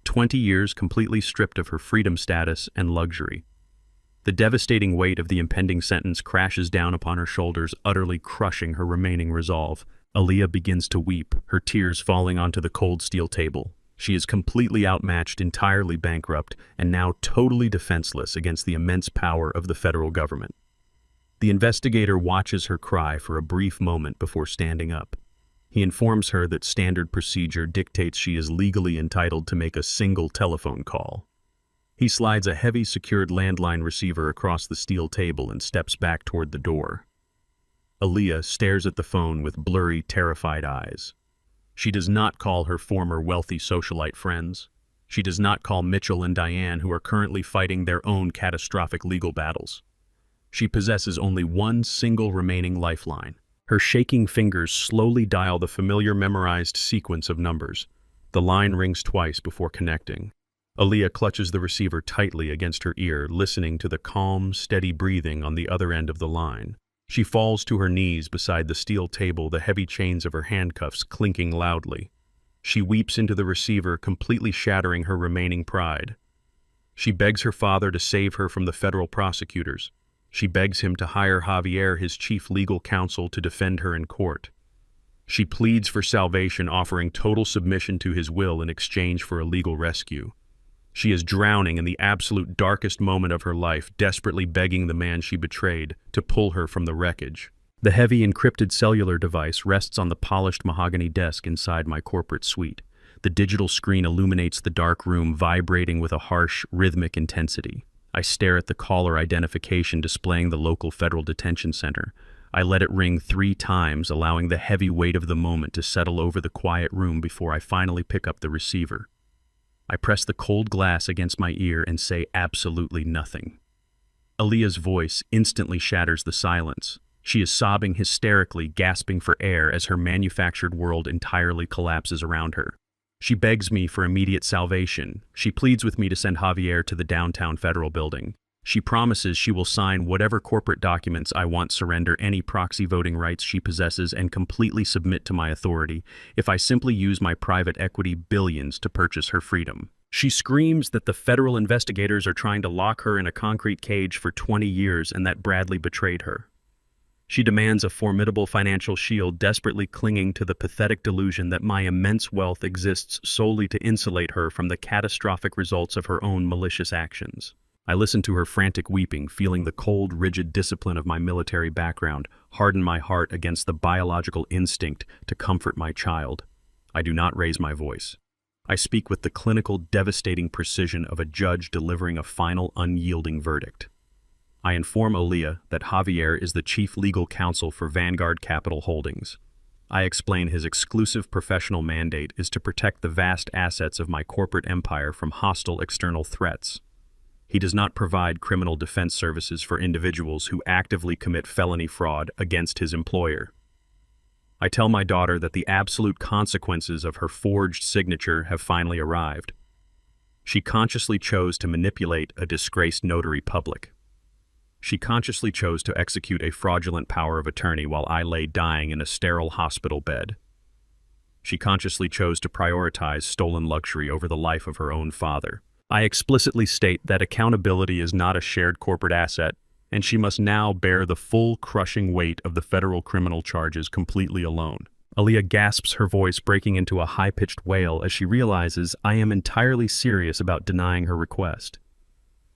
S1: 20 years completely stripped of her freedom status and luxury. The devastating weight of the impending sentence crashes down upon her shoulders, utterly crushing her remaining resolve. Aaliyah begins to weep, her tears falling onto the cold steel table. She is completely outmatched, entirely bankrupt, and now totally defenseless against the immense power of the federal government. The investigator watches her cry for a brief moment before standing up. He informs her that standard procedure dictates she is legally entitled to make a single telephone call. He slides a heavy secured landline receiver across the steel table and steps back toward the door. Aaliyah stares at the phone with blurry, terrified eyes. She does not call her former wealthy socialite friends. She does not call Mitchell and Diane, who are currently fighting their own catastrophic legal battles. She possesses only one single remaining lifeline. Her shaking fingers slowly dial the familiar memorized sequence of numbers. The line rings twice before connecting. Aaliyah clutches the receiver tightly against her ear, listening to the calm, steady breathing on the other end of the line. She falls to her knees beside the steel table, the heavy chains of her handcuffs clinking loudly. She weeps into the receiver, completely shattering her remaining pride. She begs her father to save her from the federal prosecutors. She begs him to hire Javier, his chief legal counsel, to defend her in court. She pleads for salvation, offering total submission to his will in exchange for a legal rescue. She is drowning in the absolute darkest moment of her life, desperately begging the man she betrayed to pull her from the wreckage. The heavy encrypted cellular device rests on the polished mahogany desk inside my corporate suite. The digital screen illuminates the dark room, vibrating with a harsh, rhythmic intensity. I stare at the caller identification displaying the local federal detention center. I let it ring 3 times, allowing the heavy weight of the moment to settle over the quiet room before I finally pick up the receiver. I press the cold glass against my ear and say absolutely nothing. Aaliyah's voice instantly shatters the silence. She is sobbing hysterically, gasping for air as her manufactured world entirely collapses around her. She begs me for immediate salvation. She pleads with me to send Javier to the downtown federal building. She promises she will sign whatever corporate documents I want, surrender any proxy voting rights she possesses, and completely submit to my authority if I simply use my private equity billions to purchase her freedom. She screams that the federal investigators are trying to lock her in a concrete cage for 20 years and that Bradley betrayed her. She demands a formidable financial shield, desperately clinging to the pathetic delusion that my immense wealth exists solely to insulate her from the catastrophic results of her own malicious actions. I listen to her frantic weeping, feeling the cold, rigid discipline of my military background harden my heart against the biological instinct to comfort my child. I do not raise my voice. I speak with the clinical, devastating precision of a judge delivering a final, unyielding verdict. I inform Aaliyah that Javier is the chief legal counsel for Vanguard Capital Holdings. I explain his exclusive professional mandate is to protect the vast assets of my corporate empire from hostile external threats. He does not provide criminal defense services for individuals who actively commit felony fraud against his employer. I tell my daughter that the absolute consequences of her forged signature have finally arrived. She consciously chose to manipulate a disgraced notary public. She consciously chose to execute a fraudulent power of attorney while I lay dying in a sterile hospital bed. She consciously chose to prioritize stolen luxury over the life of her own father. I explicitly state that accountability is not a shared corporate asset, and she must now bear the full crushing weight of the federal criminal charges completely alone. Aaliyah gasps, her voice breaking into a high-pitched wail as she realizes I am entirely serious about denying her request.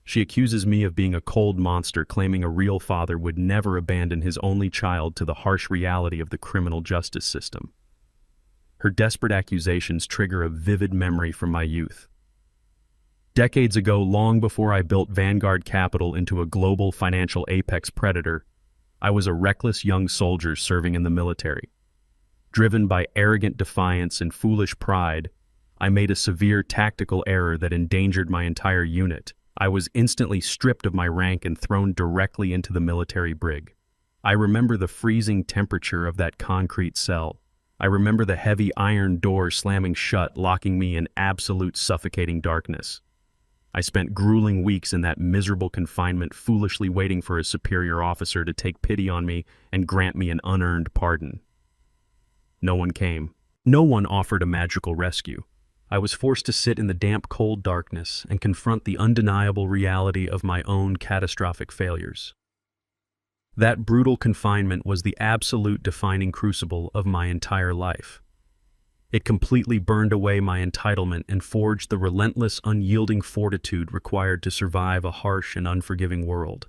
S1: She accuses me of being a cold monster, claiming a real father would never abandon his only child to the harsh reality of the criminal justice system. Her desperate accusations trigger a vivid memory from my youth. Decades ago, long before I built Vanguard Capital into a global financial apex predator, I was a reckless young soldier serving in the military. Driven by arrogant defiance and foolish pride, I made a severe tactical error that endangered my entire unit. I was instantly stripped of my rank and thrown directly into the military brig. I remember the freezing temperature of that concrete cell. I remember the heavy iron door slamming shut, locking me in absolute suffocating darkness. I spent grueling weeks in that miserable confinement, foolishly waiting for a superior officer to take pity on me and grant me an unearned pardon. No one came. No one offered a magical rescue. I was forced to sit in the damp, cold darkness and confront the undeniable reality of my own catastrophic failures. That brutal confinement was the absolute defining crucible of my entire life. It completely burned away my entitlement and forged the relentless, unyielding fortitude required to survive a harsh and unforgiving world.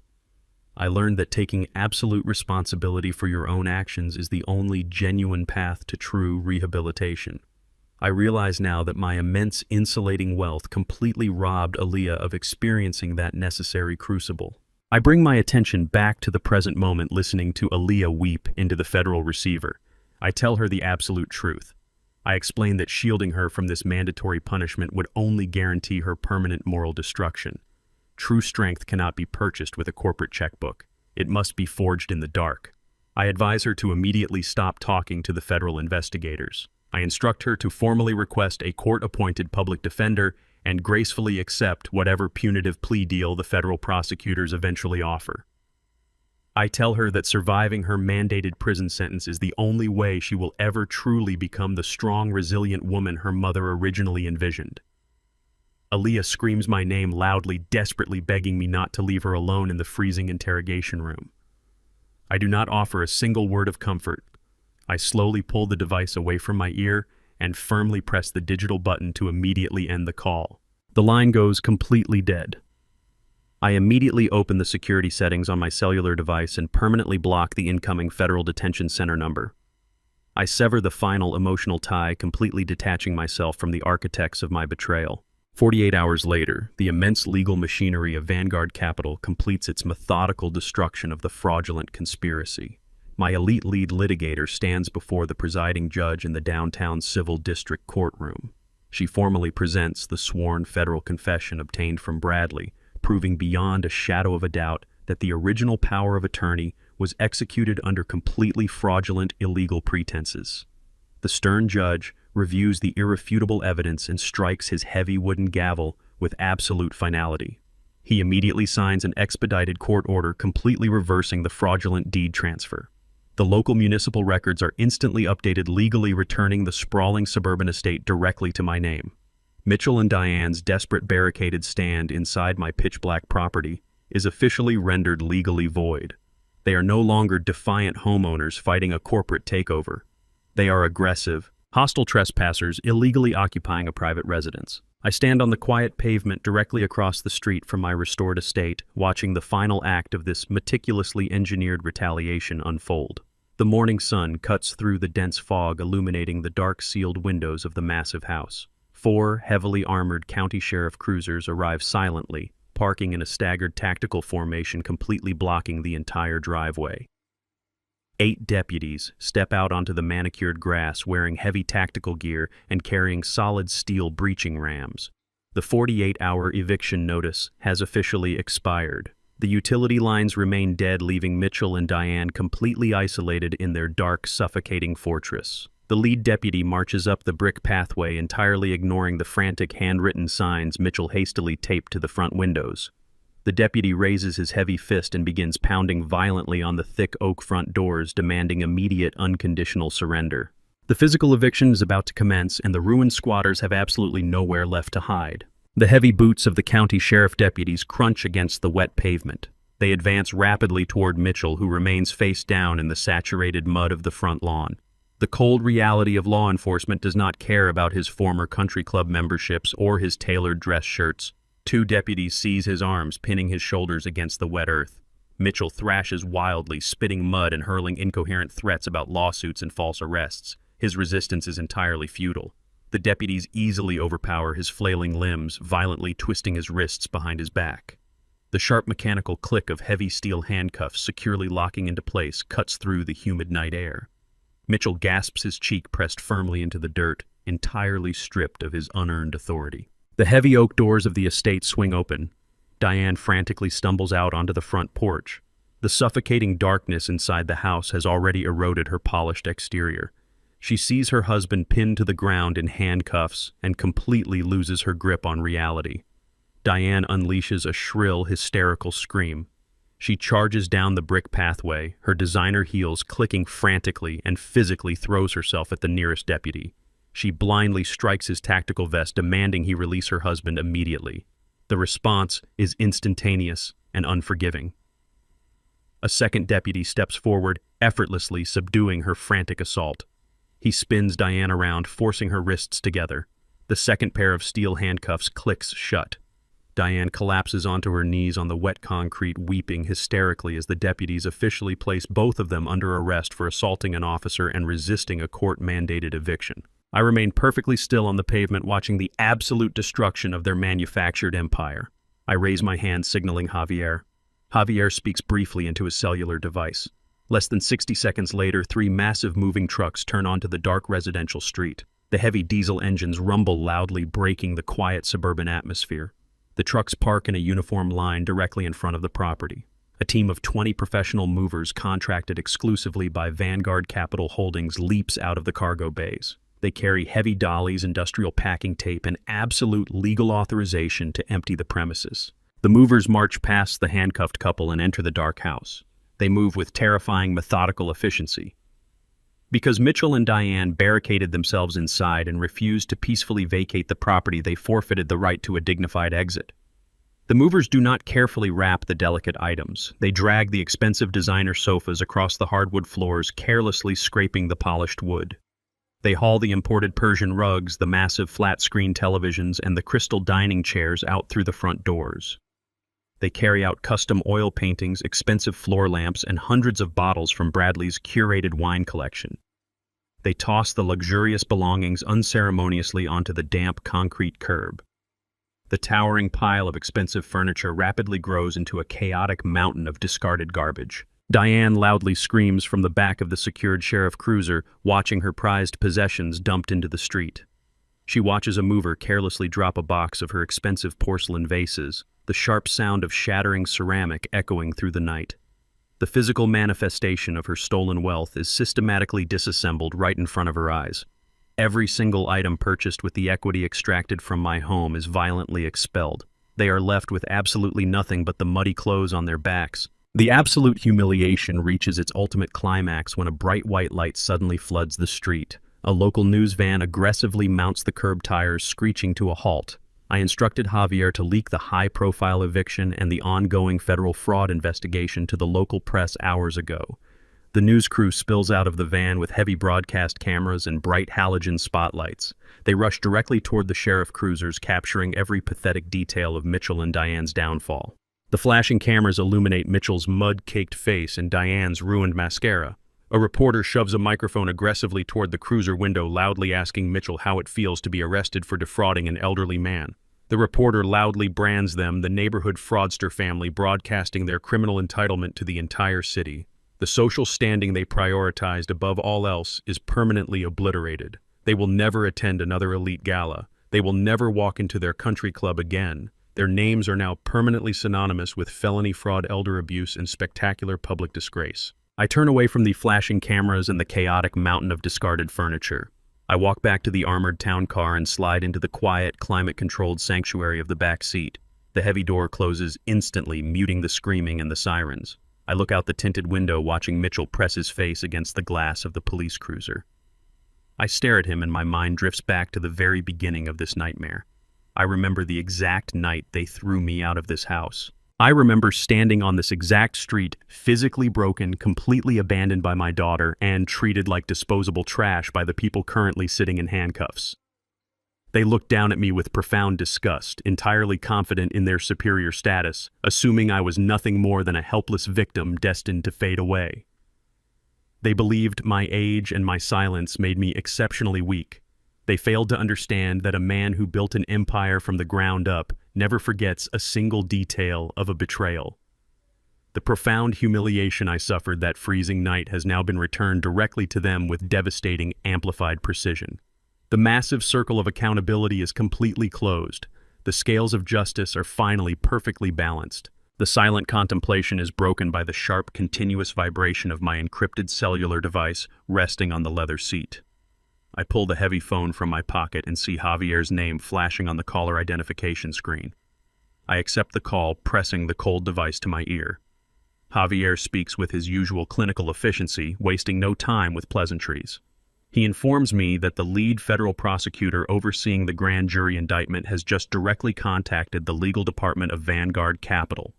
S1: I learned that taking absolute responsibility for your own actions is the only genuine path to true rehabilitation. I realize now that my immense insulating wealth completely robbed Aaliyah of experiencing that necessary crucible. I bring my attention back to the present moment, listening to Aaliyah weep into the federal receiver. I tell her the absolute truth. I explain that shielding her from this mandatory punishment would only guarantee her permanent moral destruction. True strength cannot be purchased with a corporate checkbook. It must be forged in the dark. I advise her to immediately stop talking to the federal investigators. I instruct her to formally request a court-appointed public defender and gracefully accept whatever punitive plea deal the federal prosecutors eventually offer. I tell her that surviving her mandated prison sentence is the only way she will ever truly become the strong, resilient woman her mother originally envisioned. Aaliyah screams my name loudly, desperately begging me not to leave her alone in the freezing interrogation room. I do not offer a single word of comfort. I slowly pull the device away from my ear and firmly press the digital button to immediately end the call. The line goes completely dead. I immediately open the security settings on my cellular device and permanently block the incoming Federal Detention Center number. I sever the final emotional tie, completely detaching myself from the architects of my betrayal. 48 hours later, the immense legal machinery of Vanguard Capital completes its methodical destruction of the fraudulent conspiracy. My elite lead litigator stands before the presiding judge in the downtown civil district courtroom. She formally presents the sworn federal confession obtained from Bradley, proving beyond a shadow of a doubt that the original power of attorney was executed under completely fraudulent, illegal pretenses. The stern judge reviews the irrefutable evidence and strikes his heavy wooden gavel with absolute finality. He immediately signs an expedited court order completely reversing the fraudulent deed transfer. The local municipal records are instantly updated, legally returning the sprawling suburban estate directly to my name. Mitchell and Diane's desperate barricaded stand inside my pitch-black property is officially rendered legally void. They are no longer defiant homeowners fighting a corporate takeover. They are aggressive, hostile trespassers illegally occupying a private residence. I stand on the quiet pavement directly across the street from my restored estate, watching the final act of this meticulously engineered retaliation unfold. The morning sun cuts through the dense fog, illuminating the dark sealed windows of the massive house. 4 heavily armored county sheriff cruisers arrive silently, parking in a staggered tactical formation completely blocking the entire driveway. 8 deputies step out onto the manicured grass wearing heavy tactical gear and carrying solid steel breaching rams. The 48-hour eviction notice has officially expired. The utility lines remain dead, leaving Mitchell and Diane completely isolated in their dark, suffocating fortress. The lead deputy marches up the brick pathway, entirely ignoring the frantic handwritten signs Mitchell hastily taped to the front windows. The deputy raises his heavy fist and begins pounding violently on the thick oak front doors, demanding immediate, unconditional surrender. The physical eviction is about to commence, and the ruined squatters have absolutely nowhere left to hide. The heavy boots of the county sheriff deputies crunch against the wet pavement. They advance rapidly toward Mitchell, who remains face down in the saturated mud of the front lawn. The cold reality of law enforcement does not care about his former country club memberships or his tailored dress shirts. 2 deputies seize his arms, pinning his shoulders against the wet earth. Mitchell thrashes wildly, spitting mud and hurling incoherent threats about lawsuits and false arrests. His resistance is entirely futile. The deputies easily overpower his flailing limbs, violently twisting his wrists behind his back. The sharp mechanical click of heavy steel handcuffs securely locking into place cuts through the humid night air. Mitchell gasps, his cheek pressed firmly into the dirt, entirely stripped of his unearned authority. The heavy oak doors of the estate swing open. Diane frantically stumbles out onto the front porch. The suffocating darkness inside the house has already eroded her polished exterior. She sees her husband pinned to the ground in handcuffs and completely loses her grip on reality. Diane unleashes a shrill, hysterical scream. She charges down the brick pathway, her designer heels clicking frantically, and physically throws herself at the nearest deputy. She blindly strikes his tactical vest, demanding he release her husband immediately. The response is instantaneous and unforgiving. A second deputy steps forward, effortlessly subduing her frantic assault. He spins Diane around, forcing her wrists together. The second pair of steel handcuffs clicks shut. Diane collapses onto her knees on the wet concrete, weeping hysterically as the deputies officially place both of them under arrest for assaulting an officer and resisting a court-mandated eviction. I remain perfectly still on the pavement, watching the absolute destruction of their manufactured empire. I raise my hand, signaling Javier. Javier speaks briefly into his cellular device. Less than 60 seconds later, 3 massive moving trucks turn onto the dark residential street. The heavy diesel engines rumble loudly, breaking the quiet suburban atmosphere. The trucks park in a uniform line directly in front of the property. A team of 20 professional movers contracted exclusively by Vanguard Capital Holdings leaps out of the cargo bays. They carry heavy dollies, industrial packing tape, and absolute legal authorization to empty the premises. The movers march past the handcuffed couple and enter the dark house. They move with terrifying, methodical efficiency. Because Mitchell and Diane barricaded themselves inside and refused to peacefully vacate the property, they forfeited the right to a dignified exit. The movers do not carefully wrap the delicate items. They drag the expensive designer sofas across the hardwood floors, carelessly scraping the polished wood. They haul the imported Persian rugs, the massive flat-screen televisions, and the crystal dining chairs out through the front doors. They carry out custom oil paintings, expensive floor lamps, and hundreds of bottles from Bradley's curated wine collection. They toss the luxurious belongings unceremoniously onto the damp concrete curb. The towering pile of expensive furniture rapidly grows into a chaotic mountain of discarded garbage. Diane loudly screams from the back of the secured sheriff cruiser, watching her prized possessions dumped into the street. She watches a mover carelessly drop a box of her expensive porcelain vases, the sharp sound of shattering ceramic echoing through the night. The physical manifestation of her stolen wealth is systematically disassembled right in front of her eyes. Every single item purchased with the equity extracted from my home is violently expelled. They are left with absolutely nothing but the muddy clothes on their backs. The absolute humiliation reaches its ultimate climax when a bright white light suddenly floods the street. A local news van aggressively mounts the curb tires, screeching to a halt. I instructed Javier to leak the high-profile eviction and the ongoing federal fraud investigation to the local press hours ago. The news crew spills out of the van with heavy broadcast cameras and bright halogen spotlights. They rush directly toward the sheriff cruisers, capturing every pathetic detail of Mitchell and Diane's downfall. The flashing cameras illuminate Mitchell's mud-caked face and Diane's ruined mascara. A reporter shoves a microphone aggressively toward the cruiser window, loudly asking Mitchell how it feels to be arrested for defrauding an elderly man. The reporter loudly brands them the neighborhood fraudster family, broadcasting their criminal entitlement to the entire city. The social standing they prioritized above all else is permanently obliterated. They will never attend another elite gala. They will never walk into their country club again. Their names are now permanently synonymous with felony fraud, elder abuse, and spectacular public disgrace. I turn away from the flashing cameras and the chaotic mountain of discarded furniture. I walk back to the armored town car and slide into the quiet, climate-controlled sanctuary of the back seat. The heavy door closes instantly, muting the screaming and the sirens. I look out the tinted window, watching Mitchell press his face against the glass of the police cruiser. I stare at him and my mind drifts back to the very beginning of this nightmare. I remember the exact night they threw me out of this house. I remember standing on this exact street, physically broken, completely abandoned by my daughter, and treated like disposable trash by the people currently sitting in handcuffs. They looked down at me with profound disgust, entirely confident in their superior status, assuming I was nothing more than a helpless victim destined to fade away. They believed my age and my silence made me exceptionally weak. They failed to understand that a man who built an empire from the ground up never forgets a single detail of a betrayal. The profound humiliation I suffered that freezing night has now been returned directly to them with devastating, amplified precision. The massive circle of accountability is completely closed. The scales of justice are finally perfectly balanced. The silent contemplation is broken by the sharp, continuous vibration of my encrypted cellular device resting on the leather seat. I pull the heavy phone from my pocket and see Javier's name flashing on the caller identification screen. I accept the call, pressing the cold device to my ear. Javier speaks with his usual clinical efficiency, wasting no time with pleasantries. He informs me that the lead federal prosecutor overseeing the grand jury indictment has just directly contacted the legal department of Vanguard Capital.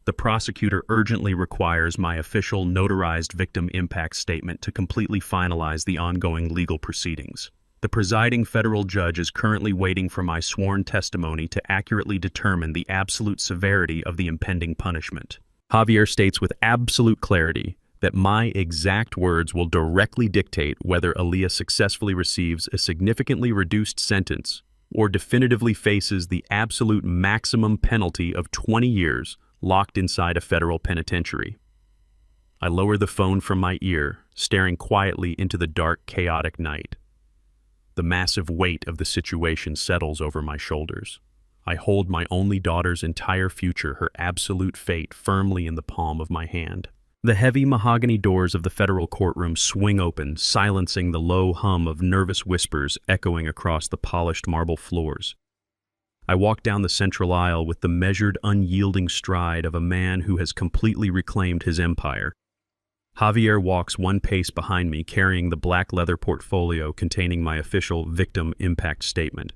S1: The prosecutor urgently requires my official notarized victim impact statement to completely finalize the ongoing legal proceedings. The presiding federal judge is currently waiting for my sworn testimony to accurately determine the absolute severity of the impending punishment. Javier states with absolute clarity that my exact words will directly dictate whether Aaliyah successfully receives a significantly reduced sentence or definitively faces the absolute maximum penalty of 20 years locked inside a federal penitentiary. I lower the phone from my ear, staring quietly into the dark, chaotic night. The massive weight of the situation settles over my shoulders. I hold my only daughter's entire future, her absolute fate, firmly in the palm of my hand. The heavy mahogany doors of the federal courtroom swing open, silencing the low hum of nervous whispers echoing across the polished marble floors. I walk down the central aisle with the measured, unyielding stride of a man who has completely reclaimed his empire. Javier walks one pace behind me, carrying the black leather portfolio containing my official victim impact statement.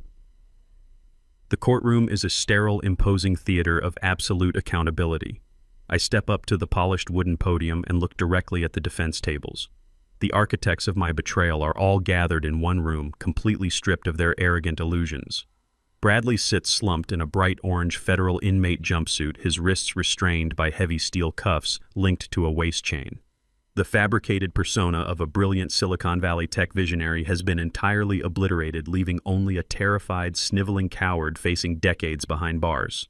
S1: The courtroom is a sterile, imposing theater of absolute accountability. I step up to the polished wooden podium and look directly at the defense tables. The architects of my betrayal are all gathered in one room, completely stripped of their arrogant illusions. Bradley sits slumped in a bright orange federal inmate jumpsuit, his wrists restrained by heavy steel cuffs linked to a waist chain. The fabricated persona of a brilliant Silicon Valley tech visionary has been entirely obliterated, leaving only a terrified, sniveling coward facing decades behind bars.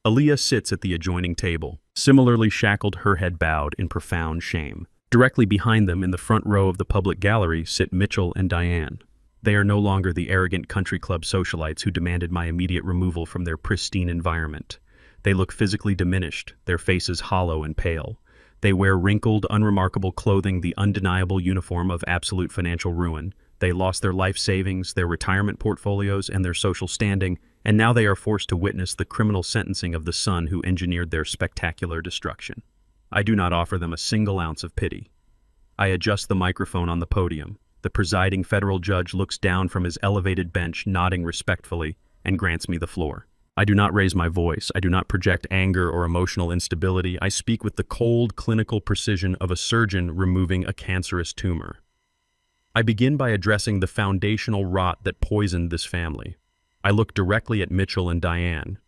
S1: Aaliyah sits at the adjoining table, similarly shackled, her head bowed in profound shame. Directly behind them, in the front row of the public gallery, sit Mitchell and Diane. They are no longer the arrogant country club socialites who demanded my immediate removal from their pristine environment. They look physically diminished, their faces hollow and pale. They wear wrinkled, unremarkable clothing, the undeniable uniform of absolute financial ruin. They lost their life savings, their retirement portfolios, and their social standing, and now they are forced to witness the criminal sentencing of the son who engineered their spectacular destruction. I do not offer them a single ounce of pity. I adjust the microphone on the podium. The presiding federal judge looks down from his elevated bench, nodding respectfully, and grants me the floor. I do not raise my voice. I do not project anger or emotional instability. I speak with the cold, clinical precision of a surgeon removing a cancerous tumor. I begin by addressing the foundational rot that poisoned this family. I look directly at Mitchell and Diane.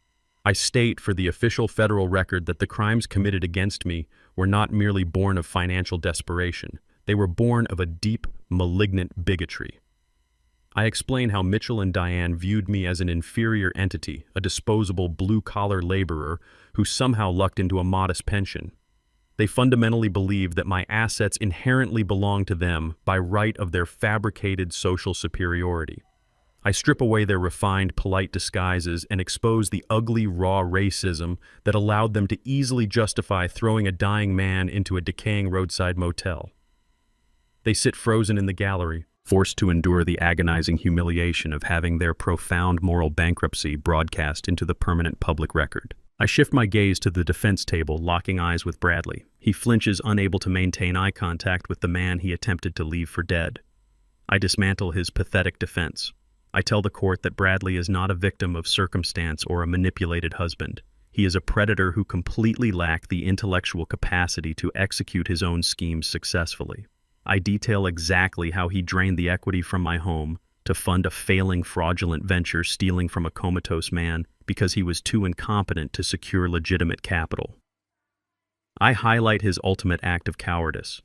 S1: I state for the official federal record that the crimes committed against me were not merely born of financial desperation. They were born of a deep, malignant bigotry. I explain how Mitchell and Diane viewed me as an inferior entity, a disposable blue-collar laborer who somehow lucked into a modest pension. They fundamentally believed that my assets inherently belonged to them by right of their fabricated social superiority. I strip away their refined, polite disguises and expose the ugly, raw racism that allowed them to easily justify throwing a dying man into a decaying roadside motel. They sit frozen in the gallery, forced to endure the agonizing humiliation of having their profound moral bankruptcy broadcast into the permanent public record. I shift my gaze to the defense table, locking eyes with Bradley. He flinches, unable to maintain eye contact with the man he attempted to leave for dead. I dismantle his pathetic defense. I tell the court that Bradley is not a victim of circumstance or a manipulated husband. He is a predator who completely lacked the intellectual capacity to execute his own schemes successfully. I detail exactly how he drained the equity from my home to fund a failing fraudulent venture, stealing from a comatose man because he was too incompetent to secure legitimate capital. I highlight his ultimate act of cowardice.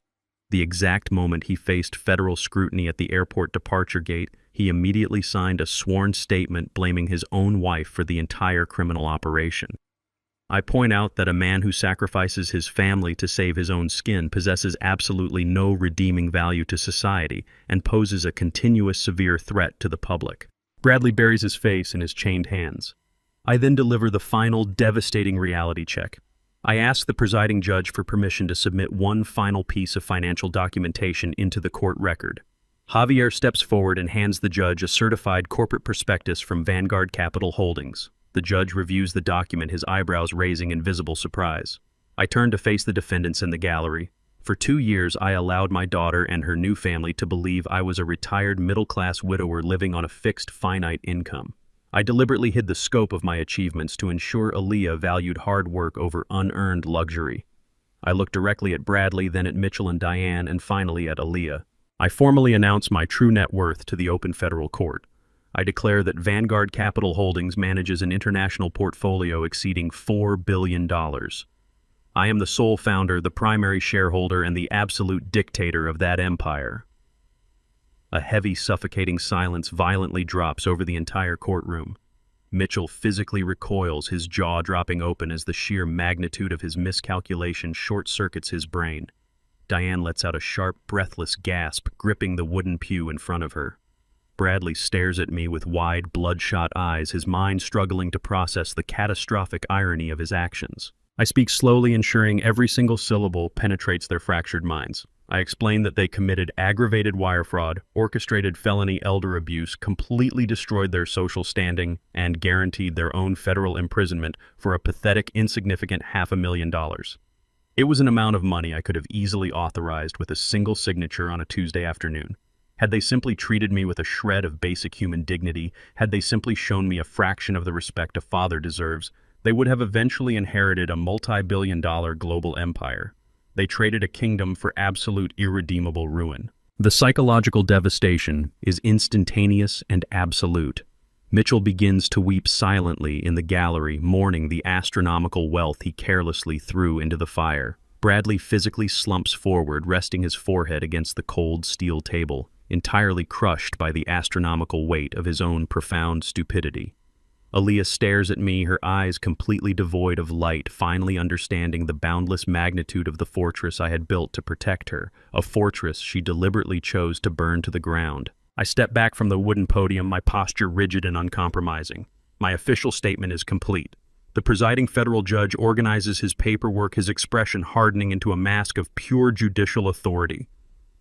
S1: The exact moment he faced federal scrutiny at the airport departure gate, he immediately signed a sworn statement blaming his own wife for the entire criminal operation. I point out that a man who sacrifices his family to save his own skin possesses absolutely no redeeming value to society and poses a continuous severe threat to the public. Bradley buries his face in his chained hands. I then deliver the final devastating reality check. I ask the presiding judge for permission to submit one final piece of financial documentation into the court record. Javier steps forward and hands the judge a certified corporate prospectus from Vanguard Capital Holdings. The judge reviews the document, his eyebrows raising in visible surprise. I turn to face the defendants in the gallery. For 2 years, I allowed my daughter and her new family to believe I was a retired middle-class widower living on a fixed, finite income. I deliberately hid the scope of my achievements to ensure Aaliyah valued hard work over unearned luxury. I look directly at Bradley, then at Mitchell and Diane, and finally at Aaliyah. I formally announce my true net worth to the open federal court. I declare that Vanguard Capital Holdings manages an international portfolio exceeding $4 billion. I am the sole founder, the primary shareholder, and the absolute dictator of that empire. A heavy, suffocating silence violently drops over the entire courtroom. Mitchell physically recoils, his jaw dropping open as the sheer magnitude of his miscalculation short-circuits his brain. Diane lets out a sharp, breathless gasp, gripping the wooden pew in front of her. Bradley stares at me with wide, bloodshot eyes, his mind struggling to process the catastrophic irony of his actions. I speak slowly, ensuring every single syllable penetrates their fractured minds. I explain that they committed aggravated wire fraud, orchestrated felony elder abuse, completely destroyed their social standing, and guaranteed their own federal imprisonment for a pathetic, insignificant $500,000. It was an amount of money I could have easily authorized with a single signature on a Tuesday afternoon. Had they simply treated me with a shred of basic human dignity, had they simply shown me a fraction of the respect a father deserves, they would have eventually inherited a multi-billion-dollar global empire. They traded a kingdom for absolute irredeemable ruin. The psychological devastation is instantaneous and absolute. Mitchell begins to weep silently in the gallery, mourning the astronomical wealth he carelessly threw into the fire. Bradley physically slumps forward, resting his forehead against the cold steel table, entirely crushed by the astronomical weight of his own profound stupidity. Aaliyah stares at me, her eyes completely devoid of light, finally understanding the boundless magnitude of the fortress I had built to protect her, a fortress she deliberately chose to burn to the ground. I step back from the wooden podium, my posture rigid and uncompromising. My official statement is complete. The presiding federal judge organizes his paperwork, his expression hardening into a mask of pure judicial authority.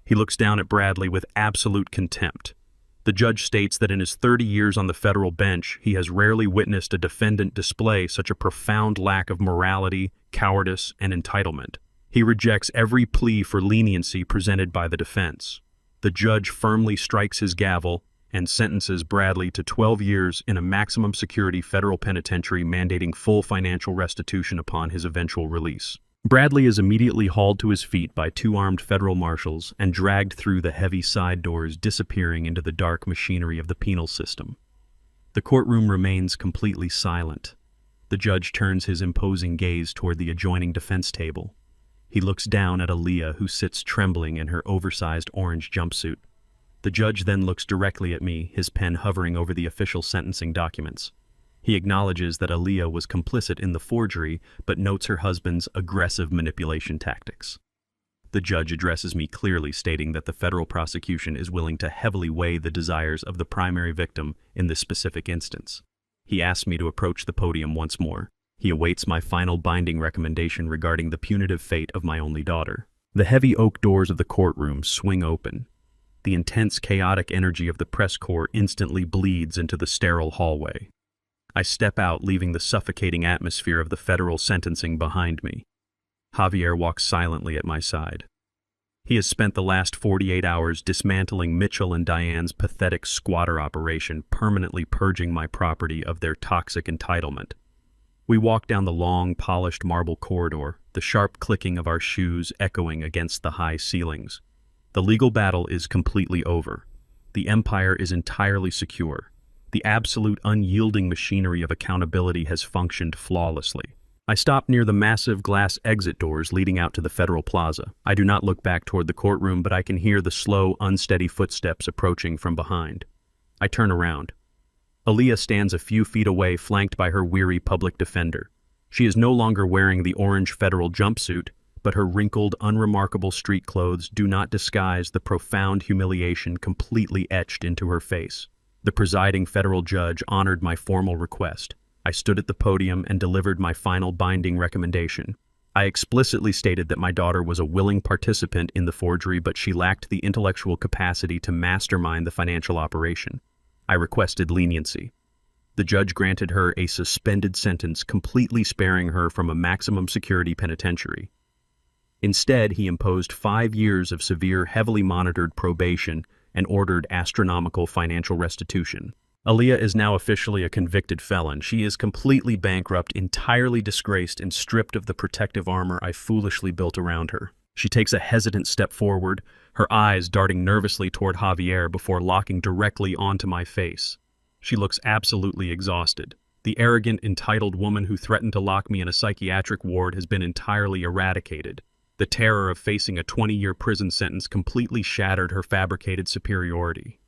S1: He looks down at Bradley with absolute contempt. The judge states that in his 30 years on the federal bench, he has rarely witnessed a defendant display such a profound lack of morality, cowardice, and entitlement. He rejects every plea for leniency presented by the defense. The judge firmly strikes his gavel and sentences Bradley to 12 years in a maximum security federal penitentiary, mandating full financial restitution upon his eventual release. Bradley is immediately hauled to his feet by two armed federal marshals and dragged through the heavy side doors, disappearing into the dark machinery of the penal system. The courtroom remains completely silent. The judge turns his imposing gaze toward the adjoining defense table. He looks down at Aaliyah, who sits trembling in her oversized orange jumpsuit. The judge then looks directly at me, his pen hovering over the official sentencing documents. He acknowledges that Aaliyah was complicit in the forgery, but notes her husband's aggressive manipulation tactics. The judge addresses me clearly, stating that the federal prosecution is willing to heavily weigh the desires of the primary victim in this specific instance. He asks me to approach the podium once more. He awaits my final binding recommendation regarding the punitive fate of my only daughter. The heavy oak doors of the courtroom swing open. The intense, chaotic energy of the press corps instantly bleeds into the sterile hallway. I step out, leaving the suffocating atmosphere of the federal sentencing behind me. Javier walks silently at my side. He has spent the last 48 hours dismantling Mitchell and Diane's pathetic squatter operation, permanently purging my property of their toxic entitlement. We walk down the long, polished marble corridor, the sharp clicking of our shoes echoing against the high ceilings. The legal battle is completely over. The empire is entirely secure. The absolute unyielding machinery of accountability has functioned flawlessly. I stop near the massive glass exit doors leading out to the federal plaza. I do not look back toward the courtroom, but I can hear the slow, unsteady footsteps approaching from behind. I turn around. Aaliyah stands a few feet away, flanked by her weary public defender. She is no longer wearing the orange federal jumpsuit, but her wrinkled, unremarkable street clothes do not disguise the profound humiliation completely etched into her face. The presiding federal judge honored my formal request. I stood at the podium and delivered my final binding recommendation. I explicitly stated that my daughter was a willing participant in the forgery, but she lacked the intellectual capacity to mastermind the financial operation. I requested leniency. The judge granted her a suspended sentence, completely sparing her from a maximum security penitentiary. Instead, he imposed 5 years of severe, heavily monitored probation and ordered astronomical financial restitution. Aaliyah is now officially a convicted felon. She is completely bankrupt, entirely disgraced, and stripped of the protective armor I foolishly built around her. She takes a hesitant step forward, her eyes darting nervously toward Javier before locking directly onto my face. She looks absolutely exhausted. The arrogant, entitled woman who threatened to lock me in a psychiatric ward has been entirely eradicated. The terror of facing a 20-year prison sentence completely shattered her fabricated superiority.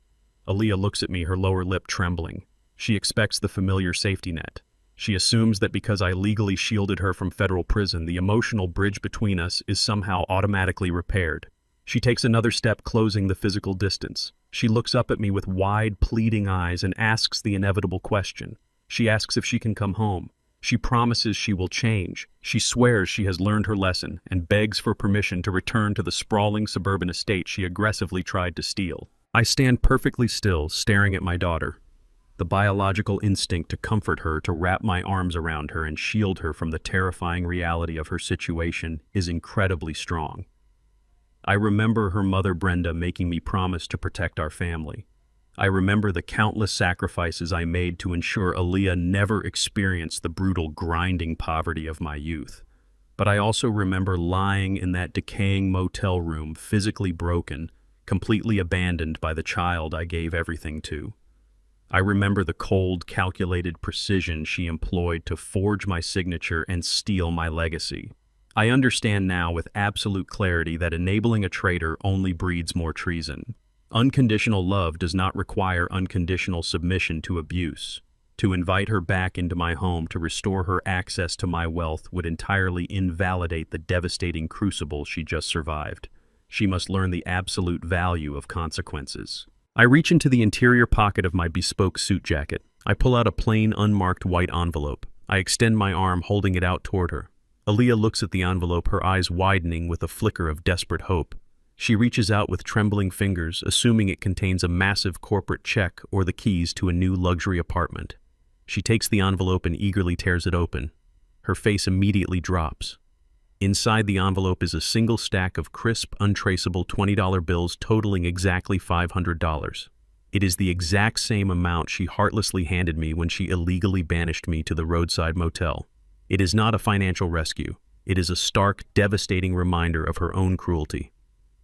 S1: Aaliyah looks at me, her lower lip trembling. She expects the familiar safety net. She assumes that because I legally shielded her from federal prison, the emotional bridge between us is somehow automatically repaired. She takes another step, closing the physical distance. She looks up at me with wide, pleading eyes and asks the inevitable question. She asks if she can come home. She promises she will change. She swears she has learned her lesson and begs for permission to return to the sprawling suburban estate she aggressively tried to steal. I stand perfectly still, staring at my daughter. The biological instinct to comfort her, to wrap my arms around her and shield her from the terrifying reality of her situation is incredibly strong. I remember her mother Brenda making me promise to protect our family. I remember the countless sacrifices I made to ensure Aaliyah never experienced the brutal, grinding poverty of my youth. But I also remember lying in that decaying motel room, physically broken, completely abandoned by the child I gave everything to. I remember the cold, calculated precision she employed to forge my signature and steal my legacy. I understand now with absolute clarity that enabling a traitor only breeds more treason. Unconditional love does not require unconditional submission to abuse. To invite her back into my home to restore her access to my wealth would entirely invalidate the devastating crucible she just survived. She must learn the absolute value of consequences. I reach into the interior pocket of my bespoke suit jacket. I pull out a plain, unmarked white envelope. I extend my arm, holding it out toward her. Aaliyah looks at the envelope, her eyes widening with a flicker of desperate hope. She reaches out with trembling fingers, assuming it contains a massive corporate check or the keys to a new luxury apartment. She takes the envelope and eagerly tears it open. Her face immediately drops. Inside the envelope is a single stack of crisp, untraceable $20 bills totaling exactly $500. It is the exact same amount she heartlessly handed me when she illegally banished me to the roadside motel. It is not a financial rescue. It is a stark, devastating reminder of her own cruelty.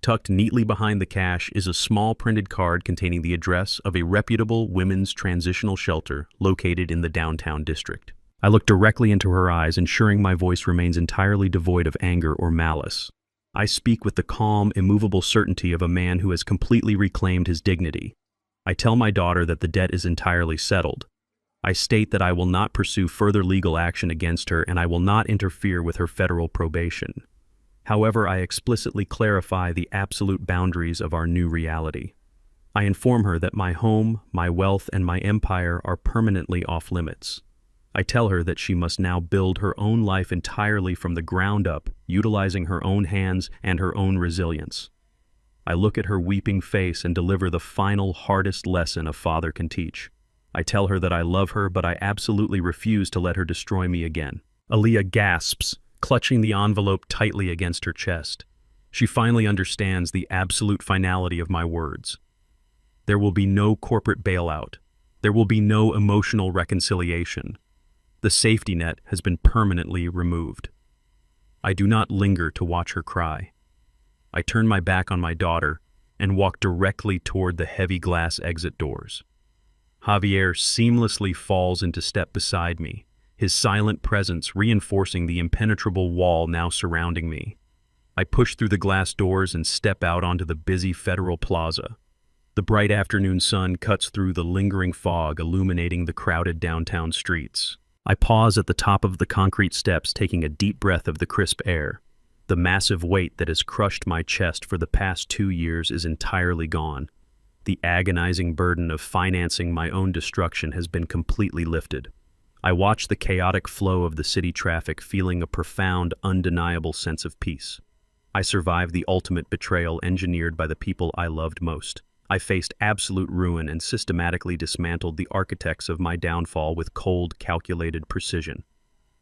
S1: Tucked neatly behind the cash is a small printed card containing the address of a reputable women's transitional shelter located in the downtown district. I look directly into her eyes, ensuring my voice remains entirely devoid of anger or malice. I speak with the calm, immovable certainty of a man who has completely reclaimed his dignity. I tell my daughter that the debt is entirely settled. I state that I will not pursue further legal action against her and I will not interfere with her federal probation. However, I explicitly clarify the absolute boundaries of our new reality. I inform her that my home, my wealth, and my empire are permanently off limits. I tell her that she must now build her own life entirely from the ground up, utilizing her own hands and her own resilience. I look at her weeping face and deliver the final, hardest lesson a father can teach. I tell her that I love her, but I absolutely refuse to let her destroy me again. Aaliyah gasps, clutching the envelope tightly against her chest. She finally understands the absolute finality of my words. There will be no corporate bailout. There will be no emotional reconciliation. The safety net has been permanently removed. I do not linger to watch her cry. I turn my back on my daughter and walk directly toward the heavy glass exit doors. Javier seamlessly falls into step beside me, his silent presence reinforcing the impenetrable wall now surrounding me. I push through the glass doors and step out onto the busy Federal Plaza. The bright afternoon sun cuts through the lingering fog, illuminating the crowded downtown streets. I pause at the top of the concrete steps, taking a deep breath of the crisp air. The massive weight that has crushed my chest for the past 2 years is entirely gone. The agonizing burden of financing my own destruction has been completely lifted. I watch the chaotic flow of the city traffic, feeling a profound, undeniable sense of peace. I survived the ultimate betrayal engineered by the people I loved most. I faced absolute ruin and systematically dismantled the architects of my downfall with cold, calculated precision.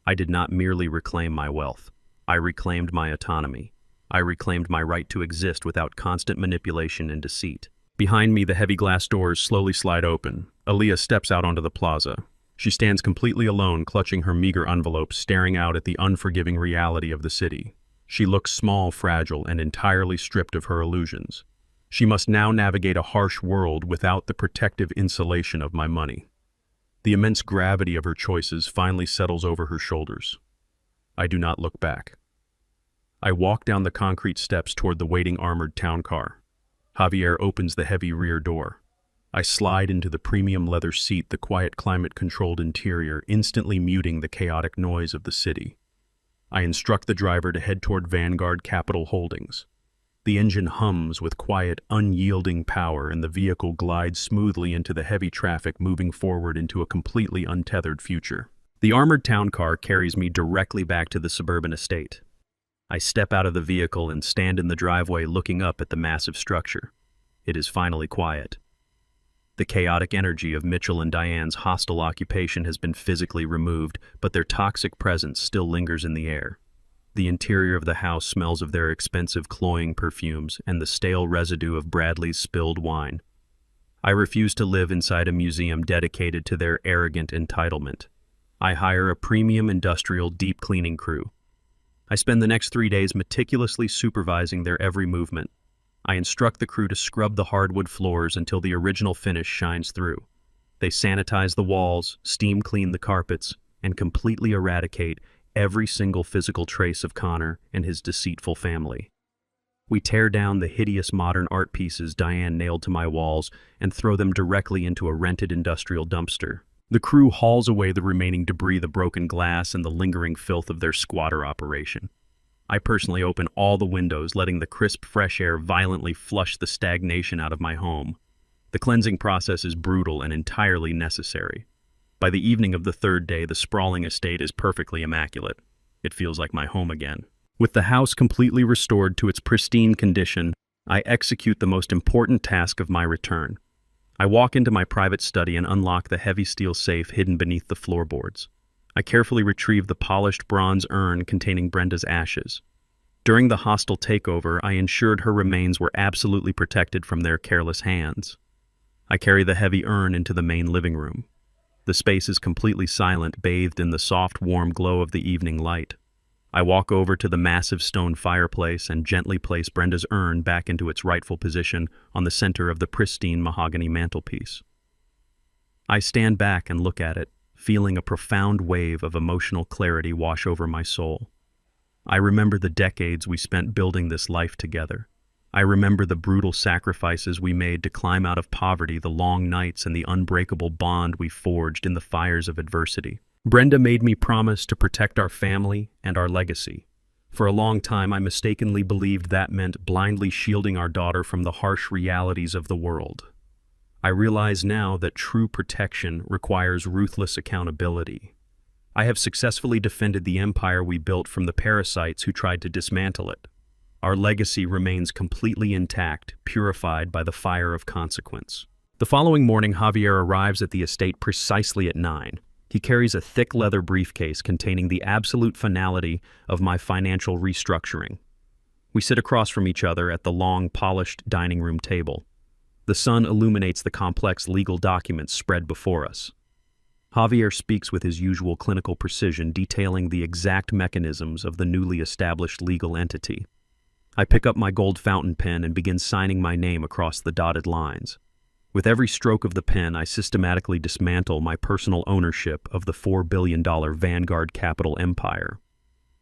S1: I did not merely reclaim my wealth. I reclaimed my autonomy. I reclaimed my right to exist without constant manipulation and deceit. Behind me, the heavy glass doors slowly slide open. Aaliyah steps out onto the plaza. She stands completely alone, clutching her meager envelope, staring out at the unforgiving reality of the city. She looks small, fragile, and entirely stripped of her illusions. She must now navigate a harsh world without the protective insulation of my money. The immense gravity of her choices finally settles over her shoulders. I do not look back. I walk down the concrete steps toward the waiting armored town car. Javier opens the heavy rear door. I slide into the premium leather seat, the quiet climate-controlled interior instantly muting the chaotic noise of the city. I instruct the driver to head toward Vanguard Capital Holdings. The engine hums with quiet, unyielding power, and the vehicle glides smoothly into the heavy traffic, moving forward into a completely untethered future. The armored town car carries me directly back to the suburban estate. I step out of the vehicle and stand in the driveway looking up at the massive structure. It is finally quiet. The chaotic energy of Mitchell and Diane's hostile occupation has been physically removed, but their toxic presence still lingers in the air. The interior of the house smells of their expensive cloying perfumes and the stale residue of Bradley's spilled wine. I refuse to live inside a museum dedicated to their arrogant entitlement. I hire a premium industrial deep cleaning crew. I spend the next 3 days meticulously supervising their every movement. I instruct the crew to scrub the hardwood floors until the original finish shines through. They sanitize the walls, steam clean the carpets, and completely eradicate every single physical trace of Connor and his deceitful family. We tear down the hideous modern art pieces Diane nailed to my walls and throw them directly into a rented industrial dumpster. The crew hauls away the remaining debris, the broken glass, and the lingering filth of their squatter operation. I personally open all the windows, letting the crisp, fresh air violently flush the stagnation out of my home. The cleansing process is brutal and entirely necessary. By the evening of the third day, the sprawling estate is perfectly immaculate. It feels like my home again. With the house completely restored to its pristine condition, I execute the most important task of my return. I walk into my private study and unlock the heavy steel safe hidden beneath the floorboards. I carefully retrieve the polished bronze urn containing Brenda's ashes. During the hostile takeover, I ensured her remains were absolutely protected from their careless hands. I carry the heavy urn into the main living room. The space is completely silent, bathed in the soft, warm glow of the evening light. I walk over to the massive stone fireplace and gently place Brenda's urn back into its rightful position on the center of the pristine mahogany mantelpiece. I stand back and look at it, feeling a profound wave of emotional clarity wash over my soul. I remember the decades we spent building this life together. I remember the brutal sacrifices we made to climb out of poverty, the long nights, and the unbreakable bond we forged in the fires of adversity. Brenda made me promise to protect our family and our legacy. For a long time, I mistakenly believed that meant blindly shielding our daughter from the harsh realities of the world. I realize now that true protection requires ruthless accountability. I have successfully defended the empire we built from the parasites who tried to dismantle it. Our legacy remains completely intact, purified by the fire of consequence. The following morning, Javier arrives at the estate precisely at 9. He carries a thick leather briefcase containing the absolute finality of my financial restructuring. We sit across from each other at the long, polished dining room table. The sun illuminates the complex legal documents spread before us. Javier speaks with his usual clinical precision, detailing the exact mechanisms of the newly established legal entity. I pick up my gold fountain pen and begin signing my name across the dotted lines. With every stroke of the pen, I systematically dismantle my personal ownership of the $4 billion Vanguard Capital empire.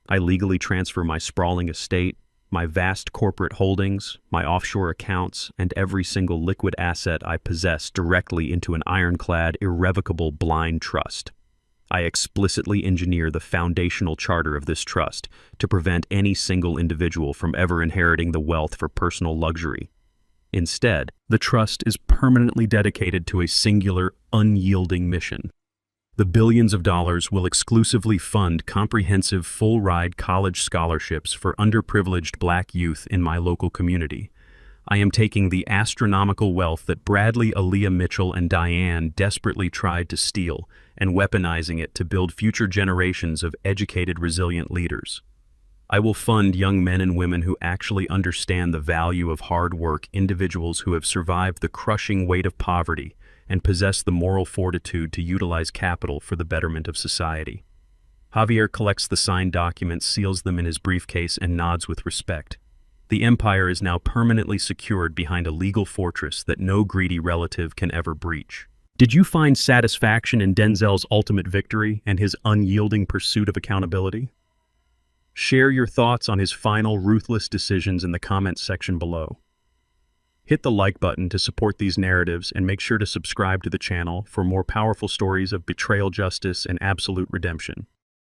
S1: I legally transfer my sprawling estate, my vast corporate holdings, my offshore accounts, and every single liquid asset I possess directly into an ironclad, irrevocable blind trust. I explicitly engineer the foundational charter of this trust to prevent any single individual from ever inheriting the wealth for personal luxury. Instead, the trust is permanently dedicated to a singular, unyielding mission. The billions of dollars will exclusively fund comprehensive full-ride college scholarships for underprivileged Black youth in my local community. I am taking the astronomical wealth that Bradley, Aaliyah Mitchell, and Diane desperately tried to steal and weaponizing it to build future generations of educated, resilient leaders. I will fund young men and women who actually understand the value of hard work, individuals who have survived the crushing weight of poverty and possess the moral fortitude to utilize capital for the betterment of society. Javier collects the signed documents, seals them in his briefcase, and nods with respect. The empire is now permanently secured behind a legal fortress that no greedy relative can ever breach. Did you find satisfaction in Denzel's ultimate victory and his unyielding pursuit of accountability? Share your thoughts on his final ruthless decisions in the comments section below. Hit the like button to support these narratives and make sure to subscribe to the channel for more powerful stories of betrayal, justice, and absolute redemption.